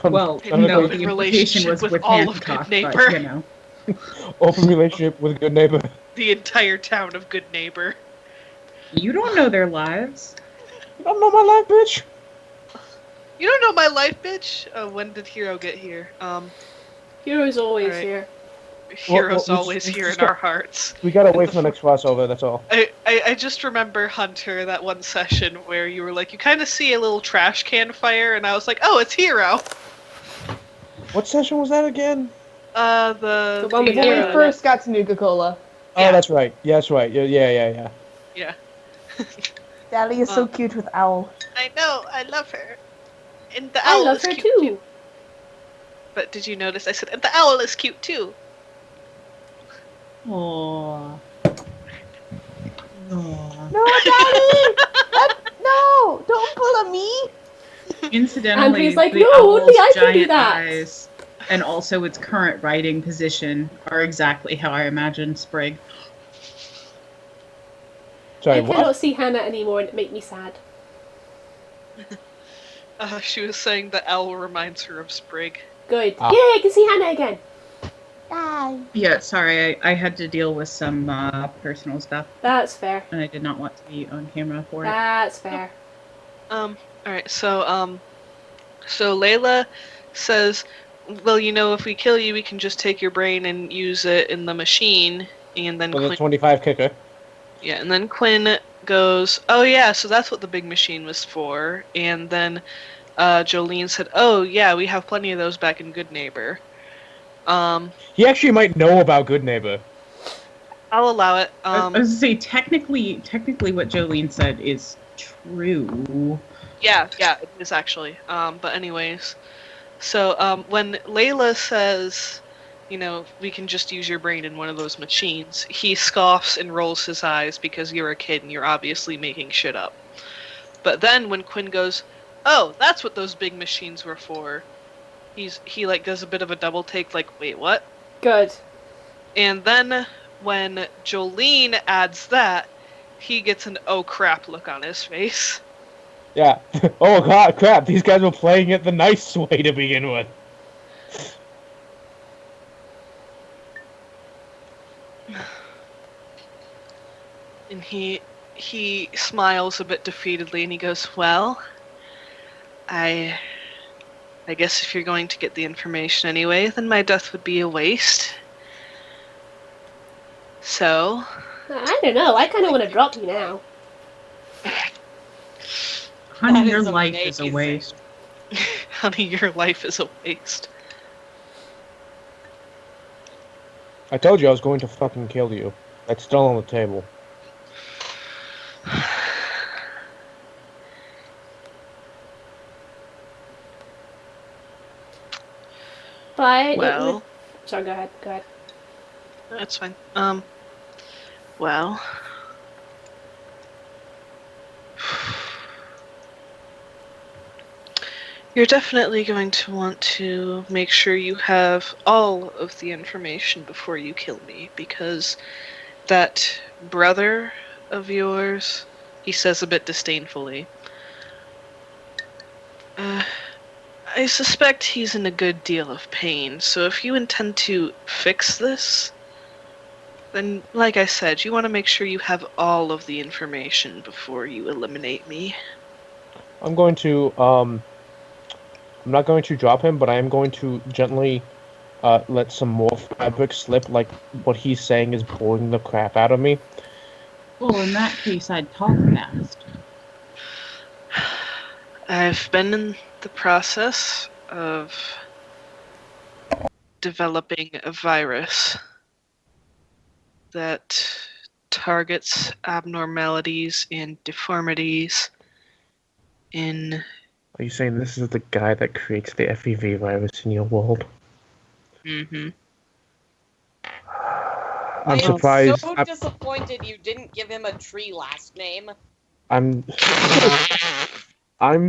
Well, An no, open the implication relationship was with with all of Hancock, Good but Neighbor. you know. Open relationship with Good Neighbor. The entire town of Good Neighbor. You don't know their lives. You don't know my life, bitch. You don't know my life, bitch. Oh, when did Hero get here? Hero's always Alright. here. Hero's well, always let's here in just our go- hearts. We gotta wait for the next crossover. That's all. I just remember Hunter, that one session where you were like, you kind of see a little trash can fire, and I was like, oh, it's Hero. What session was that again? The one with When Hero. we first got to Nuka-Cola. Yeah. Oh, that's right. Yeah, that's right. Yeah. Yeah. Dally is so cute with Owl. I know, I love her. And the I owl love is her cute too. But did you notice I said, and the owl is cute too? Aww. Aww. No, Daddy! No! Don't pull on me! Incidentally, And he's like, the "No, owl's only I can do giant that." eyes and also its current riding position are exactly how I imagined Sprig. Sorry, I cannot what? see Hannah anymore and it makes me sad. She was saying the owl reminds her of Sprig. Good. Ah. Yay, I can see Hannah again. Yeah, sorry, I had to deal with some personal stuff, That's fair. and I did not want to be on camera for it. That's fair. Alright, so Layla says, well, if we kill you, we can just take your brain and use it in the machine, and then With a Quinn... 25 kicker. Yeah, and then Quinn goes, oh yeah, so that's what the big machine was for, and then Jolene said, oh yeah, we have plenty of those back in Good Neighbor. He actually might know about Good Neighbor. I'll allow it. I was gonna say, technically what Jolene said is true. Yeah, it is actually. But anyways, so when Layla says, we can just use your brain in one of those machines, he scoffs and rolls his eyes because you're a kid and you're obviously making shit up. But then when Quinn goes, oh, that's what those big machines were for, he like does a bit of a double take, like, wait, what? Good. And then when Jolene adds that, he gets an oh crap look on his face. Yeah. Oh god, crap, these guys were playing it the nice way to begin with. And he smiles a bit defeatedly and he goes, well, I guess if you're going to get the information anyway, then my death would be a waste. So... I don't know. I kind of want to drop you now. Honey, That your is life is a amazing. waste. Honey, your life is a waste. I told you I was going to fucking kill you. That's still on the table. But Well... Sorry, go ahead. That's fine. Well... You're definitely going to want to make sure you have all of the information before you kill me, because that brother of yours, he says a bit disdainfully, I suspect he's in a good deal of pain, so if you intend to fix this, then, like I said, you want to make sure you have all of the information before you eliminate me. I'm going to, I'm not going to drop him, but I am going to gently let some more fabric slip, like what he's saying is boring the crap out of me. Well, in that case, I'd talk fast. I've been in the process of developing a virus that targets abnormalities and deformities in... Are you saying this is the guy that creates the FEV virus in your world? Mm-hmm. I'm surprised. So disappointed you didn't give him a tree last name. I'm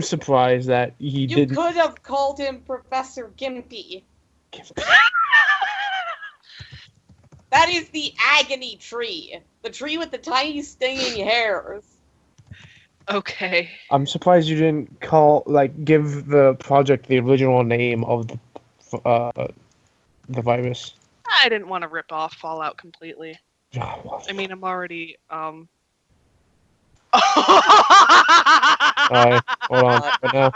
surprised that he You didn't. could have called him Professor Gimpy. That is the agony tree. The tree with the tiny stinging hairs. Okay. I'm surprised you didn't give the project the original name of the virus. I didn't want to rip off Fallout completely. I mean, I'm already, Alright, hold on. Right now.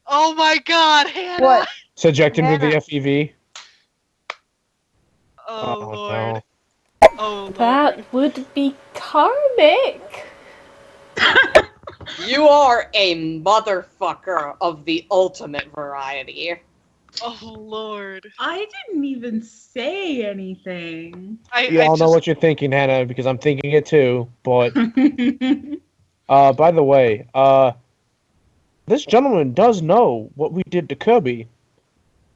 Oh my god, Hannah! What? Subject him to the Hannah. FEV. Oh, Lord. No. Oh, Lord. That would be karmic. You are a motherfucker of the ultimate variety. Oh, Lord. I didn't even say anything. You all know what you're thinking, Hannah, because I'm thinking it too. But by the way, this gentleman does know what we did to Kirby.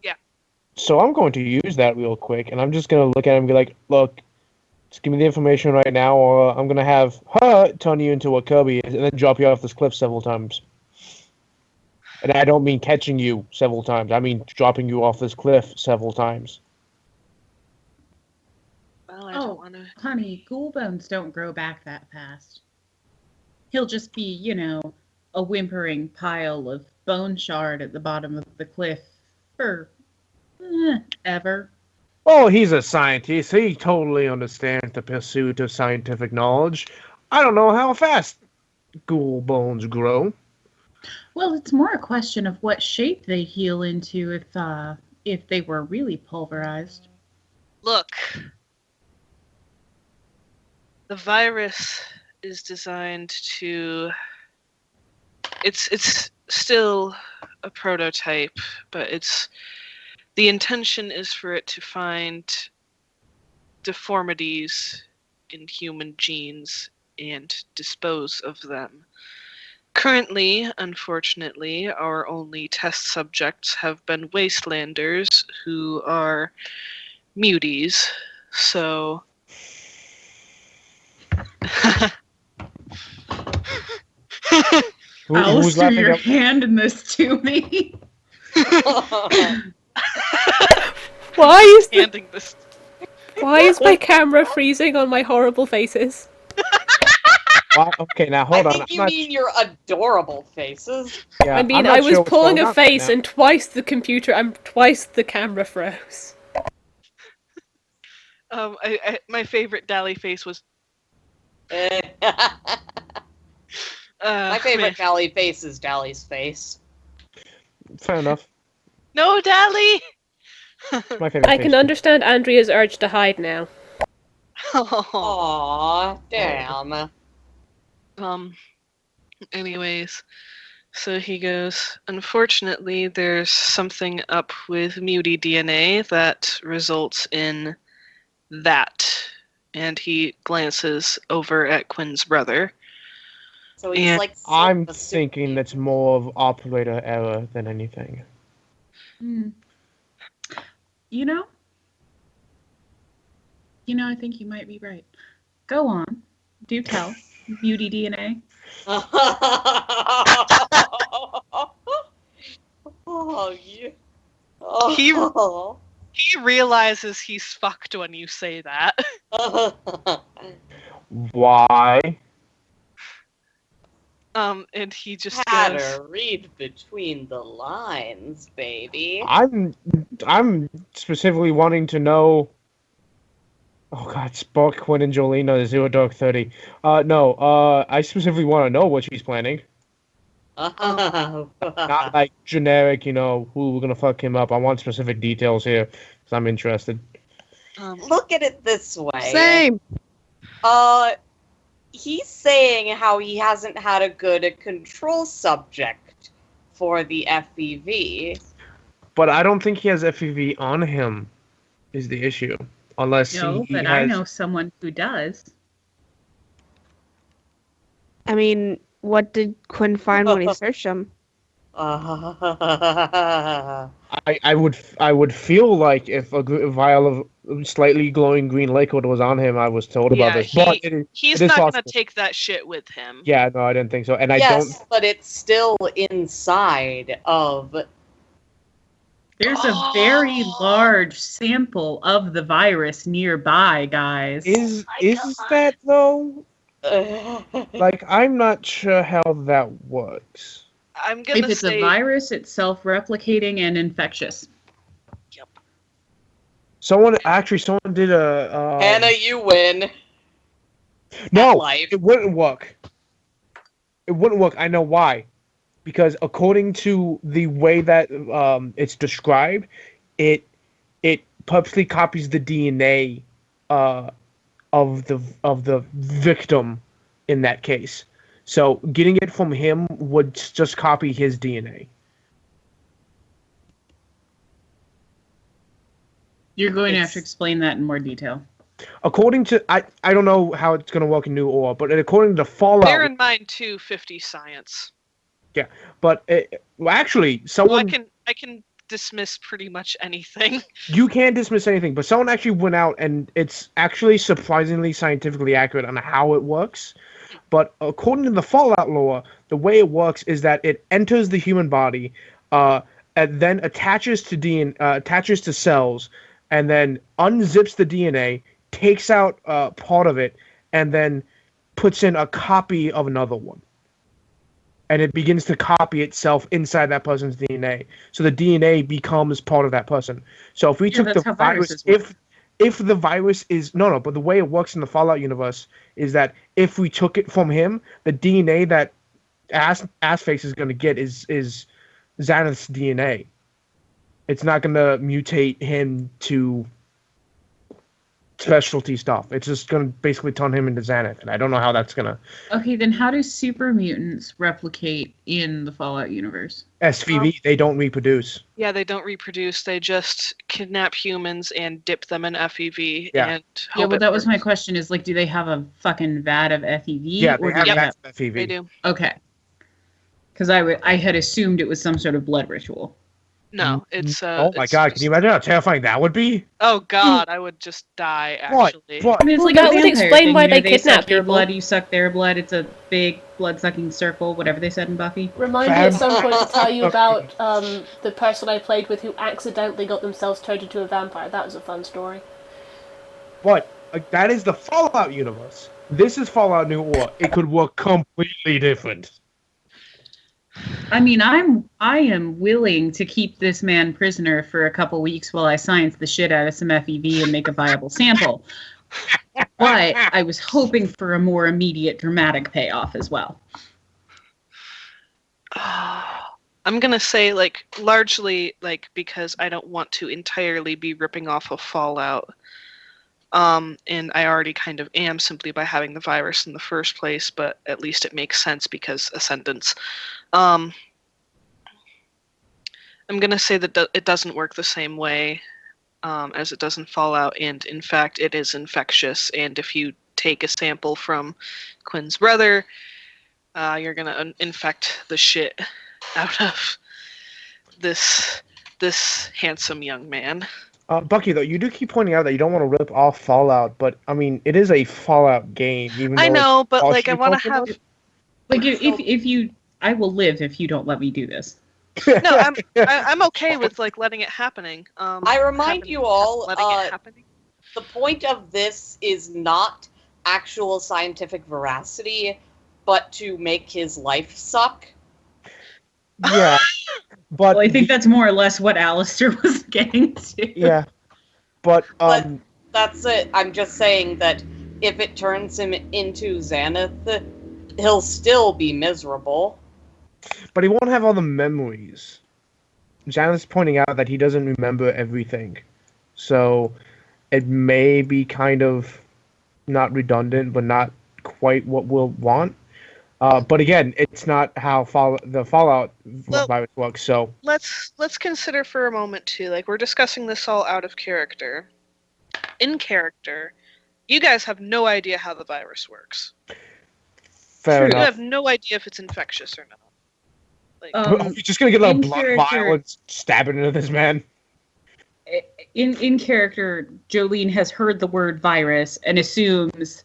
Yeah. So I'm going to use that real quick, and I'm just going to look at him and be like, look, just give me the information right now, or I'm going to have her turn you into what Kirby is, and then drop you off this cliff several times. And I don't mean catching you several times. I mean dropping you off this cliff several times. Well, I don't want to... Honey, ghoul bones don't grow back that fast. He'll just be, a whimpering pile of bone shard at the bottom of the cliff for ever. Oh, he's a scientist. He totally understands the pursuit of scientific knowledge. I don't know how fast ghoul bones grow. Well, it's more a question of what shape they heal into if they were really pulverized. Look, the virus is designed to. It's still a prototype, but the intention is for it to find deformities in human genes and dispose of them. Currently, unfortunately, our only test subjects have been wastelanders who are muties. So Who's Alistair, laughing your at? hand in this to me. Why is handing this. why is my camera freezing on my horrible faces? Why? Okay, now I hold on. think you mean your adorable faces. Yeah, I mean, I'm not I was sure what's pulling going a on right face now. and twice the camera froze. My favorite Dally face was. My favorite Man. Dally face is Dally's face. Fair enough. No, Dally. My favorite. I face can too. understand Andrea's urge to hide now. Aw, damn. Anyways, so he goes, unfortunately, there's something up with muty DNA that results in that. And he glances over at Quinn's brother. So he's And like. I'm a thinking supermutant. that's more of operator error than anything. You know, I think you might be right. Go on. Do tell. Beauty DNA. Oh, yeah. Oh. he realizes he's fucked when you say that. Why? And he just Had goes, to read between the lines, baby. I'm specifically wanting to know. Oh God, Spock, Quinn, and Jolene, Zero Dark 30. I specifically want to know what she's planning. Not like generic, who we're gonna fuck him up. I want specific details here, because I'm interested. Look at it this way. Same. He's saying how he hasn't had a good control subject for the FEV. But I don't think he has FEV on him, is the issue. Unless No, he but has... I know someone who does. I mean, what did Quinn find when he searched him? I would feel like if a vial of slightly glowing green liquid was on him, I was told about this. But he's it is not possible. gonna take that shit with him. Yeah, no, I didn't think so. And yes, I don't... but it's still inside of... There's a very large sample of the virus nearby, guys. Is that, though? Like, I'm not sure how that works. I'm gonna If it's say a virus, it's self-replicating and infectious. Someone did a... Hannah, you win. No, life. it wouldn't work. It wouldn't work. I know why. Because according to the way that it's described, it purposely copies the DNA of the victim in that case. So getting it from him would just copy his DNA. You're going to have to explain that in more detail. According to I don't know how it's going to work in New Orre, but according to Fallout, bear in mind too, 50 science. Yeah, but actually, someone... Well, I can dismiss pretty much anything. You can't dismiss anything, but someone actually went out, and it's actually surprisingly scientifically accurate on how it works. But according to the Fallout lore, the way it works is that it enters the human body, and then attaches to cells, and then unzips the DNA, takes out part of it, and then puts in a copy of another one. and it begins to copy itself inside that person's DNA. So the DNA becomes part of that person. So if we Yeah, took that's the how virus, viruses work. if the virus is no, but the way it works in the Fallout universe is that if we took it from him, the DNA that Assface is going to get is Xanath's DNA. It's not going to mutate him to specialty stuff. It's just going to basically turn him into Xanath, and I don't know how that's going to... Okay, then how do super mutants replicate in the Fallout universe? SVB, they don't reproduce. Yeah, they don't reproduce. They just kidnap humans and dip them in FEV Yeah. and Yeah, hope well, it that was my works. question, is like, do they have a fucking vat of FEV? Yeah, they or have do that FEV. They do. Okay. Because I had assumed it was some sort of blood ritual. No, it's Oh my it's god, just- can you imagine how terrifying that would be? Oh god, I would just die What? actually. What? I mean, it's Well, like that a would vampire explain thing, why you know, they they suck kidnap your people. blood, you suck their blood. It's a big blood-sucking circle, whatever they said in Buffy. Remind me at some point to tell you about the person I played with who accidentally got themselves turned into a vampire. That was a fun story. But like, that is the Fallout universe. This is Fallout New Order. It could work completely different. I mean, I am willing to keep this man prisoner for a couple weeks while I science the shit out of some FEV and make a viable sample. But I was hoping for a more immediate dramatic payoff as well. I'm gonna say like largely like because I don't want to entirely be ripping off of Fallout. And I already kind of am simply by having the virus in the first place, but at least it makes sense because Ascendants. I'm gonna say that it doesn't work the same way as it does in Fallout, and in fact, it is infectious. And if you take a sample from Quinn's brother, you're gonna infect the shit out of this handsome young man. Bucky, though, you do keep pointing out that you don't want to rip off Fallout, but I mean, it is a Fallout game. Even I though know, but like I partially want to Pokemon. have. Like, if you, I will live if you don't let me do this. No, I'm okay with like letting it happening. I remind you all, letting it happening. the point of this is not actual scientific veracity, but to make his life suck. Yeah, but Well, I think that's more or less what Alistair was getting to. yeah, but But- That's it. I'm just saying that if it turns him into Xanath, he'll still be miserable. but he won't have all the memories. Janet's pointing out that he doesn't remember everything, so it may be kind of not redundant, but not quite what we'll want. But again, it's not how the Fallout Well- virus works. So Let's consider for a moment too. Like we're discussing this all out of character. In character, you guys have no idea how the virus works. fair You enough. have no idea if it's infectious or not. Like, Are we just gonna get a in blood character- vial and stab it into this man? In character, Jolene has heard the word virus and assumes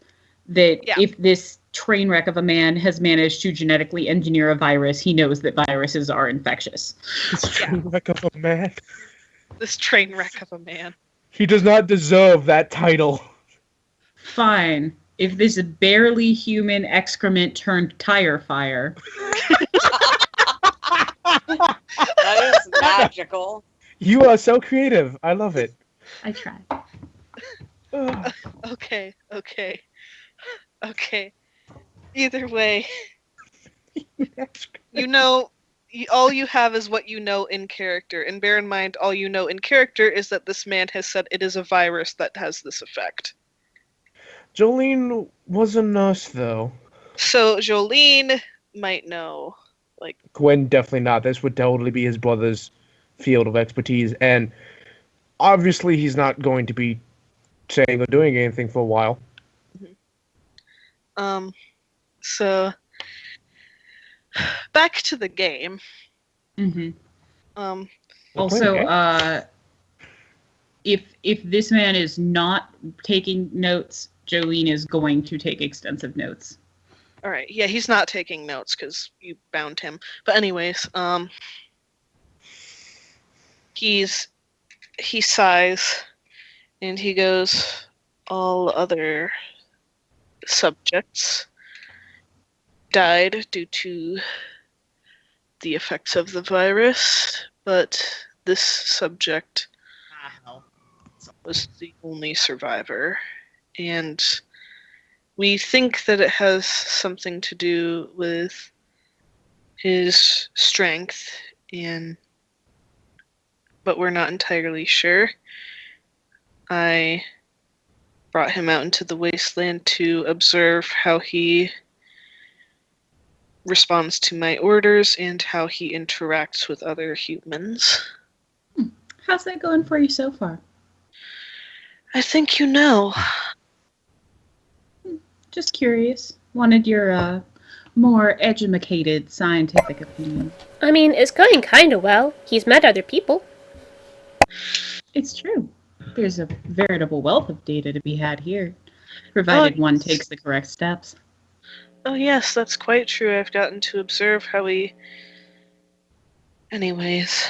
that Yeah. if this train wreck of a man has managed to genetically engineer a virus, he knows that viruses are infectious. This train wreck of a man. this train wreck of a man. He does not deserve that title. Fine. If this barely human excrement turned tire fire, That is magical. You are so creative. I love it. I tried. Ugh. Okay. Either way, you know, all you have is what you know in character. And bear in mind, all you know in character is that this man has said it is a virus that has this effect. Jolene was a nurse, though. So Jolene might know. Gwen definitely not. This would totally be his brother's field of expertise, and obviously he's not going to be saying or doing anything for a while. So back to the game. Mm-hmm. Um, Also, Okay. if this man is not taking notes, Jolene is going to take extensive notes. all right. Yeah, he's not taking notes because you bound him. But anyways, he sighs and he goes, all other subjects died due to the effects of the virus, but this subject was the only survivor. And we think that it has something to do with his strength, but we're not entirely sure. I brought him out into the wasteland to observe how he responds to my orders and how he interacts with other humans. How's that going for you so far? I think you know. Just curious. Wanted your more educated scientific opinion. I mean, it's going kinda well. He's met other people. It's true. There's a veritable wealth of data to be had here, provided one takes the correct steps. Oh yes, that's quite true. I've gotten to observe how he... Anyways.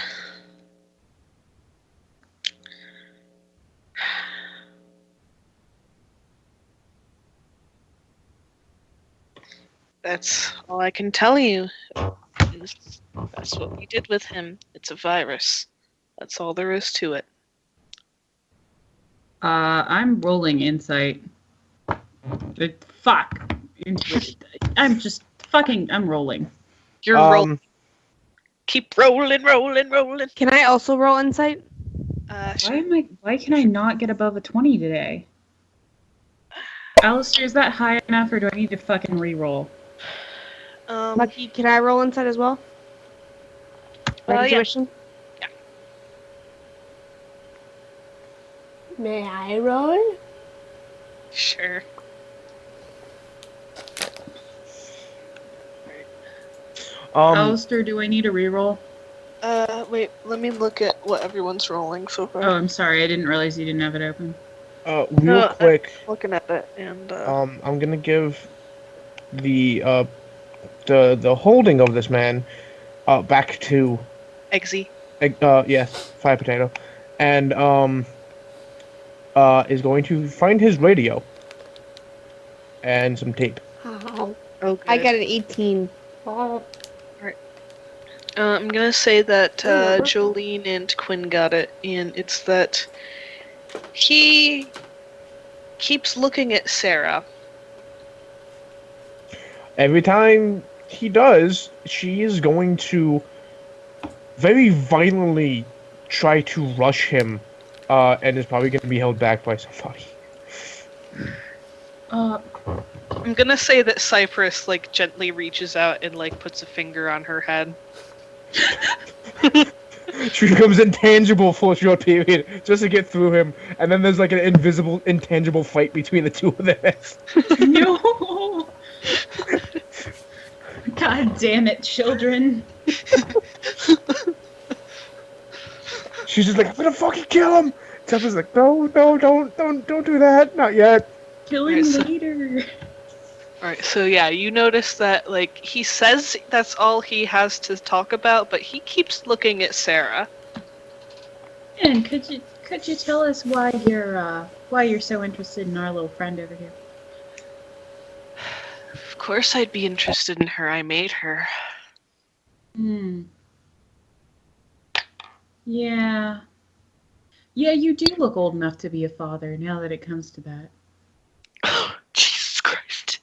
That's all I can tell you. That's what we did with him. It's a virus. That's all there is to it. I'm rolling insight. Fuck. I'm rolling. You're rolling. Keep rolling. Can I also roll insight? Sure. Why can I not get above a 20 today? Alistair, is that high enough or do I need to fucking re-roll? Lucky, can I roll insight as well? Like intuition? Yeah. May I roll? Sure. Alistair, do I need a re-roll? Wait, let me look at what everyone's rolling so far. Oh, I'm sorry, I didn't realize you didn't have it open. Real quick, I'm looking at it, and I'm gonna give the holding of this man back to Eggsy. yes, Fire Potato, and is going to find his radio and some tape. Oh, Okay. I got an 18. I'm gonna say that Jolene and Quinn got it, and it's that he keeps looking at Sarah. Every time he does, she is going to very violently try to rush him, and is probably going to be held back by somebody. I'm gonna say that Cypress gently reaches out and puts a finger on her head. She becomes intangible for a short period just to get through him, and then there's an invisible, intangible fight between the two of them. No! God damn it, children. She's just like, I'm gonna fucking kill him! Cypress like, no, don't do that, not yet. Kill him later. Alright, so yeah, you notice that, he says that's all he has to talk about, but he keeps looking at Sarah. And could you tell us why you're so interested in our little friend over here? Of course I'd be interested in her. I made her. Yeah. Yeah, you do look old enough to be a father, now that it comes to that. Oh, Jesus Christ.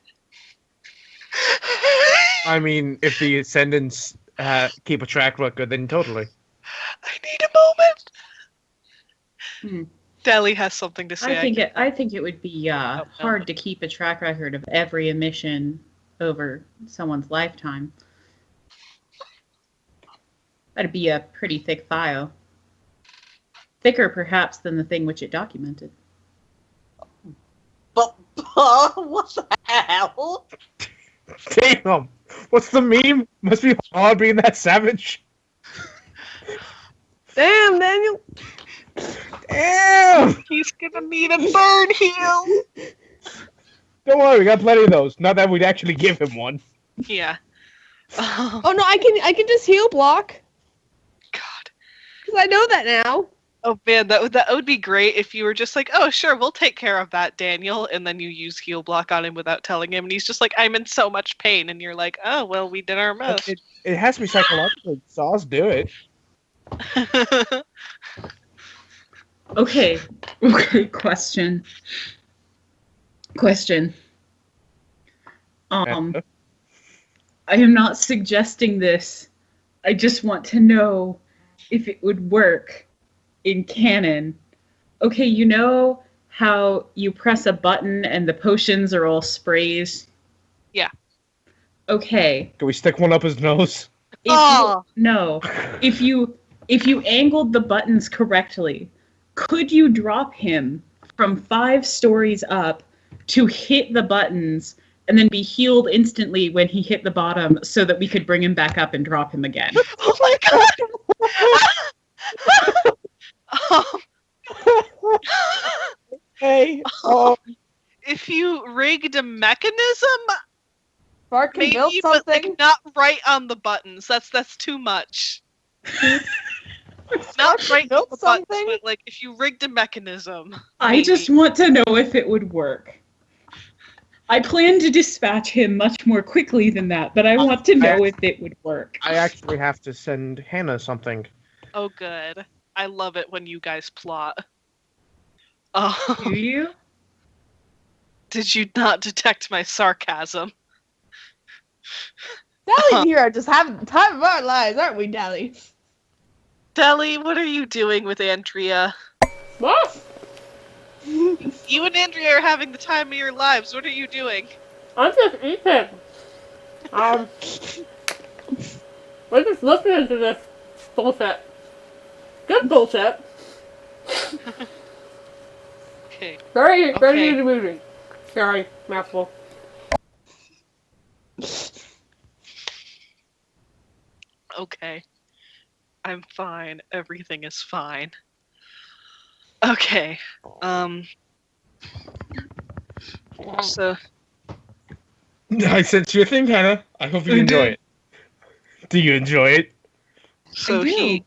I mean, if the Ascendants keep a track record, then totally. I need a moment. Dally has something to say. I think it would be hard to keep a track record of every emission over someone's lifetime. That'd be a pretty thick file. Thicker, perhaps, than the thing which it documented. But, what the hell? Damn! What's the meme? Must be hard being that savage. Damn, Daniel! Damn! He's gonna need a bird heal! Don't worry, we got plenty of those. Not that we'd actually give him one. Yeah. Oh no, I can just heal block. God. Because I know that now. Oh man, that would be great if you were just like, oh sure, we'll take care of that, Daniel, and then you use heal block on him without telling him, and he's just like, I'm in so much pain, and you're like, oh well, we did our best. It has to be psychological, so I'll do it. Okay. Question. I am not suggesting this. I just want to know if it would work in canon. Okay, you know how you press a button and the potions are all sprays? Yeah. Okay. Can we stick one up his nose? No. If you angled the buttons correctly, could you drop him from 5 stories up to hit the buttons and then be healed instantly when he hit the bottom so that we could bring him back up and drop him again? Oh my god! Hey, If you rigged a mechanism, Bart can build maybe, but something. like not right on the buttons. That's too much. Not right on build the buttons, something? but like if you rigged a mechanism. I just want to know if it would work. I plan to dispatch him much more quickly than that, but I want to know if it would work. I actually have to send Hannah something. Oh, good. I love it when you guys plot. Oh, Do you? did you not detect my sarcasm? Dally and here are just having the time of our lives, aren't we, Dally? Deli, what are you doing with Andrea? What? You and Andrea are having the time of your lives. What are you doing? I'm just eating. We're just listening to this bullshit. Good bullshit. Okay. Very Okay. easy moving. Sorry, mouthful. Okay. I'm fine. Everything is fine. Okay. So I sent you a thing, Hannah. I hope you enjoy it. Do you enjoy it? so he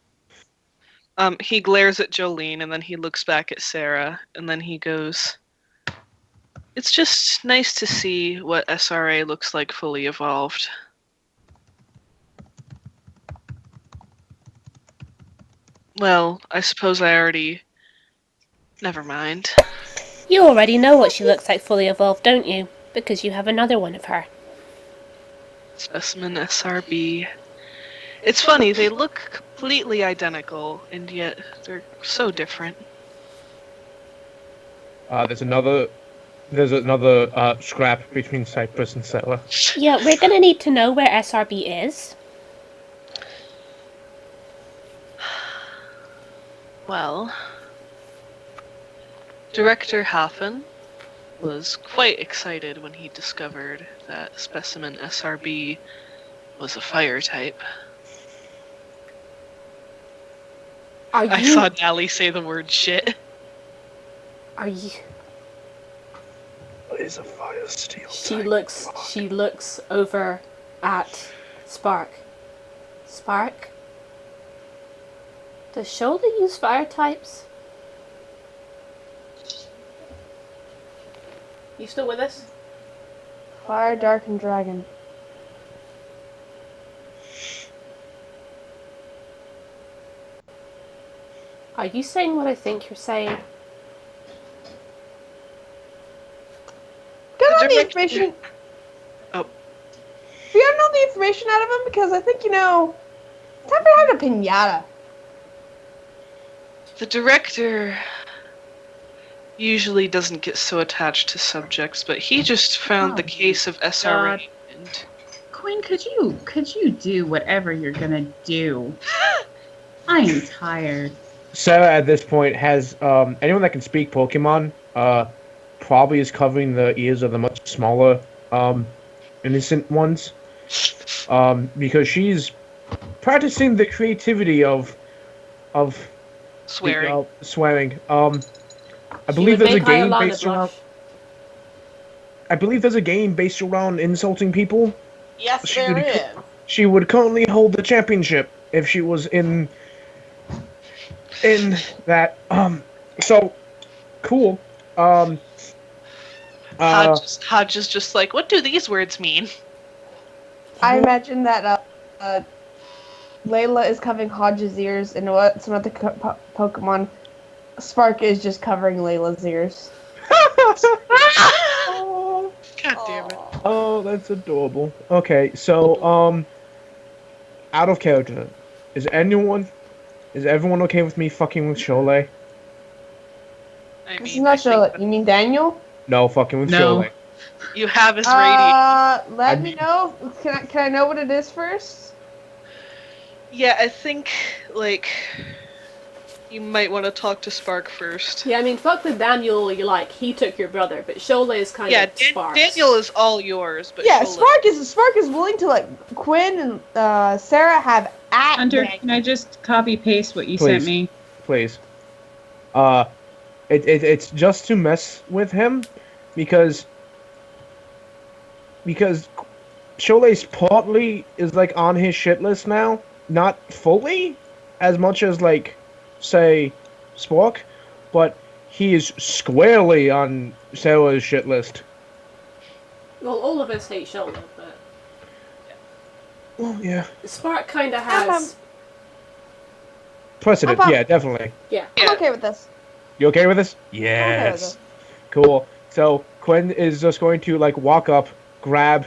glares at Jolene and then he looks back at Sarah and then he goes, "It's just nice to see what SRA looks like fully evolved." Well, I suppose I already... Never mind. You already know what she looks like fully evolved, don't you? Because you have another one of her. Specimen SRB. It's funny, they look completely identical, and yet they're so different. There's another scrap between Cypress and Sarah. Yeah, we're gonna need to know where SRB is. Well, Director Hafen was quite excited when he discovered that Specimen SRB was a fire type. I saw Dally say the word shit. Are you... What is a fire steel She looks over at Spark. Spark? Does Shoulder use fire types? You still with us? Fire, Dark, and Dragon. Are you saying what I think you're saying? Get all the director- information. Oh. We gotta know the information out of him because I think, it's time for having a pinata. The director usually doesn't get so attached to subjects, but he just found the case of SRA. And Quinn, could you do whatever you're gonna do? I am tired. Sarah at this point has anyone that can speak Pokemon probably is covering the ears of the much smaller innocent ones because she's practicing the creativity of swearing. Swearing. I believe there's a game based around. I believe there's a game based around insulting people. Yes, She there would- is. She would currently hold the championship if she was in in that. So cool. Hodge is just like, what do these words mean? I imagine that Layla is covering Hodge's ears, and what some other Pokemon, Spark is just covering Layla's ears. Oh, God damn it. oh, that's adorable. Okay, so out of character, is everyone okay with me fucking with Sholay? I This is mean, not I think Charlotte. You mean Daniel? No, fucking with No. Sholay. you have his rating. Let I me mean- know. Can I know what it is first? Yeah, I think, like, you might want to talk to Spark first. Yeah, I mean, fuck with Daniel, you like, he took your brother, but Sholay is kind Yeah, of Sparks. Daniel is all yours, but Yeah, Shola- Spark is willing to let Quinn and Sarah have at Hunter, Daniel. can I just copy paste what you Please. sent me? Please. It's just to mess with him because Sholay's partly is like on his shit list now, not fully as much as like say Spork, but he is squarely on Sarah's shit list. Well, all of us hate Sholay, but Well, yeah. Spark kind of has. Precedent, I'm yeah, definitely. Yeah. I'm okay with this. You okay with this? okay with Yes. this. Cool. So Quinn is just going to like walk up, grab,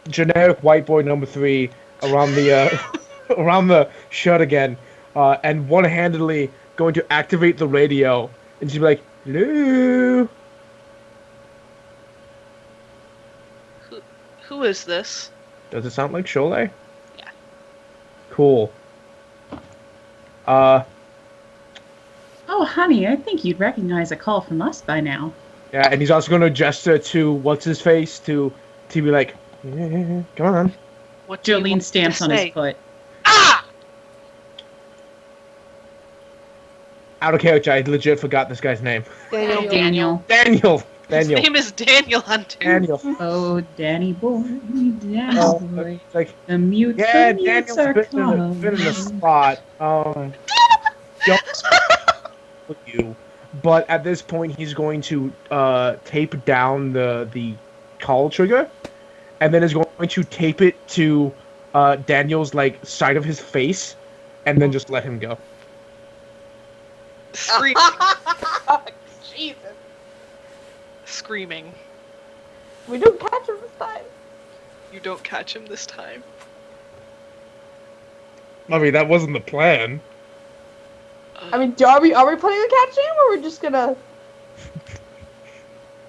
generic white boy number 3 around the around the shirt again, and one-handedly going to activate the radio, and she'll be like, "Hello." Who is this? Does it sound like Sholay? Yeah. Cool. Oh, honey, I think you'd recognize a call from us by now. Yeah, and he's also going to gesture to what's his face to be like, "Come on." What do you Jolene want me stamps to on his say? foot. Ah! Out of character, I legit forgot this guy's name. Daniel. Daniel. Daniel. His name is Daniel Hunter. Daniel. Oh, Danny boy, Danny Oh, boy. it's like, The mutes, yeah, the mutes Daniel's are been in the coming. spot. Don't with you. But at this point, he's going to tape down the call trigger, and then is going to tape it to Daniel's like side of his face, and then just let him go. Screaming. Jesus. Screaming. We don't catch him this time. You don't catch him this time. I mean, that wasn't the plan. I mean, are we planning on catching him, or we're just gonna?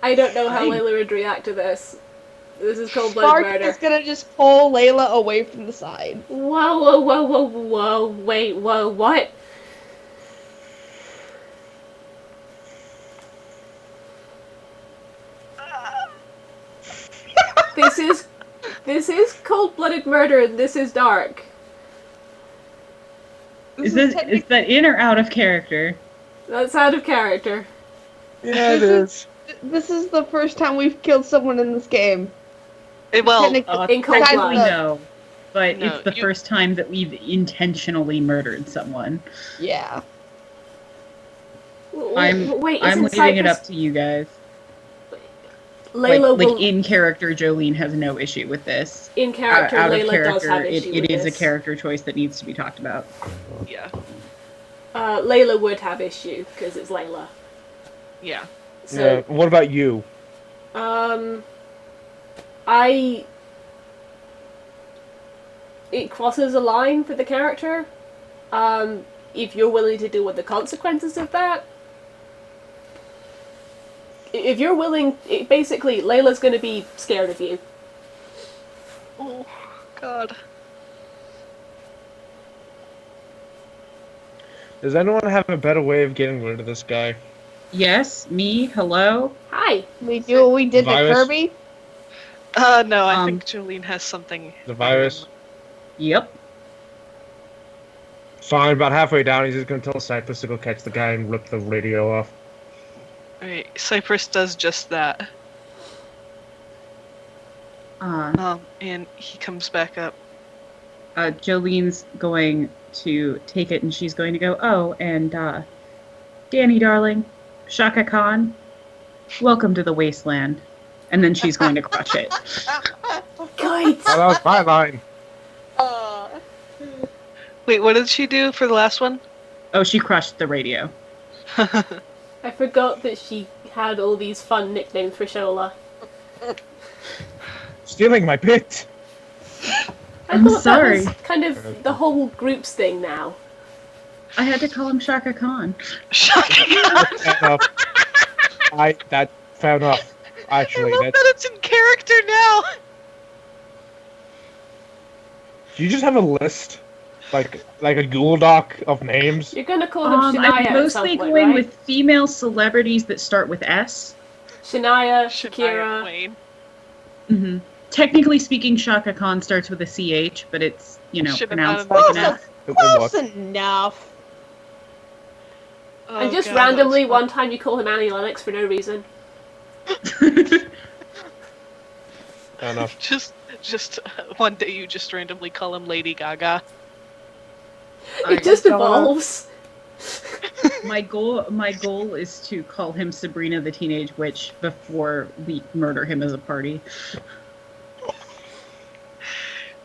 I don't know how Hey. Layla would react to this. This is cold blooded Spark murder. is gonna just pull Layla away from the side. Whoa, whoa, whoa, whoa, whoa, wait, whoa, what? This is cold-blooded murder, and this is dark. Is that in or out of character? That's out of character. Yeah, it is. This is the first time we've killed someone in this game. Well, Technically- In cold Kind blood. of. No. But No, it's the you- first time that we've intentionally murdered someone. Yeah. I'm Wait, I'm isn't leaving it Cypress- up to you guys. Layla will, like in character, Jolene has no issue with this. in character, Out of Layla character, does have issue it with is this. a character choice that needs to be talked about. yeah. Layla would have issue, because it's Layla. Yeah. Yeah. So, What about you? it crosses a line for the character. If you're willing to deal with the consequences of that. If you're willing, basically, Layla's going to be scared of you. Oh, God. Does anyone have a better way of getting rid of this guy? Yes, me, hello. Hi. We do what we did to Virus? Kirby. No, I Um, think Jolene has something. The virus? Yep. Fine, about halfway down, he's just gonna tell Cypress to go catch the guy and rip the radio off. Alright, Cypress does just that. And he comes back up. Jolene's going to take it, and she's going to go, oh, and Danny, darling, Shaka Khan, welcome to the wasteland. And then she's going to crush it. Guys! Oh, that was my line. Wait, what did she do for the last one? Oh, she crushed the radio. I forgot that she had all these fun nicknames for Shola. Stealing my bit. I'm I thought sorry. that was kind of the whole group's thing now. I had to call him Shaka Khan. Fair enough. That fair enough. Actually, I love that it's in character now. Do you just have a list, like a Google Doc of names? You're gonna call them Shania I'm at mostly some point, going right? with female celebrities that start with S. Shania, Shania Shakira. Twain. Mm-hmm. Technically speaking, Shaka Khan starts with a CH, but it's, Should've pronounced not like an have F. Close enough. Oh, And just God, randomly, that was one time you call him Annie Lennox for no reason. Fair enough. fun. Just one day you just randomly call him Lady Gaga. It just evolves. My goal is to call him Sabrina the Teenage Witch before we murder him as a party.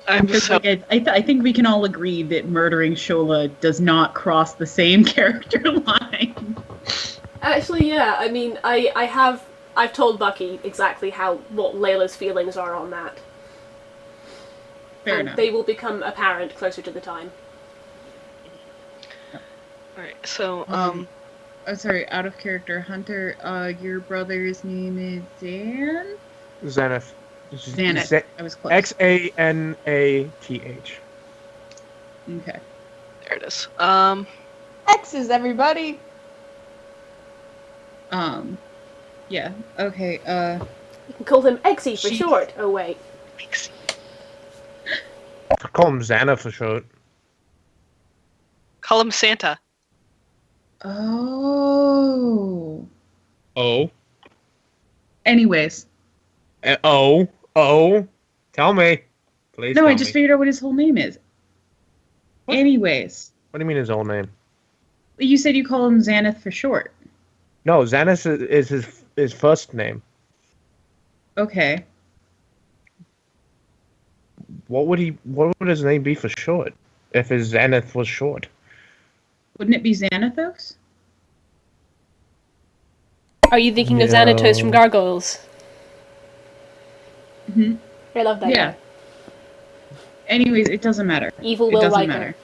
I'm Because so I think we can all agree that murdering Shola does not cross the same character line. Actually, yeah. I mean, I've told Bucky exactly what Layla's feelings are on that. Fair and enough. they will become apparent closer to the time. Alright, so Oh, sorry, out of character. Hunter, your brother's name is Zan? Zenith. Xanath. I was close. Xanath. Okay. there it is. X's, everybody. Yeah. Okay. You can call him Eggsy for She- short. Oh wait. Call him Xana for short. Call him Santa. Oh. Oh. Anyways. Oh. Tell me. Please No, tell I just me. figured out what his whole name is. What? Anyways. What do you mean his old name? You said you call him Xanath for short. No, Xanath is his first name. Okay. What would his name be for short? If his Xanath was short. Wouldn't it be Xanathos? Are you thinking of No. Xanatos from Gargoyles? Mm-hmm. I love that. Yeah. guy. Anyways, it doesn't matter. Evil It Will doesn't Riker. matter.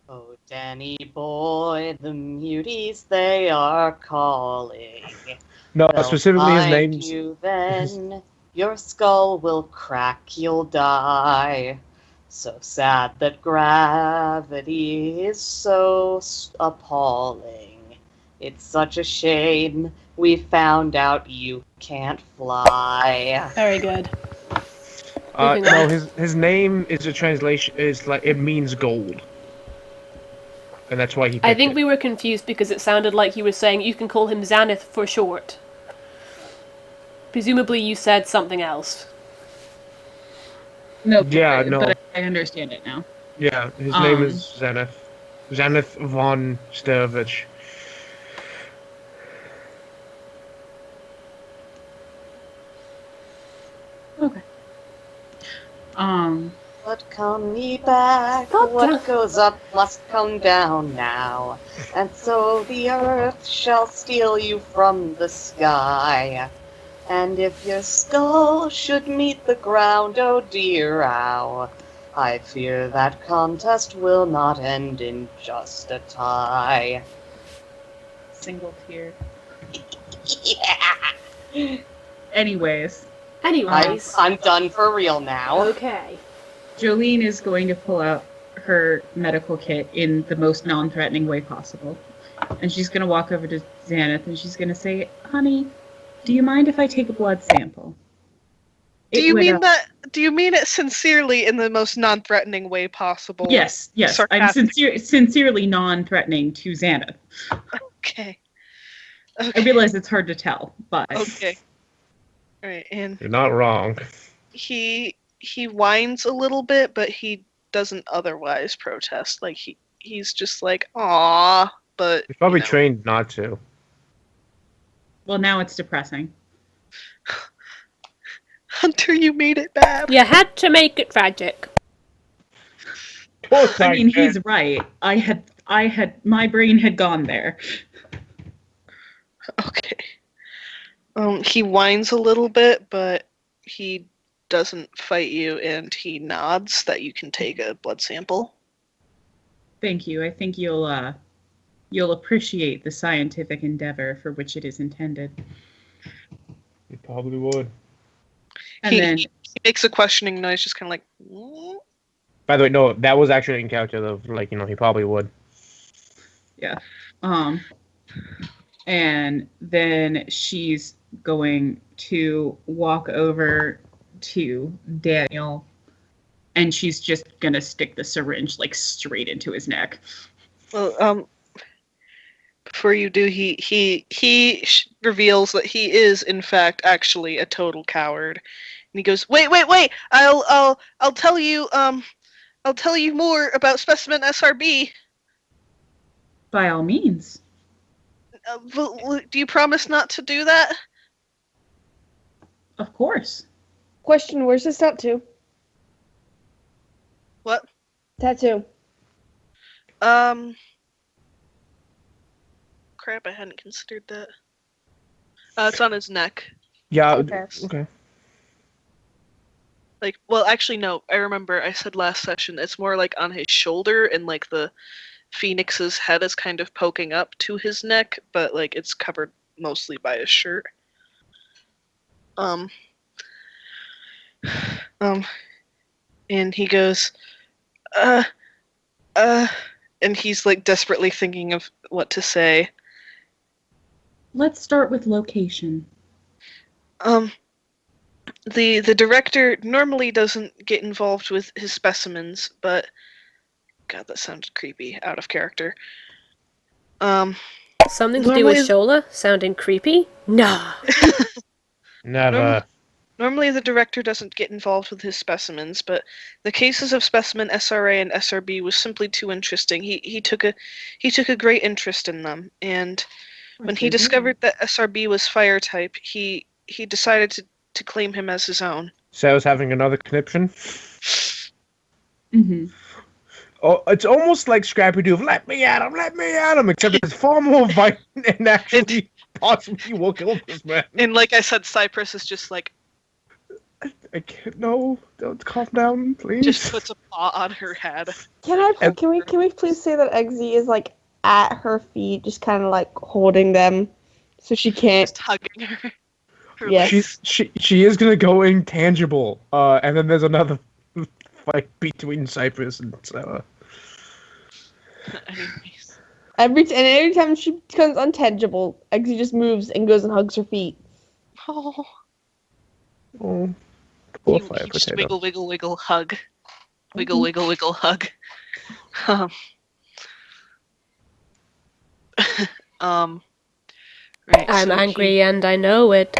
Oh, Danny boy, the muties they are calling. No, They'll specifically his find name's. you then, your skull will crack, you'll die. So sad that gravity is so appalling. It's such a shame we found out you can't fly. Very good. Moving No, on. his name is a translation. Is like it means gold, and that's why he. I picked think it. we were confused because it sounded like you were saying you can call him Xanath for short. Presumably you said something else. No. Yeah, no. But I understand it now. Yeah, his name is Xanath. Xanath von Sterovich. Okay. But come ye back, what goes up must come down now, and so the earth shall steal you from the sky. And if your skull should meet the ground, oh dear, ow, I fear that contest will not end in just a tie. Single tear. Yeah! Anyways, Anyways. I'm done for real now. Okay. Jolene is going to pull out her medical kit in the most non-threatening way possible. And she's going to walk over to Xanath and she's going to say, honey, do you mind if I take a blood sample? Do you mean it sincerely in the most non-threatening way possible? Yes. I'm Sarcastic. sincerely non-threatening to Xanath. Okay. I realize it's hard to tell, but... Okay. Alright, and You're not wrong. he whines a little bit, but he doesn't otherwise protest. Like he's just like, "Aw," but He's probably you know. trained not to. Well, now it's depressing. Hunter, you made it bad. You had to make it tragic. Of course I mean, did. he's right. My brain had gone there. Okay. He whines a little bit, but he doesn't fight you, and he nods that you can take a blood sample. Thank you. I think you'll appreciate the scientific endeavor for which it is intended. He probably would. And then He makes a questioning noise, just kind of like. "Mm?" By the way, no, that was actually in character. Of like, he probably would. yeah. And then she's going to walk over to Daniel, and she's just gonna stick the syringe like straight into his neck. Well, before you do, he reveals that he is in fact actually a total coward, and he goes, "Wait! I'll tell you I'll tell you more about specimen SRB. By all means. Do you promise not to do that?" Of course. Question, where's this tattoo? What? Tattoo. Crap, I hadn't considered that. It's on his neck. Yeah. Okay. Like, well, actually, no. I remember I said last session it's more like on his shoulder, and like the Phoenix's head is kind of poking up to his neck, but like it's covered mostly by his shirt. And he goes, and he's like desperately thinking of what to say. Let's start with location. The director normally doesn't get involved with his specimens, but God, that sounded creepy, out of character. Something to do with Normally- Shola? Sounding creepy? Nah. Never. Normally the director doesn't get involved with his specimens, but the cases of specimen SRA and SRB was simply too interesting. He took a great interest in them, and when he discovered that SRB was fire type, he decided to claim him as his own. Sarah's having another conniption. Mm-hmm. Oh, it's almost like Scrappy Doo. Let me at him, except it's far more violent and actually possibly will kill this man. And like I said, Cypress is just like, I can't, no, don't calm down, please. just puts a paw on her head. Can we please say that Eggsy is like at her feet, just kind of like holding them, so she can't. Just hugging her. Yes. She is gonna go intangible. And then there's another fight between Cypress and Sarah. Anyways. Every time she becomes untangible, Eggsy just moves and goes and hugs her feet. Oh. Oh, poor He fire just potato. wiggle, hug. Wiggle, hug. Right, I'm so angry and I know it.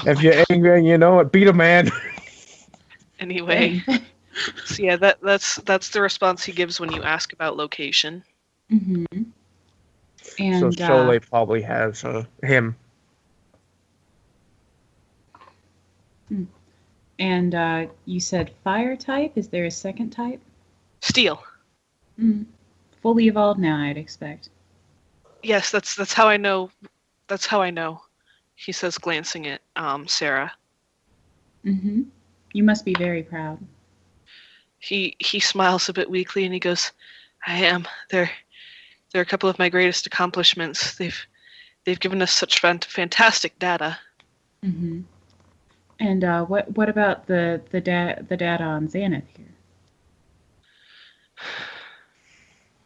If you're angry and you know it, beat a man. Anyway, so yeah, that's the response he gives when you ask about location. Mm-hmm. And So Sholay probably has him. And you said fire type. Is there a second type? Steel. Fully evolved now, I'd expect. Yes, that's how I know. That's how I know. He says, glancing at Sarah. Mm-hmm. You must be very proud. He smiles a bit weakly and he goes, "I am. They're a couple of my greatest accomplishments. They've given us such fantastic data." Mm-hmm. And what about the data on Xanath here?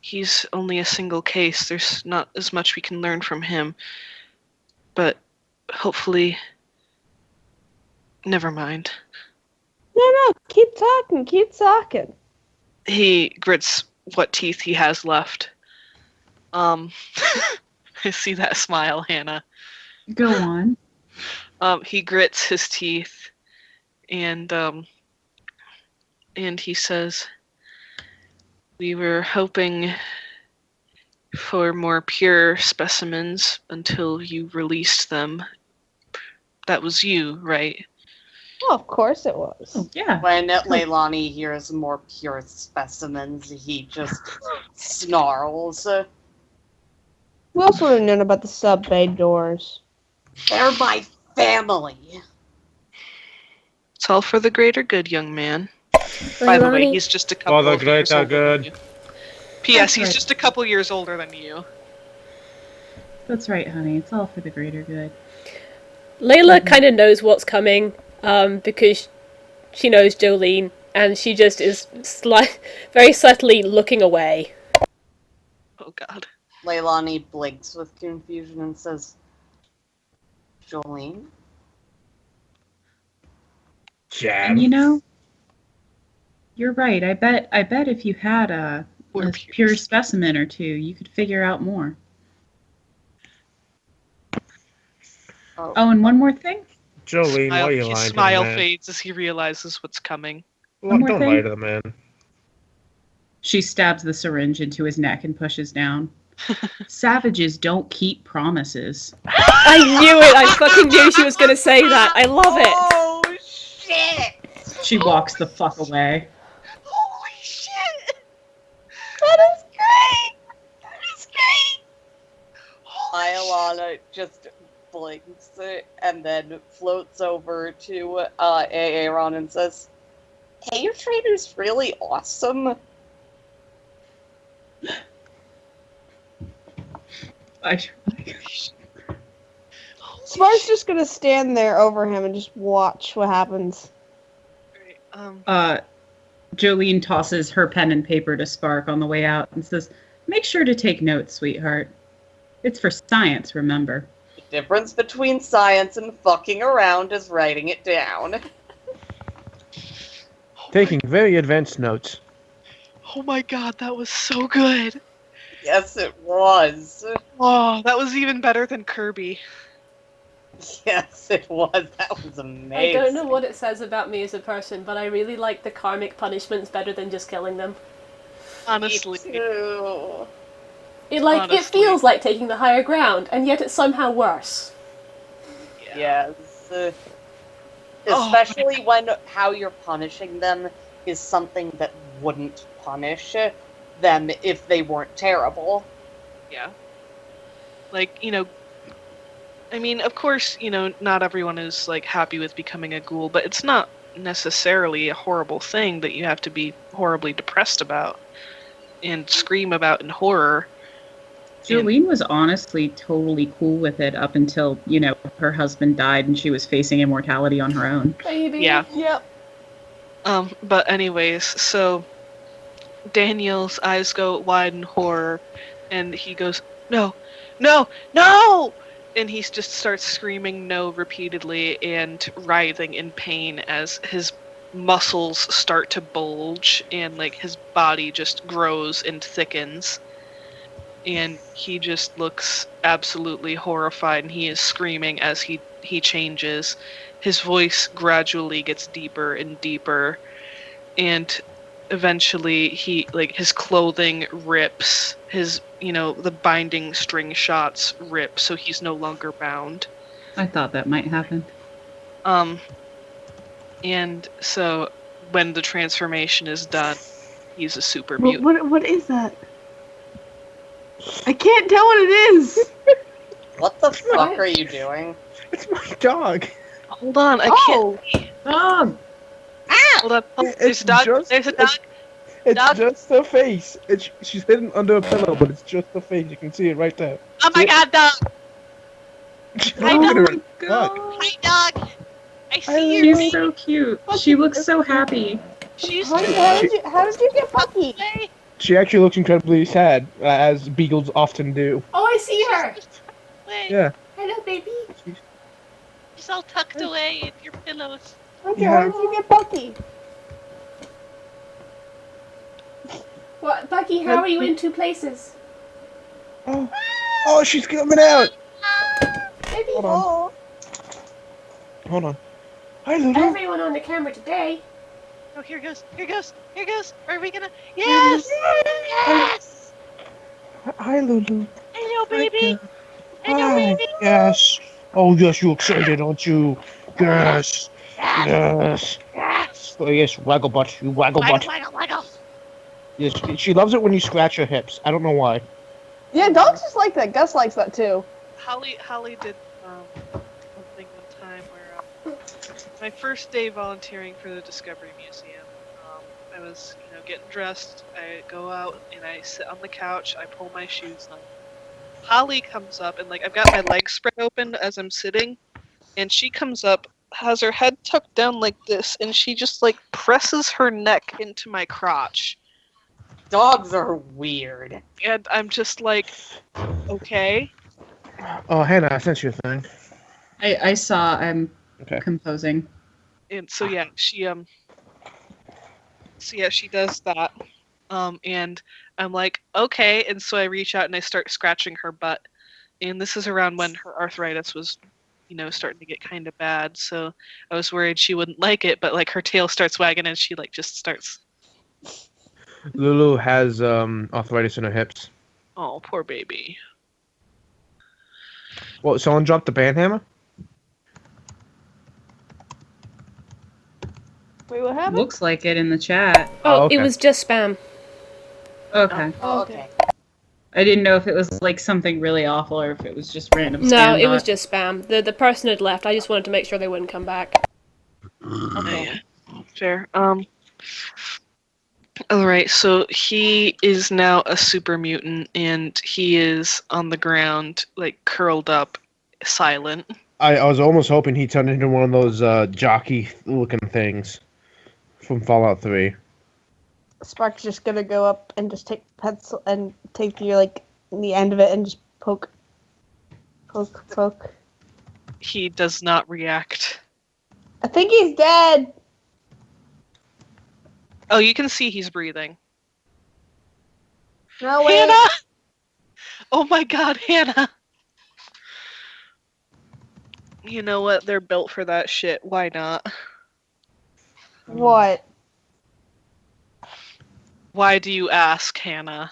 He's only a single case. There's not as much we can learn from him. But hopefully, never mind. No, keep talking. He grits what teeth he has left. I see that smile, Hannah. Go on. He grits his teeth and he says, "We were hoping for more pure specimens until you released them. That was you, right?" Oh, of course it was. Yeah. When Leilani hears more pure specimens, he just snarls. We also want to know about the sub-bay doors. They're my family. It's all for the greater good, young man. By the way, Leilani, he's just a couple the of years greater older than good. you. P.S. That's He's right. just a couple years older than you. That's right, honey. It's all for the greater good. Layla kind of knows what's coming because she knows Jolene, and she just is very subtly looking away. Oh God. Leilani blinks with confusion and says, Jolene? Jam. And you know, you're right. I bet if you had a We're pure specimen or two, you could figure out more. Oh, Oh, and one more thing. Jolene, why are you His lying smile to the man? fades as he realizes what's coming. One more Don't thing. lie to the man. She stabs the syringe into his neck and pushes down. Savages don't keep promises. I knew it! I fucking knew she was gonna say that. I love it! Oh, shit! She walks the fuck away. Holy shit! That is great! That is great! Ilana just blinks and then floats over to Aaron and says, "Hey, your trainer's really awesome." Smart's just gonna stand there over him and just watch what happens. Great. Jolene tosses her pen and paper to Spark on the way out and says, "Make sure to take notes, sweetheart. It's for science, remember." The difference between science and fucking around is writing it down. Taking very advanced notes. Oh my God, that was so good. Yes, it was. Oh, that was even better than Kirby. Yes, it was. That was amazing. I don't know what it says about me as a person, but I really like the karmic punishments better than just killing them. Honestly. Me too. It Honestly. feels like taking the higher ground, and yet it's somehow worse. Yeah. Yes. Especially when how you're punishing them is something that wouldn't punish them if they weren't terrible. Yeah. Like, I mean, of course, not everyone is, happy with becoming a ghoul, but it's not necessarily a horrible thing that you have to be horribly depressed about and scream about in horror. Jolene was honestly totally cool with it up until, her husband died and she was facing immortality on her own. Baby. Yeah. Yep. But anyways, so Daniel's eyes go wide in horror, and he goes, "No, no, no!" And he just starts screaming no repeatedly and writhing in pain as his muscles start to bulge and his body just grows and thickens. And he just looks absolutely horrified, and he is screaming as he changes. His voice gradually gets deeper and deeper, and eventually his clothing rips, his the binding string shots rip, so he's no longer bound. I thought that might happen. And so when the transformation is done, he's a super mutant. What is that? I can't tell what it is. What the fuck are you doing? It's my dog. Hold on, I can't. Dog! Hold on. There's a dog. There's a dog. It's Dog. just her face. She's hidden under a pillow, but it's just her face. You can see it right there. Oh my See it? God, dog! Hi, Oh dog. my god! Hi, dog! I see you. She's so cute. She looks so happy. She's Honey, how did you get Bucky? away. She actually looks incredibly sad, as beagles often do. Oh, I see her! Away. Yeah. Hello, baby. She's all tucked away in your pillows. Okay, Yeah. how did you get Bucky? What, Bucky, how are you in two places? Oh, she's coming out. Baby. Hold on. Hold on. Hi, Lulu. Everyone on the camera today. Oh, here goes. Here goes. Here goes. Are we gonna? Yes! Yes! Hi, Lulu. Hello, baby. Hello, Hi. baby. Yes. Oh, yes, you're excited, aren't you? Yes. Yes! Yes. Yes! Oh, yes, waggle butt. You waggle Waggle, butt. waggle, waggle. Yes, she loves it when you scratch her hips. I don't know why. Yeah, dogs just like that. Gus likes that too. Holly did something one time where my first day volunteering for the Discovery Museum. I was getting dressed. I go out and I sit on the couch. I pull my shoes on. Holly comes up and I've got my legs spread open as I'm sitting, and she comes up, has her head tucked down like this, and she just presses her neck into my crotch. Dogs are weird. And I'm just like, okay. Oh, Hannah, I sent you a thing. I saw. I'm Okay. composing. And so yeah, she does that. And I'm like, okay, and so I reach out and I start scratching her butt. And this is around when her arthritis was, starting to get kind of bad. So I was worried she wouldn't like it, but her tail starts wagging and she just starts. Lulu has arthritis in her hips. Oh, poor baby. Well, someone dropped the band hammer? Wait, what happened? Looks like it in the chat. Oh, okay. it was just spam. Okay. Oh, okay. I didn't know if it was like something really awful or if it was just random. No, spam it was bot. just spam. The person had left. I just wanted to make sure they wouldn't come back. Okay. Fair. Alright, so he is now a super mutant and he is on the ground, curled up, silent. I was almost hoping he turned into one of those jockey-looking things from Fallout 3. Spark's just gonna go up and just take pencil and take the end of it and just poke. He does not react. I think he's dead. Oh, you can see he's breathing. No way. Hannah! Oh my god, Hannah! You know what? They're built for that shit. Why not? What? Why do you ask, Hannah?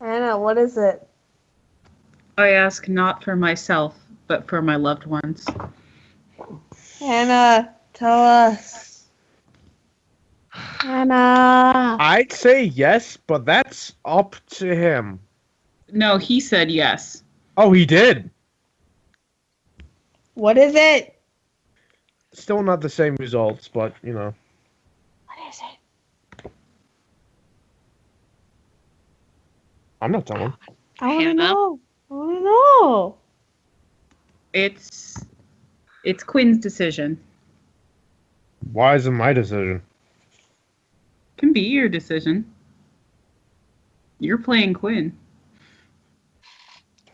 Anna, what is it? I ask not for myself, but for my loved ones. Anna, tell us. Anna. I'd say yes, but that's up to him. No, he said yes. Oh, he did. What is it? Still not the same results, but, What is it? I'm not telling. I want to Hannah? know. I want to know. It's Quinn's decision. Why is it my decision? Can be your decision. You're playing Quinn.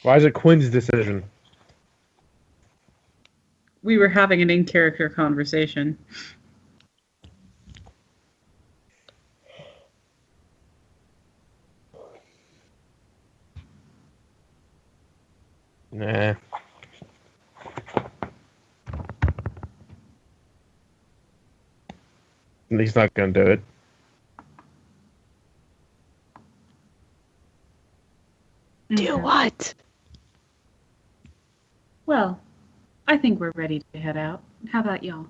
Why is it Quinn's decision? We were having an in-character conversation. Nah. He's not gonna do it. Do what? Well, I think we're ready to head out. How about y'all?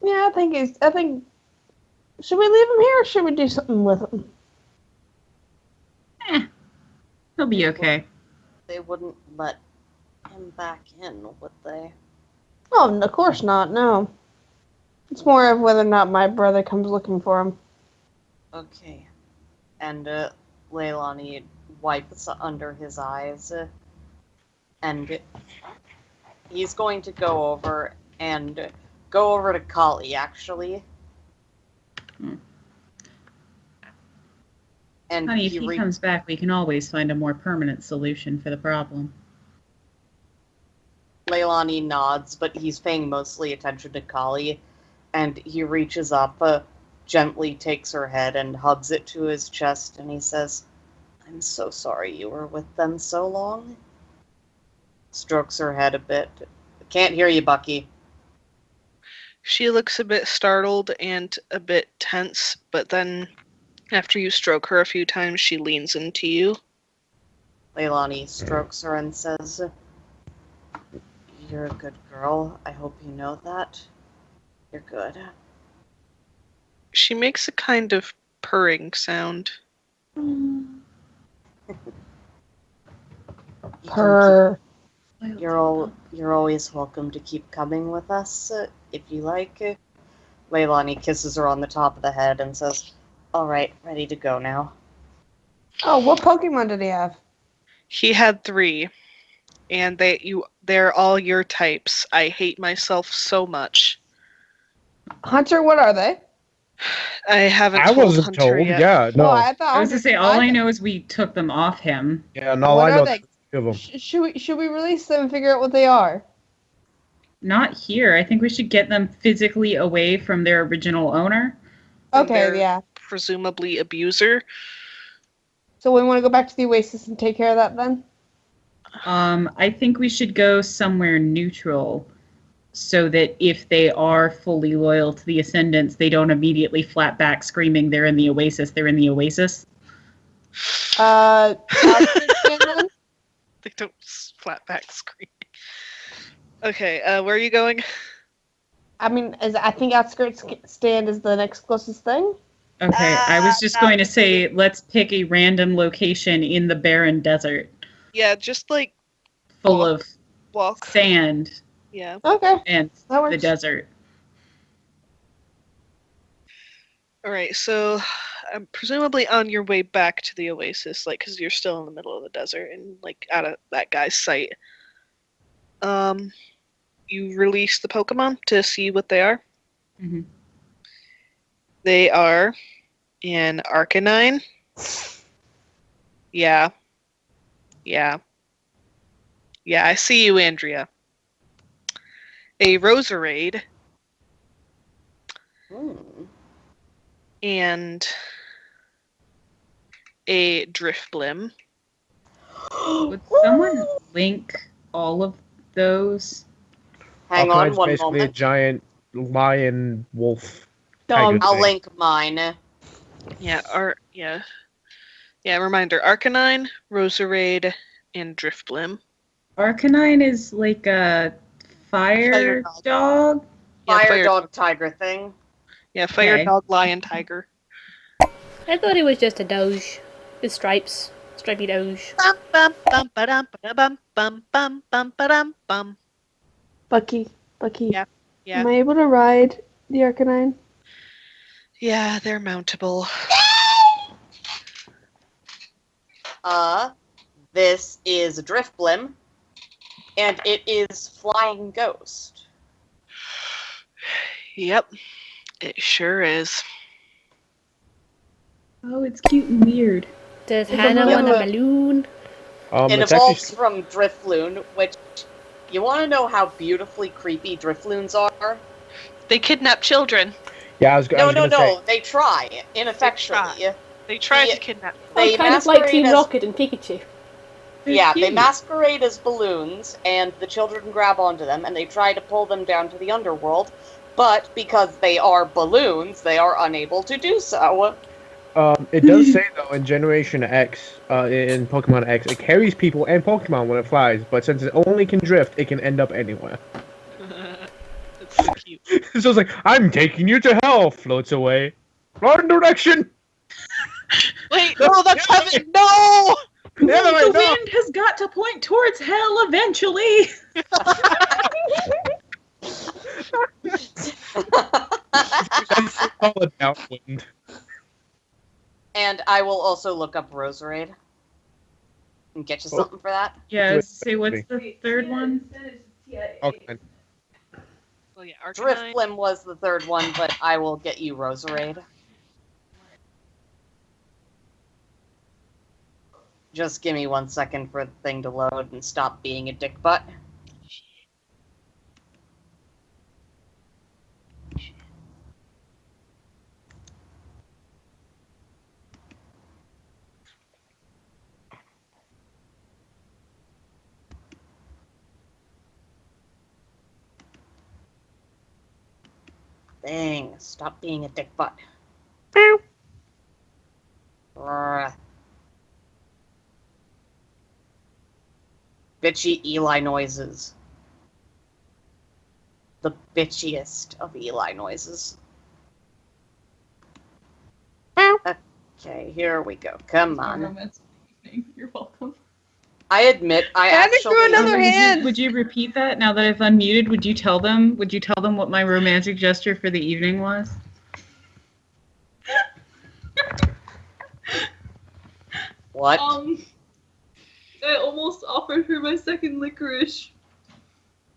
Yeah, I think. Should we leave him here or should we do something with him? He'll be okay. They wouldn't let him back in, would they? Oh, of course not. No. It's more of whether or not my brother comes looking for him. Okay. And Leilani wipes under his eyes, and he's going to go over to Kali, actually. And Honey, if he comes back, we can always find a more permanent solution for the problem. Leilani nods, but he's paying mostly attention to Kali, and he reaches up, gently takes her head and hugs it to his chest, and he says, "I'm so sorry you were with them so long. strokes her head a bit. Can't hear you, Bucky. She looks a bit startled and a bit tense, but then after you stroke her a few times, she leans into you. Leilani strokes her and says, "You're a good girl. I hope you know that. You're good." She makes a kind of purring sound. Purr. You're always welcome to keep coming with us if you like. Leilani kisses her on the top of the head and says, "All right, ready to go now." Oh, what Pokemon did he have? He had 3, and they're all your types. I hate myself so much. Hunter, what are they? I haven't I told wasn't Hunter told. yet. Yeah, Oh, no. I thought I was to Hunter say, could all find I them. know is we took them off him. Yeah, and all What I are know they? is 2 of them. Should we release them and figure out what they are? Not here. I think we should get them physically away from their original owner. From their Okay, yeah. presumably abuser. So we want to go back to the Oasis and take care of that then? I think we should go somewhere neutral so that if they are fully loyal to the Ascendants, they don't immediately flat back screaming they're in the Oasis, they're in the Oasis. Outskirts then? They don't flat back scream. Okay, where are you going? I mean, I think Outskirts Stand is the next closest thing. Okay, I was just going to say, let's pick a random location in the barren desert Yeah, just like full Walk. of walk. sand Yeah. Okay, and that works. the desert. All right, so presumably on your way back to the Oasis, like, because you're still in the middle of the desert and like out of that guy's sight. You release the Pokemon to see what they are. Mm-hmm. They are an Arcanine. Yeah. Yeah. Yeah, I see you, Andrea. A Roserade and a Drifblim. Would someone link all of those? Hang on Arcanine's one basically a moment. giant lion wolf. Dog. tiger I'll thing. link mine. Yeah. Yeah, reminder. Arcanine, Roserade, and Drifblim. Arcanine is like a fire Fire dog. Yeah, Fire dog tiger thing. Yeah, fire Okay. dog, lion, tiger. I thought it was just a Doge. With stripes. Stripey Doge. Bum bum bum ba-dum ba-dum bum bum bum ba-dum bum. Bucky. Yeah. Am I able to ride the Arcanine? Yeah, they're mountable. This is a Drifblim, and it is Flying Ghost. Yep, it sure is. Oh, it's cute and weird. Does It's a Hannah want a balloon. balloon? It It's evolves actually from Drifloon, which, you want to know how beautifully creepy Drifloons are? They kidnap children. yeah. I was No, gonna say they try, ineffectually. They try Yeah. to kidnap They Oh, kind of like masquerade Team as- Rocket and Pikachu. They're Yeah, they cute. masquerade as balloons, and the children grab onto them, and they try to pull them down to the underworld, but because they are balloons, they are unable to do so. it does say though in Generation X, in Pokemon X, it carries people and Pokemon when it flies, but since it only can drift, it can end up anywhere. It's so cute. So it's like, I'm taking you to hell, floats away. Wrong direction! Wait, no, that's heaven! No! The other way, The no! wind has got to point towards hell eventually. That's call it downwind. And I will also look up Roserade. And get you something for that. Yeah, say what's the third one? Okay. Well, yeah, Arcanine. Drifblim was the third one, but I will get you Roserade. Just give me 1 second for the thing to load and stop being a dick butt. thing. Stop being a dick butt. Bitchy Eli noises. The bitchiest of Eli noises. Okay, here we go. Come on. You're welcome. I admit, I Magic actually... threw another hand. Would you repeat that now that I've unmuted? Would you tell them what my romantic gesture for the evening was? What? I almost offered her my second licorice.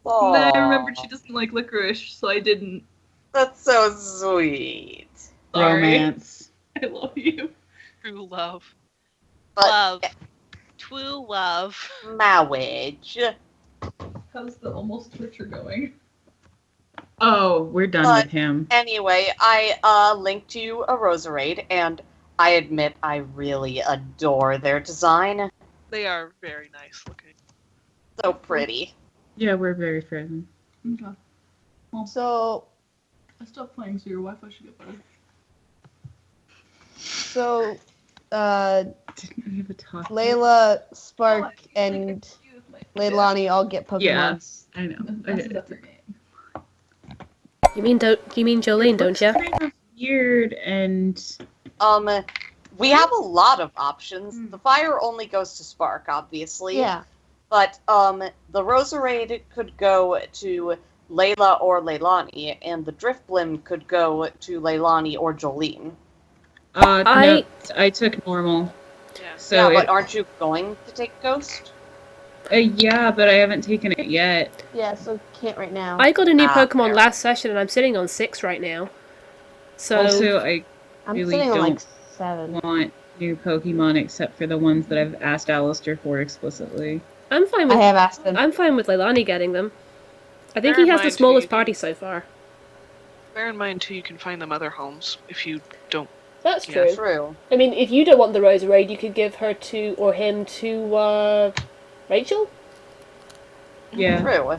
Aww. And then I remembered she doesn't like licorice, so I didn't. That's so sweet. Romance. I love you. True love. But Love. True love. marriage. How's the almost torture going? Oh, we're done But- with him. Anyway, I linked you a Roserade, and I admit I really adore their design. They are very nice looking. So pretty. Yeah, we're very friendly. Okay. So, I stopped playing, so your Wi-Fi should get better. Didn't we have a talk? Layla, Spark, and Leilani all get Pokemon. Yes, I know. You mean Jolene, don't you? Kind of weird and We have a lot of options. The fire only goes to Spark, obviously. Yeah. But the Roserade could go to Layla or Leilani, and the Driftblim could go to Leilani or Jolene. no, I took normal. Yeah. So yeah, but it- aren't you going to take Ghost? yeah, but I haven't taken it yet. Yeah, so can't right now. I got a new Ah, Pokemon fair. last session, and I'm sitting on 6 right now. So Also, I I'm really sitting on like don't 7. want new Pokemon except for the ones that I've asked Alistair for explicitly. I'm fine I with have asked them. I'm fine with Leilani getting them. I think Bear he in has the mind, smallest you- party so far. Bear in mind too, you can find them other homes if you don't. That's Yeah, true. True. I mean, if you don't want the Roserade, you could give her to or him to Rachel. Yeah. True.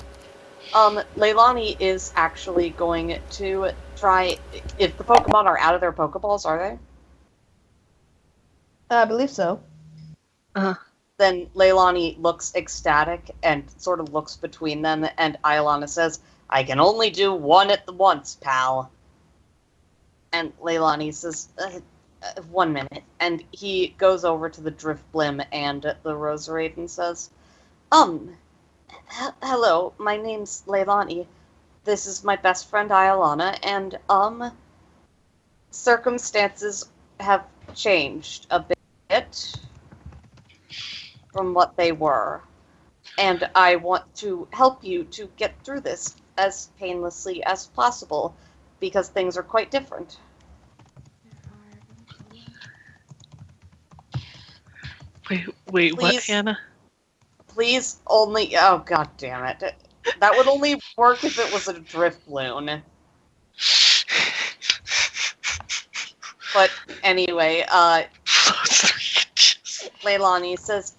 Leilani is actually going to try... If the Pokemon are out of their Pokeballs, are they? I believe so. Then Leilani looks ecstatic and sort of looks between them, and Iolana says, I can only do one at the once, pal. And Leilani says, 1 minute. And he goes over to the Driftblim and the Roserade and says, hello, my name's Leilani. This is my best friend Iolana, and, circumstances have changed a bit from what they were. And I want to help you to get through this as painlessly as possible, because things are quite different. Wait, what, Please. Hannah? Please only... Oh, god damn it. That would only work if it was a Driftloon. But anyway, Leilani says,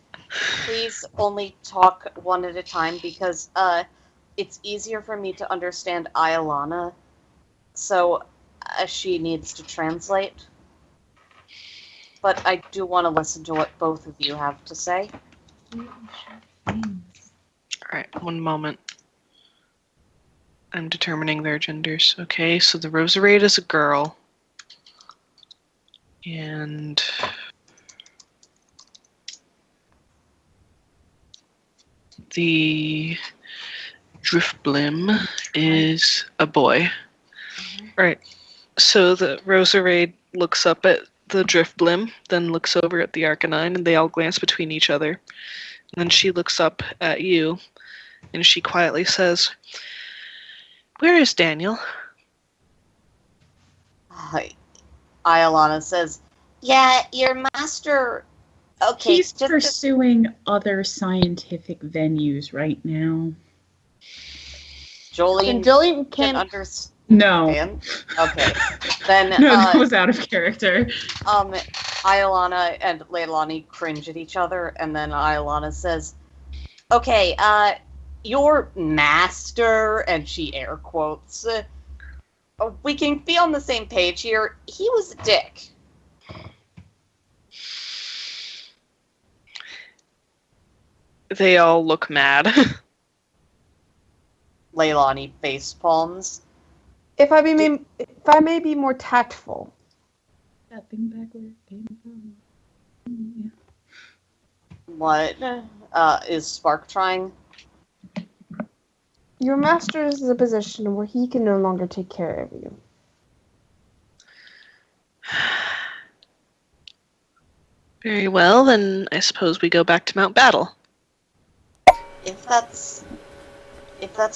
please only talk one at a time, because it's easier for me to understand Iolana, so she needs to translate. But I do want to listen to what both of you have to say. Alright, one moment. I'm determining their genders. Okay, so the Roserade is a girl. And... the Driftblim is a boy. Alright, so the Roserade looks up at the Driftblim, then looks over at the Arcanine, and they all glance between each other. And then she looks up at you, and she quietly says, "Where is Daniel?" Iolana says, yeah, your master... Okay, He's just pursuing other scientific venues right now. Jolene And Jolene can can understand. No. Okay, then No, that was out of character. Iolana and Leilani cringe at each other, and then Iolana says, okay, your master, and she air quotes, we can be on the same page here. He was a dick. They all look mad. Leilani face palms. If I may be more tactful. Stepping back where it came from. Yeah. What? Is Spark trying? Your master is in a position where he can no longer take care of you. Very well, then I suppose we go back to Mount Battle. If that's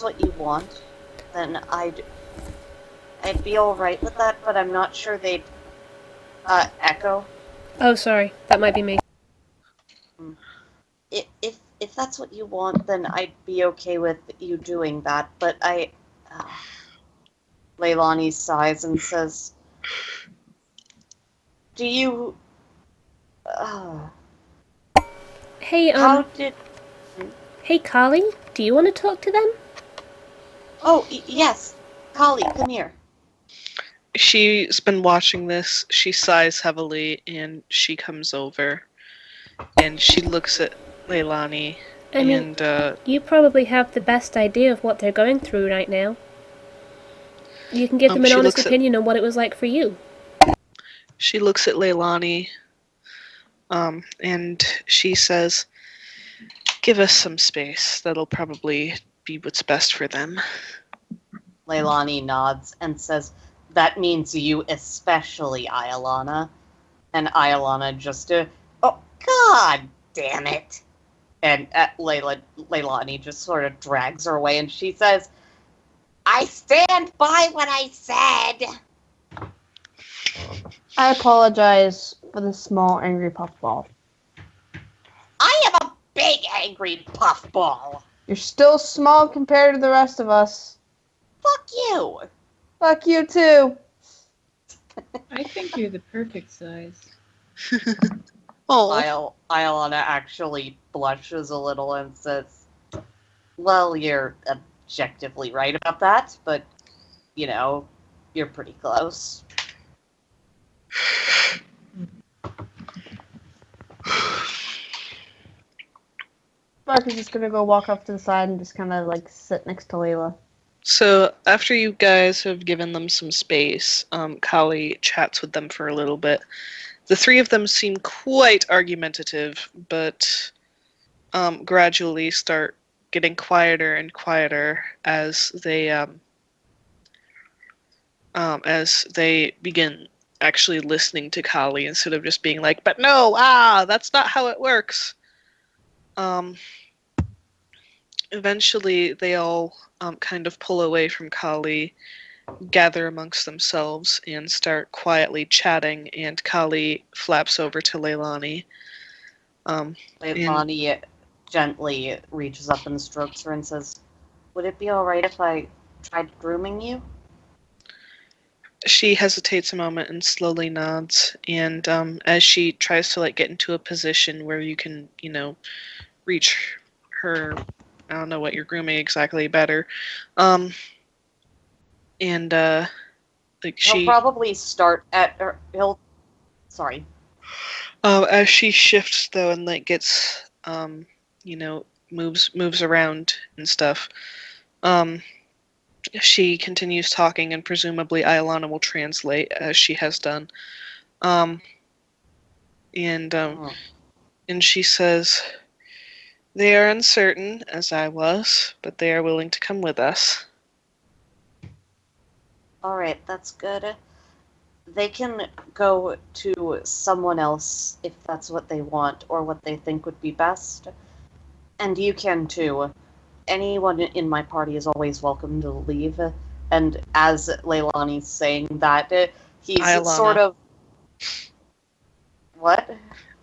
what you want, then I'd be alright with that, but I'm not sure they'd echo. Oh, sorry. That might be me. If that's what you want, then I'd be okay with you doing that, but Leilani sighs and says, do you Hey, how did Hey, Carly, do you want to talk to them? Oh, yes. Kali, come here. She's been watching this. She sighs heavily, and she comes over, and she looks at Leilani, I mean, and you probably have the best idea of what they're going through right now. You can give them an she honest looks at- opinion on what it was like for you. she looks at Leilani, and she says, "Give us some space. That'll probably be what's best for them." Leilani nods and says, that means you especially, Iolana. And Iolana just, oh, god damn it. And Leilani just sort of drags her away and she says, I stand by what I said. I apologize for the small angry puffball. I am a big angry puffball. You're still small compared to the rest of us. Fuck you. Fuck you too. I think you're the perfect size. Oh, Iolana actually blushes a little and says, well, you're objectively right about that, but, you know, you're pretty close. Mark is just gonna go walk off to the side and just kind of like sit next to Layla. so after you guys have given them some space, Kali chats with them for a little bit. The three of them seem quite argumentative, but gradually start getting quieter and quieter as they begin actually listening to Kali instead of just being like, "But no, that's not how it works." Eventually, they all kind of pull away from Kali, gather amongst themselves, and start quietly chatting, and Kali flaps over to Leilani. Leilani gently reaches up and strokes her and says, would it be alright if I tried grooming you? She hesitates a moment and slowly nods, and as she tries to get into a position where you can, reach her, I don't know what you're grooming exactly better, and He'll probably start at her. Sorry. As she shifts though and gets moves around and stuff, she continues talking, and presumably Iolana will translate as she has done. And she says, they are uncertain, as I was, but they are willing to come with us. Alright, that's good. They can go to someone else if that's what they want or what they think would be best. And you can too. Anyone in my party is always welcome to leave. And as Leilani's saying that, he's Iolana. sort of... What?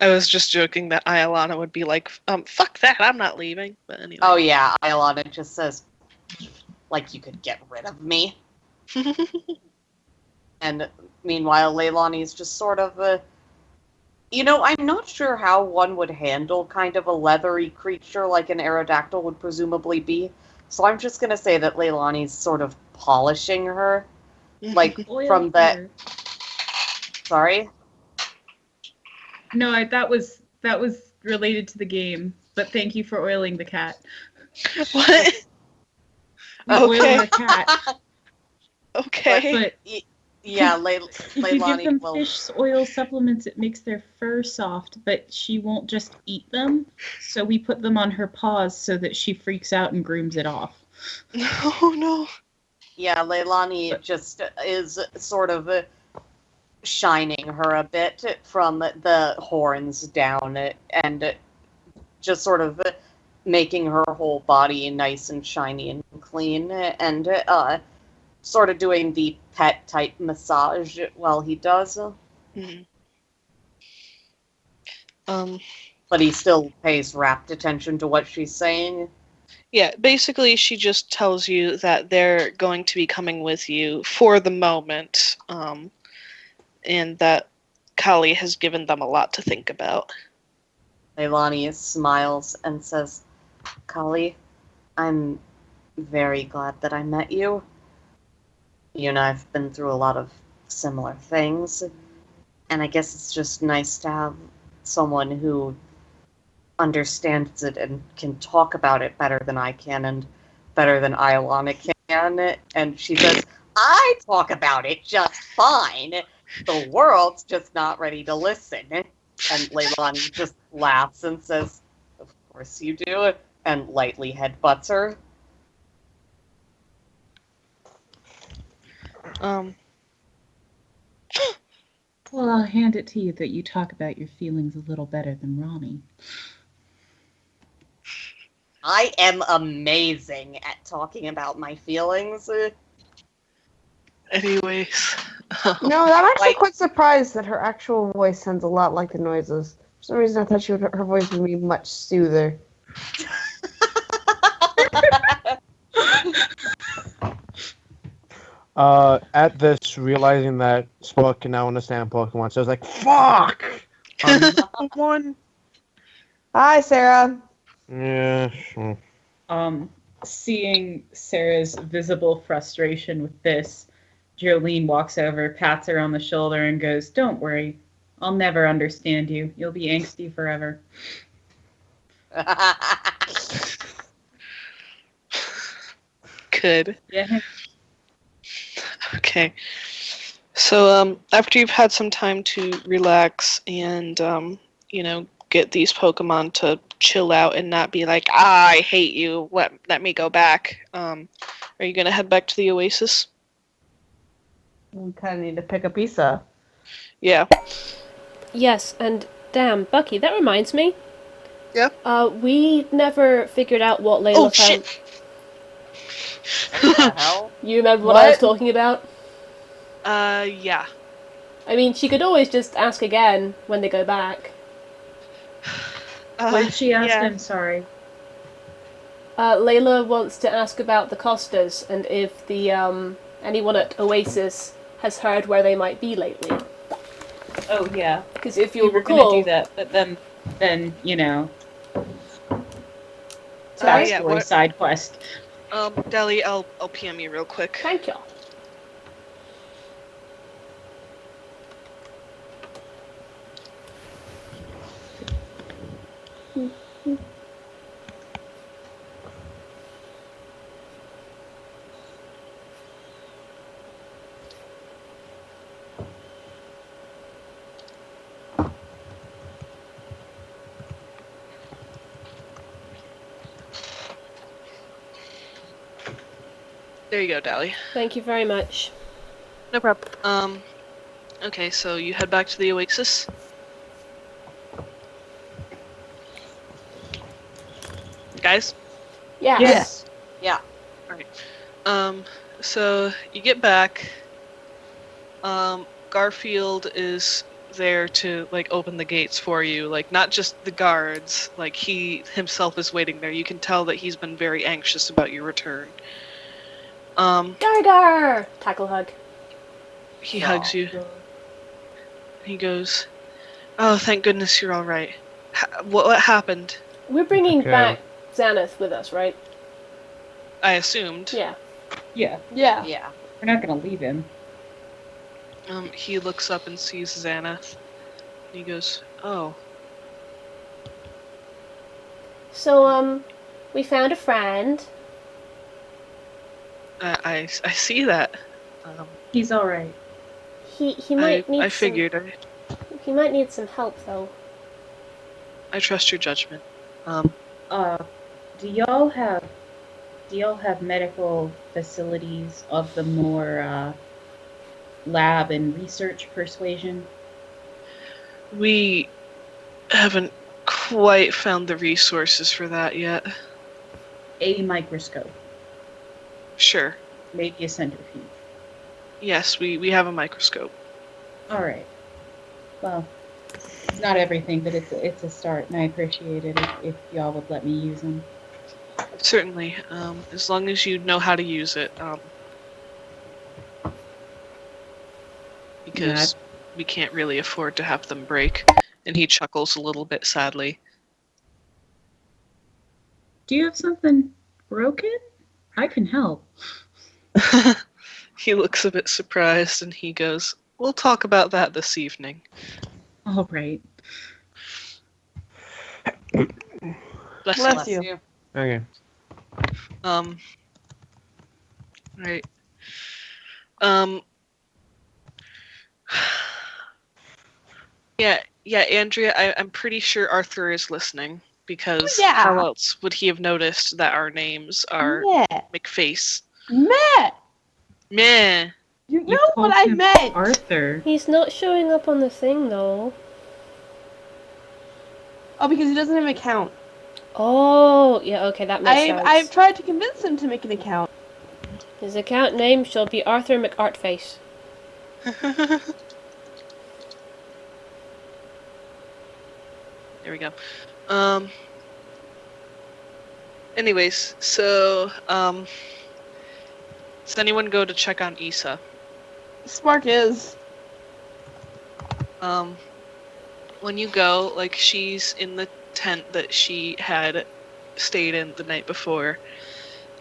I was just joking that Iolana would be like, fuck that, I'm not leaving. But anyway. Oh yeah, Iolana just says, like you could get rid of me. And meanwhile, Leilani's just sort of I'm not sure how one would handle kind of a leathery creature like an Aerodactyl would presumably be. So I'm just going to say that Leilani's sort of polishing her. Like, Oil from the... here. Sorry? No, that was related to the game, but thank you for oiling the cat. What? We Okay. oil the cat, Okay. but Yeah, if you give Leilani them will... fish oil supplements, it makes their fur soft, but she won't just eat them, so we put them on her paws so that she freaks out and grooms it off. No. Yeah, Leilani just is sort of shining her a bit from the horns down and just sort of making her whole body nice and shiny and clean and sort of doing the pet type massage while he does. Mhm. But he still pays rapt attention to what she's saying. Yeah, basically she just tells you that they're going to be coming with you for the moment, and that Kali has given them a lot to think about. Leilani smiles and says, Kali, I'm very glad that I met you. You and I have been through a lot of similar things, and I guess it's just nice to have someone who understands it and can talk about it better than I can and better than Iolana can. And she says, I talk about it just fine. The world's just not ready to listen. And Leilani just laughs and says, of course you do, and lightly headbutts her. Well, I'll hand it to you that you talk about your feelings a little better than Ronnie. I am amazing at talking about my feelings. Anyways. No, I'm actually Like- quite surprised that her actual voice sounds a lot like the noises. For some reason, I thought her voice would be much soother. At this, realizing that Spock can now understand Pokemon, so I was like, "Fuck!" One. Hi, Sarah. Yeah. Sure. Seeing Sarah's visible frustration with this, Jolene walks over, pats her on the shoulder, and goes, "Don't worry. I'll never understand you. You'll be angsty forever." Good. Yeah. Okay. So, after you've had some time to relax and, get these Pokemon to chill out and not be like, I hate you, let me go back, are you gonna head back to the Oasis? We kind of need to pick a pizza. Yeah. Yes, and damn, Bucky, that reminds me. Yeah? We never figured out what Layla Oh, found. shit! What the hell? You remember what I was What? talking about? Yeah. I mean, she could always just ask again when they go back. What did she ask yeah. him? Sorry. Layla wants to ask about the Costas and if the anyone at Oasis has heard where they might be lately. Oh yeah. Because if We you'll were recall, gonna do that, but then you know, Sorry? Yeah, backstory what- side quest. Deli, I'll PM you real quick. thank you. There you go, Dali. Thank you very much. No problem. Okay, so you head back to the Oasis? Guys? Yeah. Yes. Yeah. So you get back. Garfield is there to, open the gates for you. Not just the guards. He himself is waiting there. You can tell that he's been very anxious about your return. Gar! Tackle hug. He hugs you. He goes, "Oh, thank goodness you're all right. What happened?" We're bringing Okay. back Xanath with us, right? I assumed. Yeah. Yeah, Yeah. Yeah. we're not gonna leave him. He looks up and sees Xanath. He goes, "Oh, So, we found a friend. I see that. He's all right. He might need I figured. he might need some help though. I trust your judgment. Do y'all have medical facilities of the more lab and research persuasion? We haven't quite found the resources for that yet. A microscope, Sure. maybe a centrifuge. Yes, we have a microscope. All right. Well, it's not everything, but it's a start, and I appreciate it if y'all would let me use them. Certainly. As long as you know how to use it. Because we can't really afford to have them break. And he chuckles a little bit sadly. Do you have something broken? I can help. He looks a bit surprised and he goes, "We'll talk about that this evening." All right. Bless you. Okay. Right. Yeah, Andrea, I'm pretty sure Arthur is listening, because Yeah. how else would he have noticed that our names are Yeah. McFace? Matt! Meh. You You know called what I him meant! Arthur. He's not showing up on the thing though. Oh, because he doesn't have an account. Oh, yeah, okay, that makes sense. I've tried to convince him to make an account. His account name shall be Arthur McArtface. There we go. Anyways, so, does anyone go to check on Issa? Spark is. When you go, like, she's in the tent that she had stayed in the night before,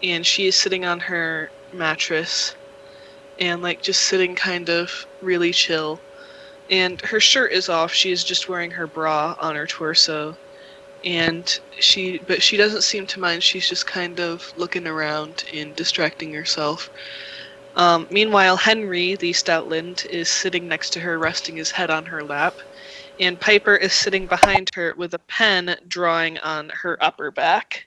and she is sitting on her mattress, and, like, just sitting kind of really chill. And her shirt is off, she is just wearing her bra on her torso. But she doesn't seem to mind, she's just kind of looking around and distracting herself. Meanwhile, Henry, the Stoutland, is sitting next to her, resting his head on her lap. And Piper is sitting behind her with a pen drawing on her upper back.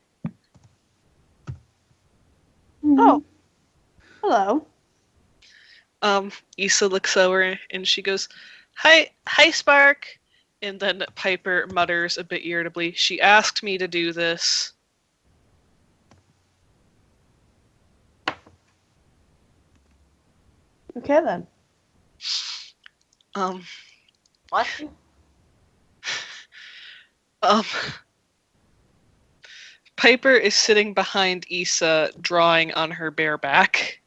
Oh. Hello. Issa looks over and she goes, Hi, Spark. And then Piper mutters a bit irritably, "She asked me to do this." Okay then. What? Piper is sitting behind Issa, drawing on her bare back.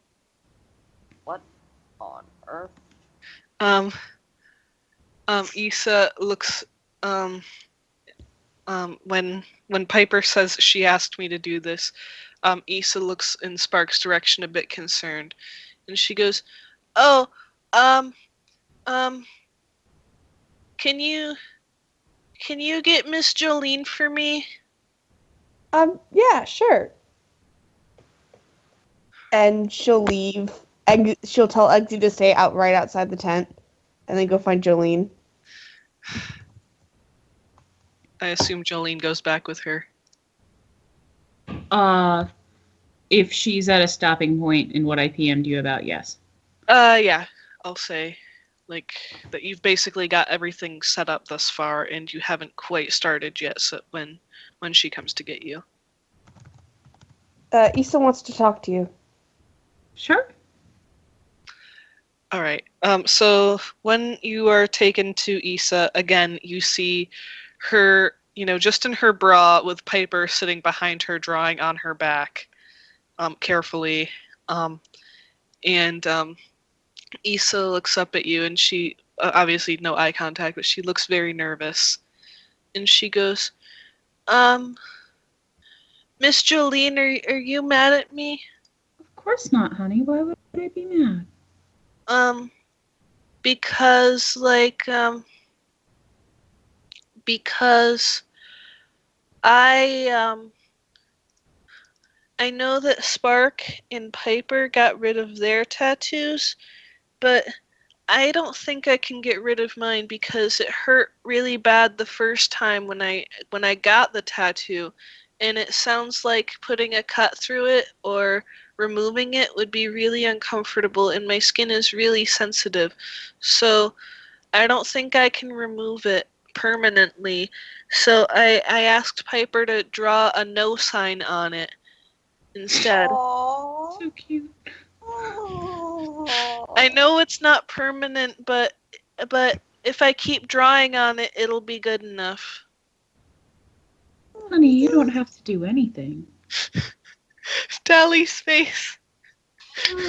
What on earth? Issa looks, when Piper says she asked me to do this, Issa looks in Spark's direction a bit concerned, and she goes, "Oh, can you get Miss Jolene for me?" Yeah, sure. And she'll leave. She'll tell Eggsy to stay right outside the tent, and then go find Jolene. I assume Jolene goes back with her. If she's at a stopping point in what I PM'd you about, yes. Yeah, I'll say, like, that you've basically got everything set up thus far, and you haven't quite started yet. So when she comes to get you. Issa wants to talk to you. Sure. All right. So when you are taken to Issa again, you see her, just in her bra with Piper sitting behind her, drawing on her back, carefully. And Issa looks up at you, and she obviously no eye contact, but she looks very nervous, and she goes, Miss Jolene, are you mad at me? Of course not, honey. Why would I be mad? because because I I know that Spark and Piper got rid of their tattoos, but I don't think I can get rid of mine because it hurt really bad the first time when I got the tattoo, and it sounds like putting a cut through it or removing it would be really uncomfortable, and my skin is really sensitive. So I don't think I can remove it permanently. So I asked Piper to draw a no sign on it instead. Aww. So cute. I know it's not permanent, but if I keep drawing on it, it'll be good enough. Honey, you don't have to do anything. Dally's face.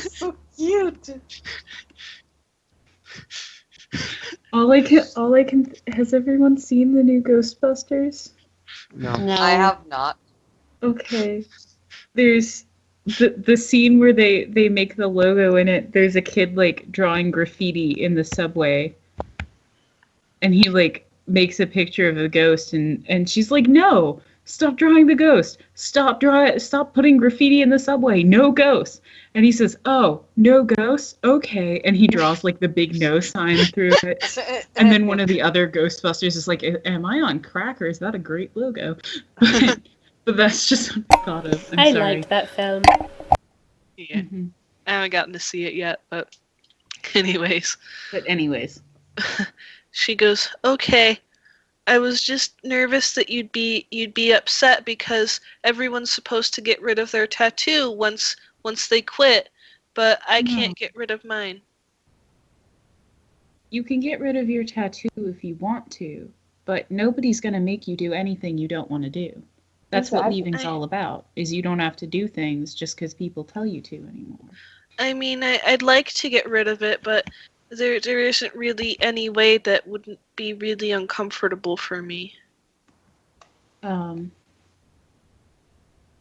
So cute. All I can. Has everyone seen the new Ghostbusters? No. I have not. Okay. There's the scene where they make the logo in it. There's a kid like drawing graffiti in the subway, and he like makes a picture of a ghost, and she's like, "No, stop drawing the ghost. Stop putting graffiti in the subway. No ghosts." And he says, "Oh, no ghosts? Okay." And he draws like the big no sign through it. And then one of the other Ghostbusters is like, "Am I on crack, or is that a great logo?" But that's just what I thought of. I'm I sorry. liked that film. Yeah, Mhm. I haven't gotten to see it yet, but anyways. But anyways. She goes, "Okay. I was just nervous that you'd be upset because everyone's supposed to get rid of their tattoo once they quit, but I can't get rid of mine." You can get rid of your tattoo if you want to, but nobody's going to make you do anything you don't want to do. That's what Exactly. leaving's all about, is you don't have to do things just because people tell you to anymore. I mean, I'd like to get rid of it, but there isn't really any way that wouldn't be really uncomfortable for me. I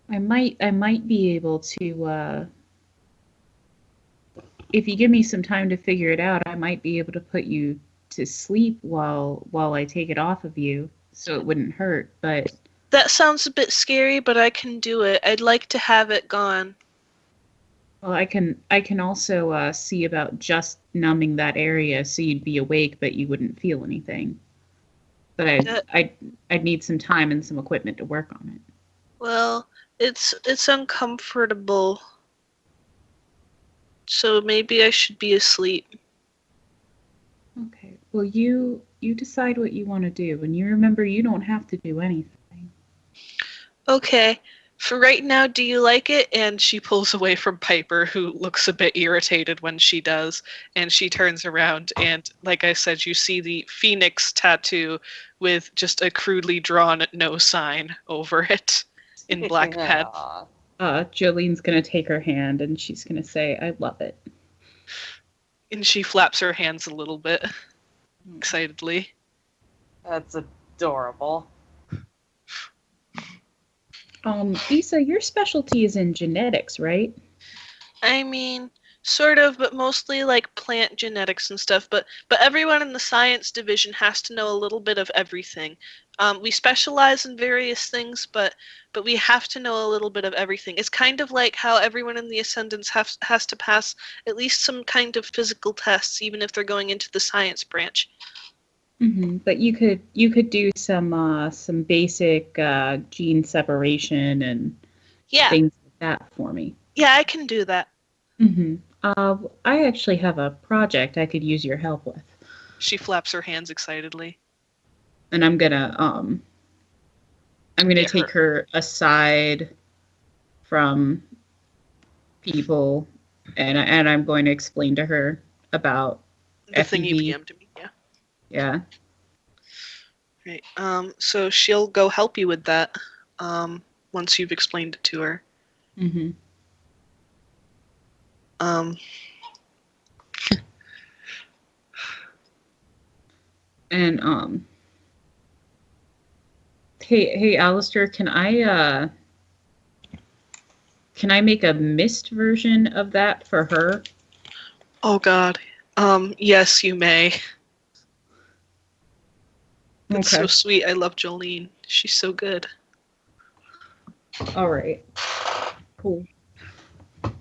might be able to, if you give me some time to figure it out, I might be able to put you to sleep while I take it off of you, so it wouldn't hurt, but... That sounds a bit scary, but I can do it. I'd like to have it gone. Well, I can also see about just numbing that area so you'd be awake, but you wouldn't feel anything. But I'd need some time and some equipment to work on it. Well, it's uncomfortable. So maybe I should be asleep. Okay. Well, you decide what you want to do, and you remember you don't have to do anything. Okay. For right now, do you like it? And she pulls away from Piper, who looks a bit irritated when she does. And she turns around, and like I said, you see the phoenix tattoo with just a crudely drawn no sign over it in black pen. Jolene's gonna take her hand, and she's gonna say, "I love it." And she flaps her hands a little bit excitedly. That's adorable. Lisa, your specialty is in genetics, right? I mean, sort of, but mostly like plant genetics and stuff. But everyone in the science division has to know a little bit of everything. We specialize in various things, but we have to know a little bit of everything. It's kind of like how everyone in the Ascendants has to pass at least some kind of physical tests, even if they're going into the science branch. Mm-hmm. But you could do some basic gene separation and things like that for me. Yeah, I can do that. Mm-hmm. I actually have a project I could use your help with. She flaps her hands excitedly. And I'm gonna take her aside from people, and I'm going to explain to her about the thing you FEV. PM'd me. Yeah. Yeah. Right. So she'll go help you with that. Once you've explained it to her. Mm-hmm. And hey Alistair, can I make a mist version of that for her? Oh God. Yes, you may. That's so Okay. sweet. I love Jolene. She's so good. All right. Cool.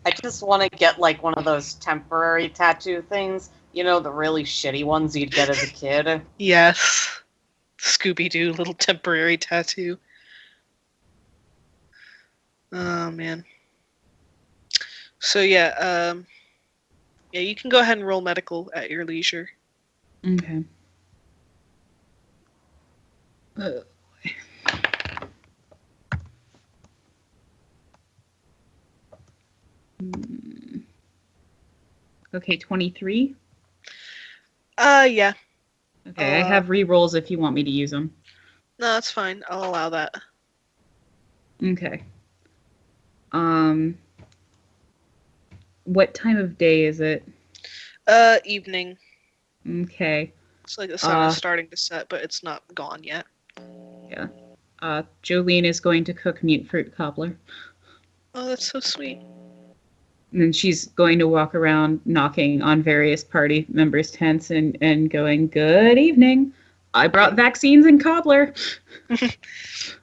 I just want to get like one of those temporary tattoo things. You know, the really shitty ones you'd get as a kid. Yes. Scooby-Doo little temporary tattoo. Oh, man. So, yeah, you can go ahead and roll medical at your leisure. Okay. Okay, 23. Yeah. Okay, I have rerolls if you want me to use them. No, that's fine. I'll allow that. Okay. What time of day is it? Evening. Okay. It's like the sun is starting to set, but it's not gone yet. Yeah. Jolene is going to cook mute fruit cobbler. Oh, that's so sweet. And then she's going to walk around knocking on various party members' tents and going, "Good evening. I brought vaccines and cobbler."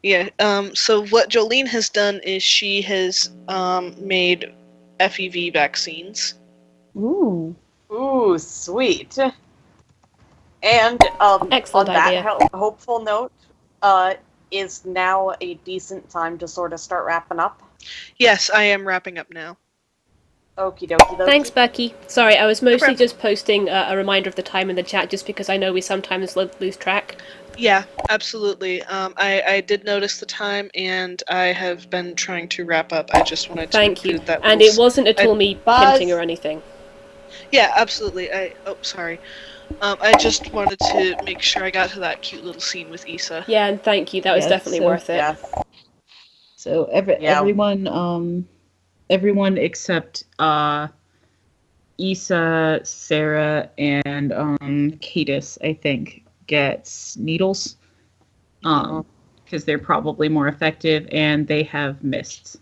Yeah, so what Jolene has done is she has made FEV vaccines. Ooh. Ooh, sweet. And Excellent on that idea. hopeful note, is now a decent time to sort of start wrapping up? Yes, I am wrapping up now. Okie dokie dokie. Thanks, Becky. Sorry, I was mostly problem. just posting a reminder of the time in the chat just because I know we sometimes lose track. Yeah, absolutely. I did notice the time, and I have been trying to wrap up. I just wanted to Thank you. include that. And it wasn't at all me Buzz. hinting or anything. Yeah, absolutely. Sorry. I just wanted to make sure I got to that cute little scene with Issa. Yeah, and thank you. That was Yeah, definitely so- worth it. Yes. So Yeah. everyone except Issa, Sarah, and Cadis, I think, gets needles. Because they're probably more effective and they have mists.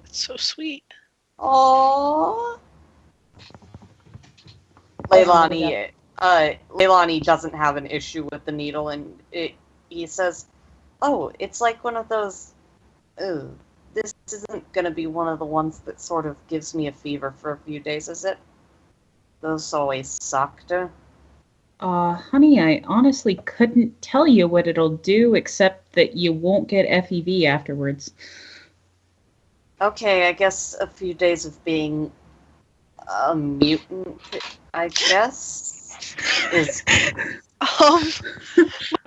It's so sweet. Aww. Leilani doesn't have an issue with the needle, and he says, "Oh, it's like one of those. Oh, this isn't gonna be one of the ones that sort of gives me a fever for a few days, is it? Those always sucked." Honey, I honestly couldn't tell you what it'll do except that you won't get FEV afterwards. Okay, I guess a few days of being a mutant, I guess, is.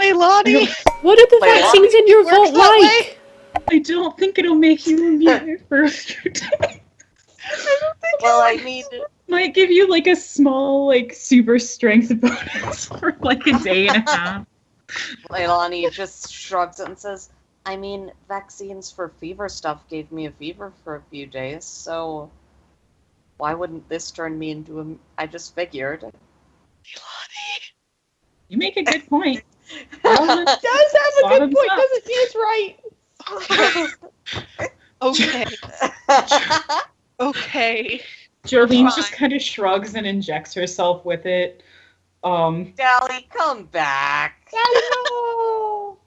Leilani! What are the Wait, vaccines in your Works vault that way? like? I don't think it'll make you immune for a few days. Well, I mean, Might give you like a small, like, super strength bonus for like a day and a half. Leilani just shrugs and says, "I mean, vaccines for fever stuff gave me a fever for a few days, so why wouldn't this turn me into a... I just figured." Leilani! You make a good point. Does have a good Bottoms point, up. doesn't he? It's right. Okay. Okay. Jolene Fine. just kind of shrugs and injects herself with it. Dally, come back. No.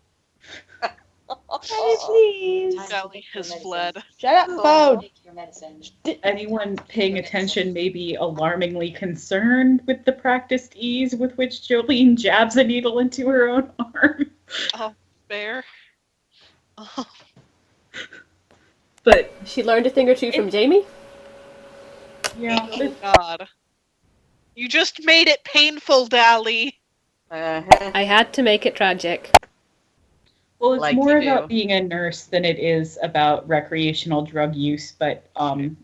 Daddy, please. Sally has fled. Shut up, phone. Take your medicine. Anyone paying attention may be alarmingly concerned with the practiced ease with which Jolene jabs a needle into her own arm. Oh, bear. Oh. But She learned a thing or two from Jamie? yeah, Oh, God. You just made it painful, Dally. I had to make it tragic. well, it's Like more you about do. being a nurse than it is about recreational drug use. But I I'm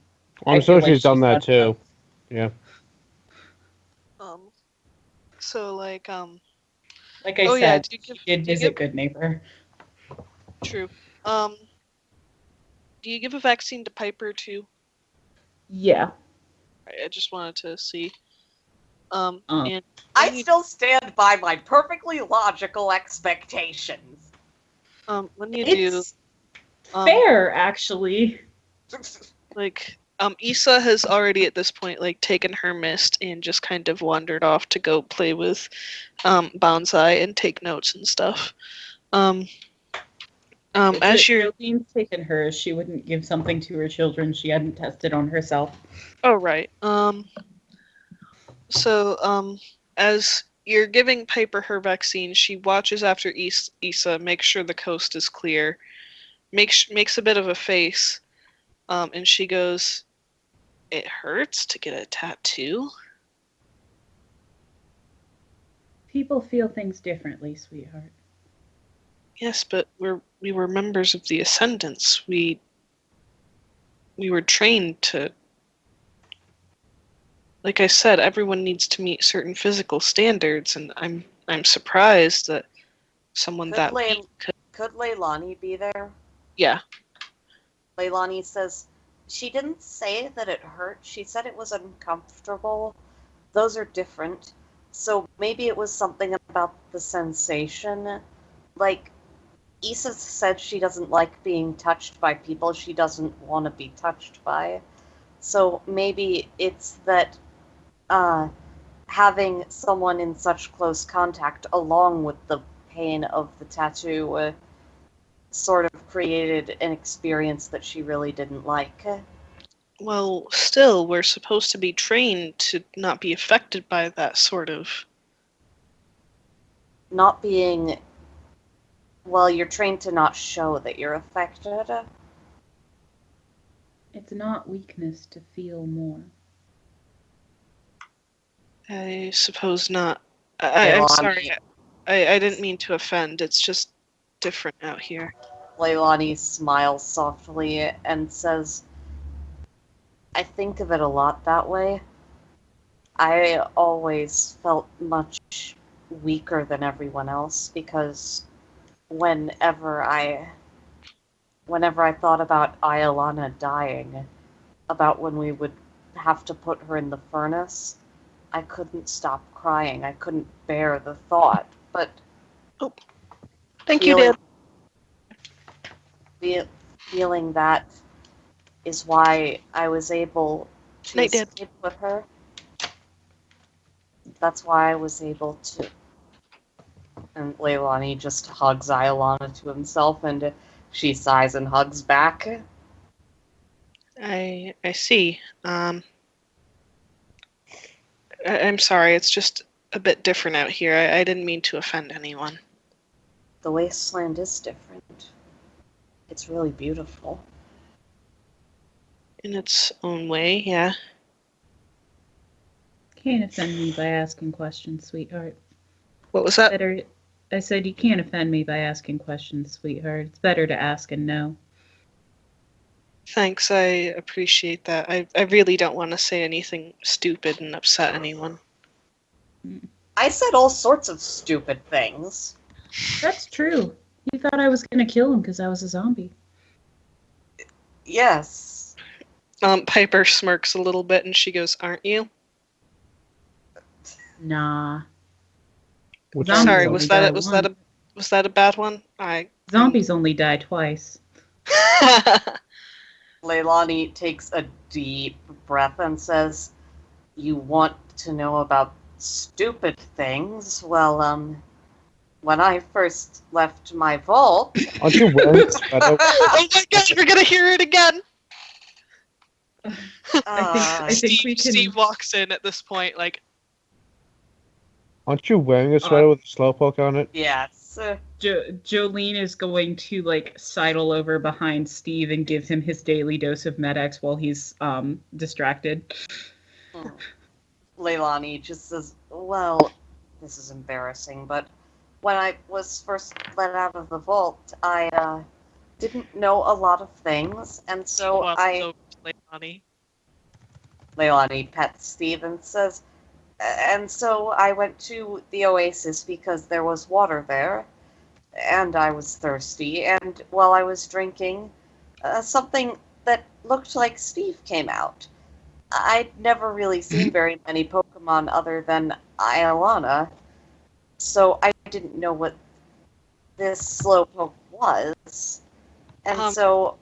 feel sure like she's done that she's done too. Yeah. So, like I Oh, yeah, said, do you give- she did do you visit give- Good Neighbor. True. Do you give a vaccine to Piper, too? Yeah. I just wanted to see. Uh. And I when you, still stand by my perfectly logical expectations. when you It's do, fair, actually. like, Issa has already at this point like taken her mist and just kind of wandered off to go play with Bonsai and take notes and stuff. As you're Jolene's taken hers, she wouldn't give something to her children she hadn't tested on herself. oh right. So as you're giving Piper her vaccine, she watches after Issa, makes sure the coast is clear, makes a bit of a face, and she goes, "It hurts to get a tattoo." People feel things differently, sweetheart. Yes, but we were members of the Ascendants. We were trained to. Like I said, everyone needs to meet certain physical standards, and I'm surprised that someone Could, that Le- weak could. could Leilani be there? Yeah. Leilani says, she didn't say that it hurt. She said it was uncomfortable. Those are different. So maybe it was something about the sensation. Like, Issa said she doesn't like being touched by people she doesn't want to be touched by. So maybe it's that having someone in such close contact, along with the pain of the tattoo, sort of created an experience that she really didn't like. Well, still, we're supposed to be trained to not be affected by that sort of. Not being. Well, you're trained to not show that you're affected. It's not weakness to feel more. I suppose not. I'm Leilani- sorry. I didn't mean to offend. It's just different out here. Leilani smiles softly and says, I think of it a lot that way. I always felt much weaker than everyone else because whenever I thought about Iolana dying, about when we would have to put her in the furnace, I couldn't stop crying. I couldn't bear the thought. But Thank you, Dad. Feeling that is why I was able to Night, Dad. escape with her. That's why I was able to. And Leilani just hugs Iolana to himself, and she sighs and hugs back. I see. I'm sorry. It's just a bit different out here. I didn't mean to offend anyone. The wasteland is different. It's really beautiful. In its own way, yeah. Can't offend me by asking questions, sweetheart. What was that? Better, I said you can't offend me by asking questions, sweetheart. It's better to ask and know. Thanks, I appreciate that. I really don't want to say anything stupid and upset anyone. I said all sorts of stupid things. That's true. You thought I was gonna kill him because I was a zombie. Yes. Piper smirks a little bit and she goes, "Aren't you?" Nah. Zombies Sorry, only was die that a bad one? Zombies only die twice. Leilani takes a deep breath and says, you want to know about stupid things? Well, when I first left my vault... Aren't you wearing a sweater? Oh my god, you're gonna hear it again! I think we can. Steve walks in at this point, like, Aren't you wearing a sweater with a slowpoke on it? Yes. Jolene is going to sidle over behind Steve and give him his daily dose of Med-X while he's distracted. Leilani just says, well, this is embarrassing, but when I was first let out of the vault, I didn't know a lot of things, and so Leilani pets Steve and says, and so I went to the Oasis because there was water there, and I was thirsty, and while I was drinking, something that looked like Steve came out. I'd never really seen very many Pokemon other than Iolana, so I didn't know what this Slowpoke was. And so...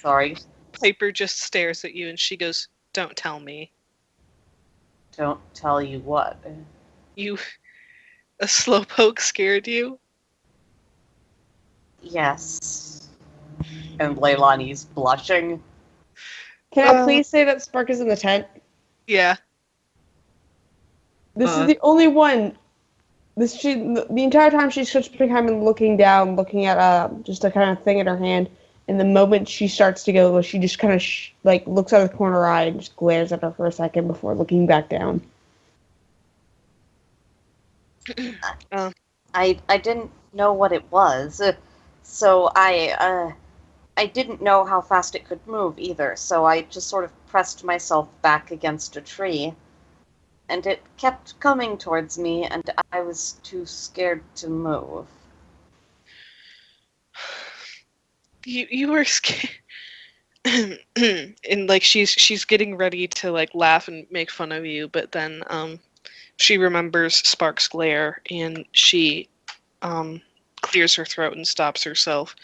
Sorry. Piper just stares at you and she goes, "Don't tell me. Don't tell you what. You, a slowpoke scared you?" Yes. And Leilani's blushing. Can I please say that Spark is in the tent? Yeah. This is the only one. The entire time she's just been kind of looking down, looking at just a kind of thing in her hand. And the moment she starts to go, she just kind of looks out of the corner of her eye and just glares at her for a second before looking back down. I didn't know what it was, so I didn't know how fast it could move either, so I just sort of pressed myself back against a tree, and it kept coming towards me, and I was too scared to move. You were scared. And she's getting ready to laugh and make fun of you, but then she remembers Spark's glare and she clears her throat and stops herself.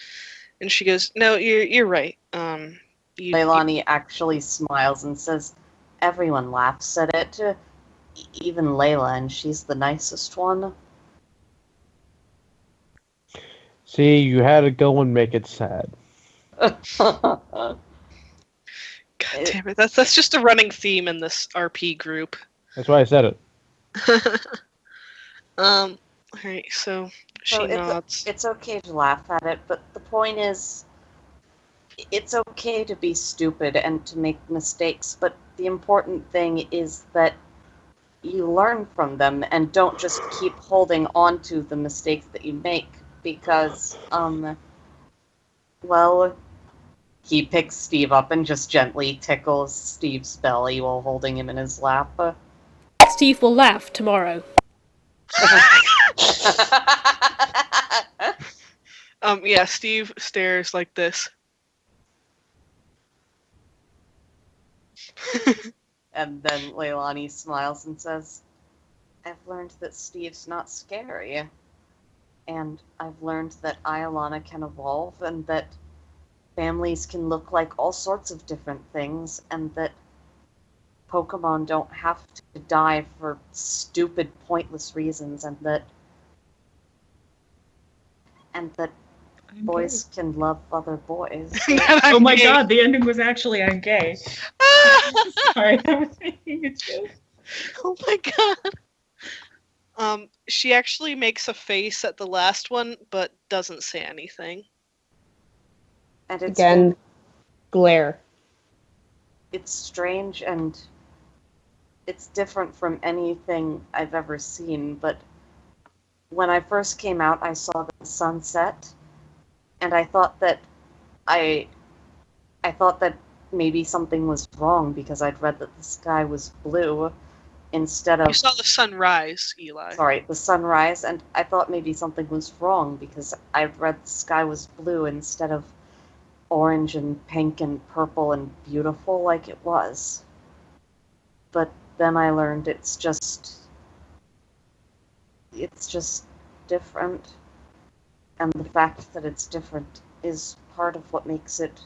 And she goes, "No, you're right." Leilani actually smiles and says, "Everyone laughs at it, even Layla, and she's the nicest one." See, you had to go and make it sad. God damn it! That's just a running theme in this RP group. That's why I said it. All right, so she nods. It's okay to laugh at it, but the point is, it's okay to be stupid and to make mistakes, but the important thing is that you learn from them and don't just keep holding on to the mistakes that you make, because, well, he picks Steve up and just gently tickles Steve's belly while holding him in his lap. Steve will laugh tomorrow. Yeah, Steve stares like this. And then Leilani smiles and says, "I've learned that Steve's not scary. And I've learned that Iolana can evolve, and that families can look like all sorts of different things, and that Pokemon don't have to die for stupid, pointless reasons, and that boys can love other boys." Oh my god, the ending was actually I'm gay. Sorry, I was making a joke. Oh my god. She actually makes a face at the last one, but doesn't say anything. And it's Again, glare. It's strange and it's different from anything I've ever seen, but when I first came out, I saw the sunset, and I thought that maybe something was wrong because I'd read that the sky was blue instead of... You saw the sunrise, Eli. Sorry, the sunrise, and I thought maybe something was wrong because I'd read the sky was blue instead of orange and pink and purple and beautiful like it was. But then I learned it's just different. And the fact that it's different is part of what makes it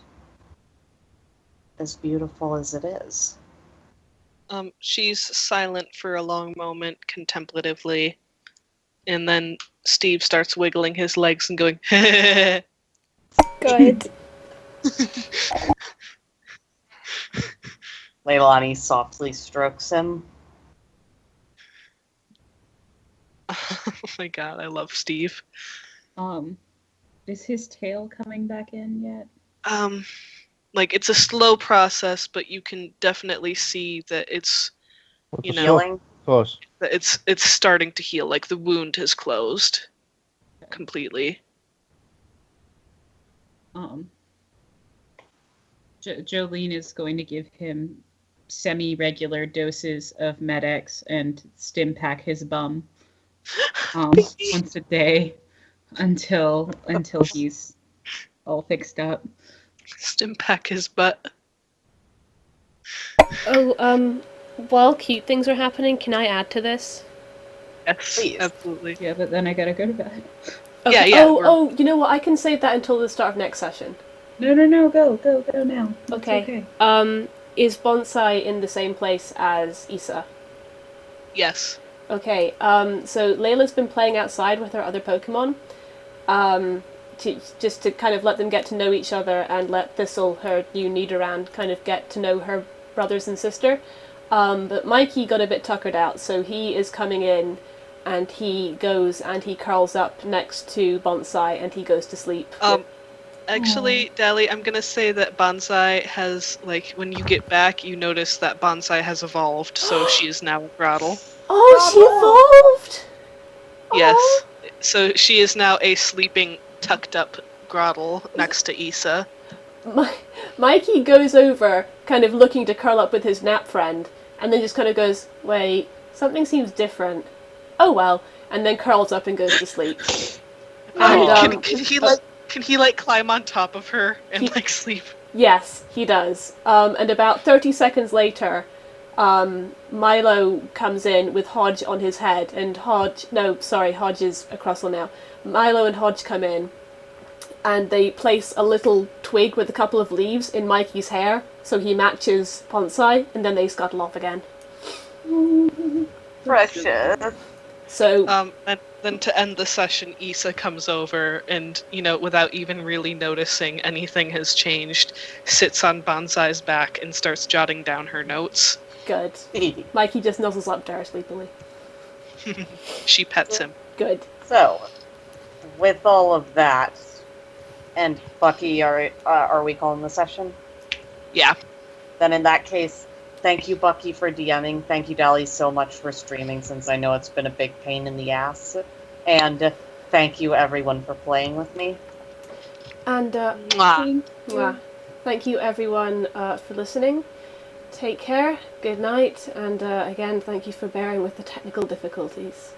as beautiful as it is. She's silent for a long moment, contemplatively, and then Steve starts wiggling his legs and going, Good. Leilani softly strokes him. Oh my god, I love Steve. Is his tail coming back in yet? It's a slow process, but you can definitely see that it's, Healing? Close. that it's starting to heal. Like the wound has closed completely. Jolene is going to give him semi-regular doses of Med-X and stim pack his bum once a day until he's all fixed up. Stim pack his butt. Oh, while cute things are happening, can I add to this? Yes, Please. absolutely. Yeah, but then I gotta go to bed. Okay. Yeah, Oh, you know what? I can save that until the start of next session. No, go now. It's Okay. Is Bonsai in the same place as Issa? Yes. Okay. So Layla's been playing outside with her other Pokemon. Just to kind of let them get to know each other and let Thistle, her new Nidoran, kind of get to know her brothers and sister. But Mikey got a bit tuckered out, so he is coming in and he goes and he curls up next to Bonsai and he goes to sleep. Actually, Dali, I'm gonna say that Bonsai has, like, when you get back, you notice that Bonsai has evolved, so she is now a Grottle. Oh, she evolved! Yes. So she is now a sleeping, tucked up Grottle next to Issa. Mikey goes over, kind of looking to curl up with his nap friend, and then just kind of goes, wait, something seems different. Oh well, and then curls up and goes to sleep. And, Can he climb on top of her and sleep? Yes, he does. And about 30 seconds later, Milo comes in with Hodge on his head, and Hodge is a Crustle now. Milo and Hodge come in, and they place a little twig with a couple of leaves in Mikey's hair, so he matches Bonsai, and then they scuttle off again. Precious. So, and then to end the session, Issa comes over and, without even really noticing anything has changed, sits on Bonsai's back and starts jotting down her notes. Good. Mikey just nuzzles up to her sleepily. She pets him. Good. So, with all of that, and Bucky, are we calling the session? Yeah. Then in that case, thank you, Bucky, for DMing. Thank you, Dali, so much for streaming, since I know it's been a big pain in the ass. And thank you, everyone, for playing with me. And thank you, everyone, for listening. Take care, good night, and again, thank you for bearing with the technical difficulties.